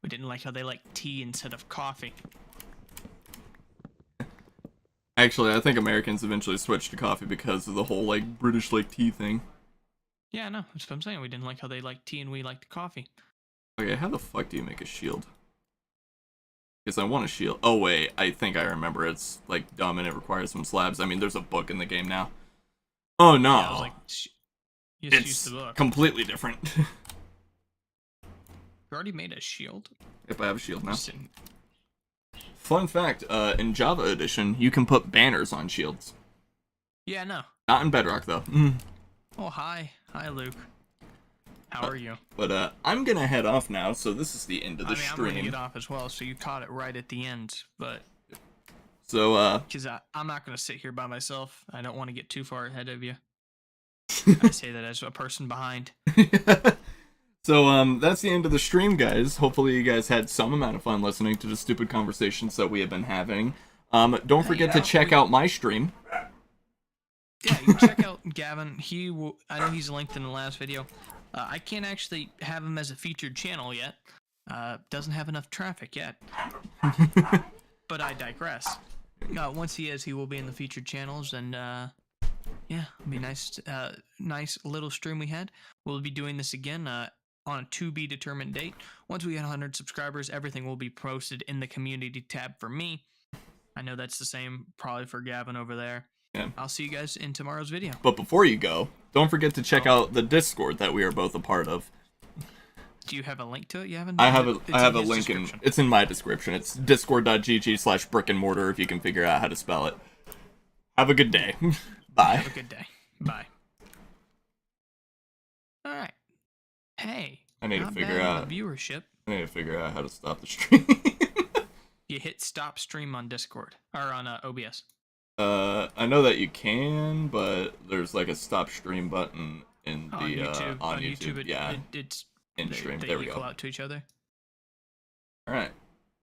[SPEAKER 2] We didn't like how they like tea instead of coffee.
[SPEAKER 1] Actually, I think Americans eventually switched to coffee because of the whole, like, British, like, tea thing.
[SPEAKER 2] Yeah, no, that's what I'm saying. We didn't like how they liked tea and we liked coffee.
[SPEAKER 1] Okay, how the fuck do you make a shield? Because I want a shield. Oh, wait, I think I remember. It's, like, dumb and it requires some slabs. I mean, there's a book in the game now. Oh, no.
[SPEAKER 2] Yeah, I was like, you just used the book.
[SPEAKER 1] Completely different.
[SPEAKER 2] You already made a shield?
[SPEAKER 1] Yep, I have a shield now. Fun fact, in Java Edition, you can put banners on shields.
[SPEAKER 2] Yeah, no.
[SPEAKER 1] Not in Bedrock, though.
[SPEAKER 2] Oh, hi. Hi, Luke. How are you?
[SPEAKER 1] But, I'm gonna head off now, so this is the end of the stream.
[SPEAKER 2] I'm gonna get off as well, so you caught it right at the end, but...
[SPEAKER 1] So,
[SPEAKER 2] Because I'm not gonna sit here by myself. I don't want to get too far ahead of you. I say that as a person behind.
[SPEAKER 1] So, that's the end of the stream, guys. Hopefully you guys had some amount of fun listening to the stupid conversations that we have been having. Don't forget to check out my stream.
[SPEAKER 2] Yeah, you can check out Gavin. I know he's linked in the last video. I can't actually have him as a featured channel yet. Doesn't have enough traffic yet. But I digress. Once he is, he will be in the featured channels, and yeah, it'll be nice little stream we had. We'll be doing this again on a to-be-determined date. Once we get 100 subscribers, everything will be posted in the community tab for me. I know that's the same probably for Gavin over there.
[SPEAKER 1] Yeah.
[SPEAKER 2] I'll see you guys in tomorrow's video.
[SPEAKER 1] But before you go, don't forget to check out the Discord that we are both a part of.
[SPEAKER 2] Do you have a link to it? You haven't?
[SPEAKER 1] I have a link it's in my description. It's discord.gg/brickandmortar if you can figure out how to spell it. Have a good day. Bye.
[SPEAKER 2] Have a good day. Bye. All right. Hey.
[SPEAKER 1] I need to figure out
[SPEAKER 2] viewership.
[SPEAKER 1] I need to figure out how to stop the stream.
[SPEAKER 2] You hit stop stream on Discord or on OBS.
[SPEAKER 1] I know that you can, but there's like a stop stream button in the
[SPEAKER 2] YouTube.
[SPEAKER 1] on YouTube.
[SPEAKER 2] It's
[SPEAKER 1] in stream.
[SPEAKER 2] They
[SPEAKER 1] there we
[SPEAKER 2] equal
[SPEAKER 1] go.
[SPEAKER 2] out to each other.
[SPEAKER 1] All right.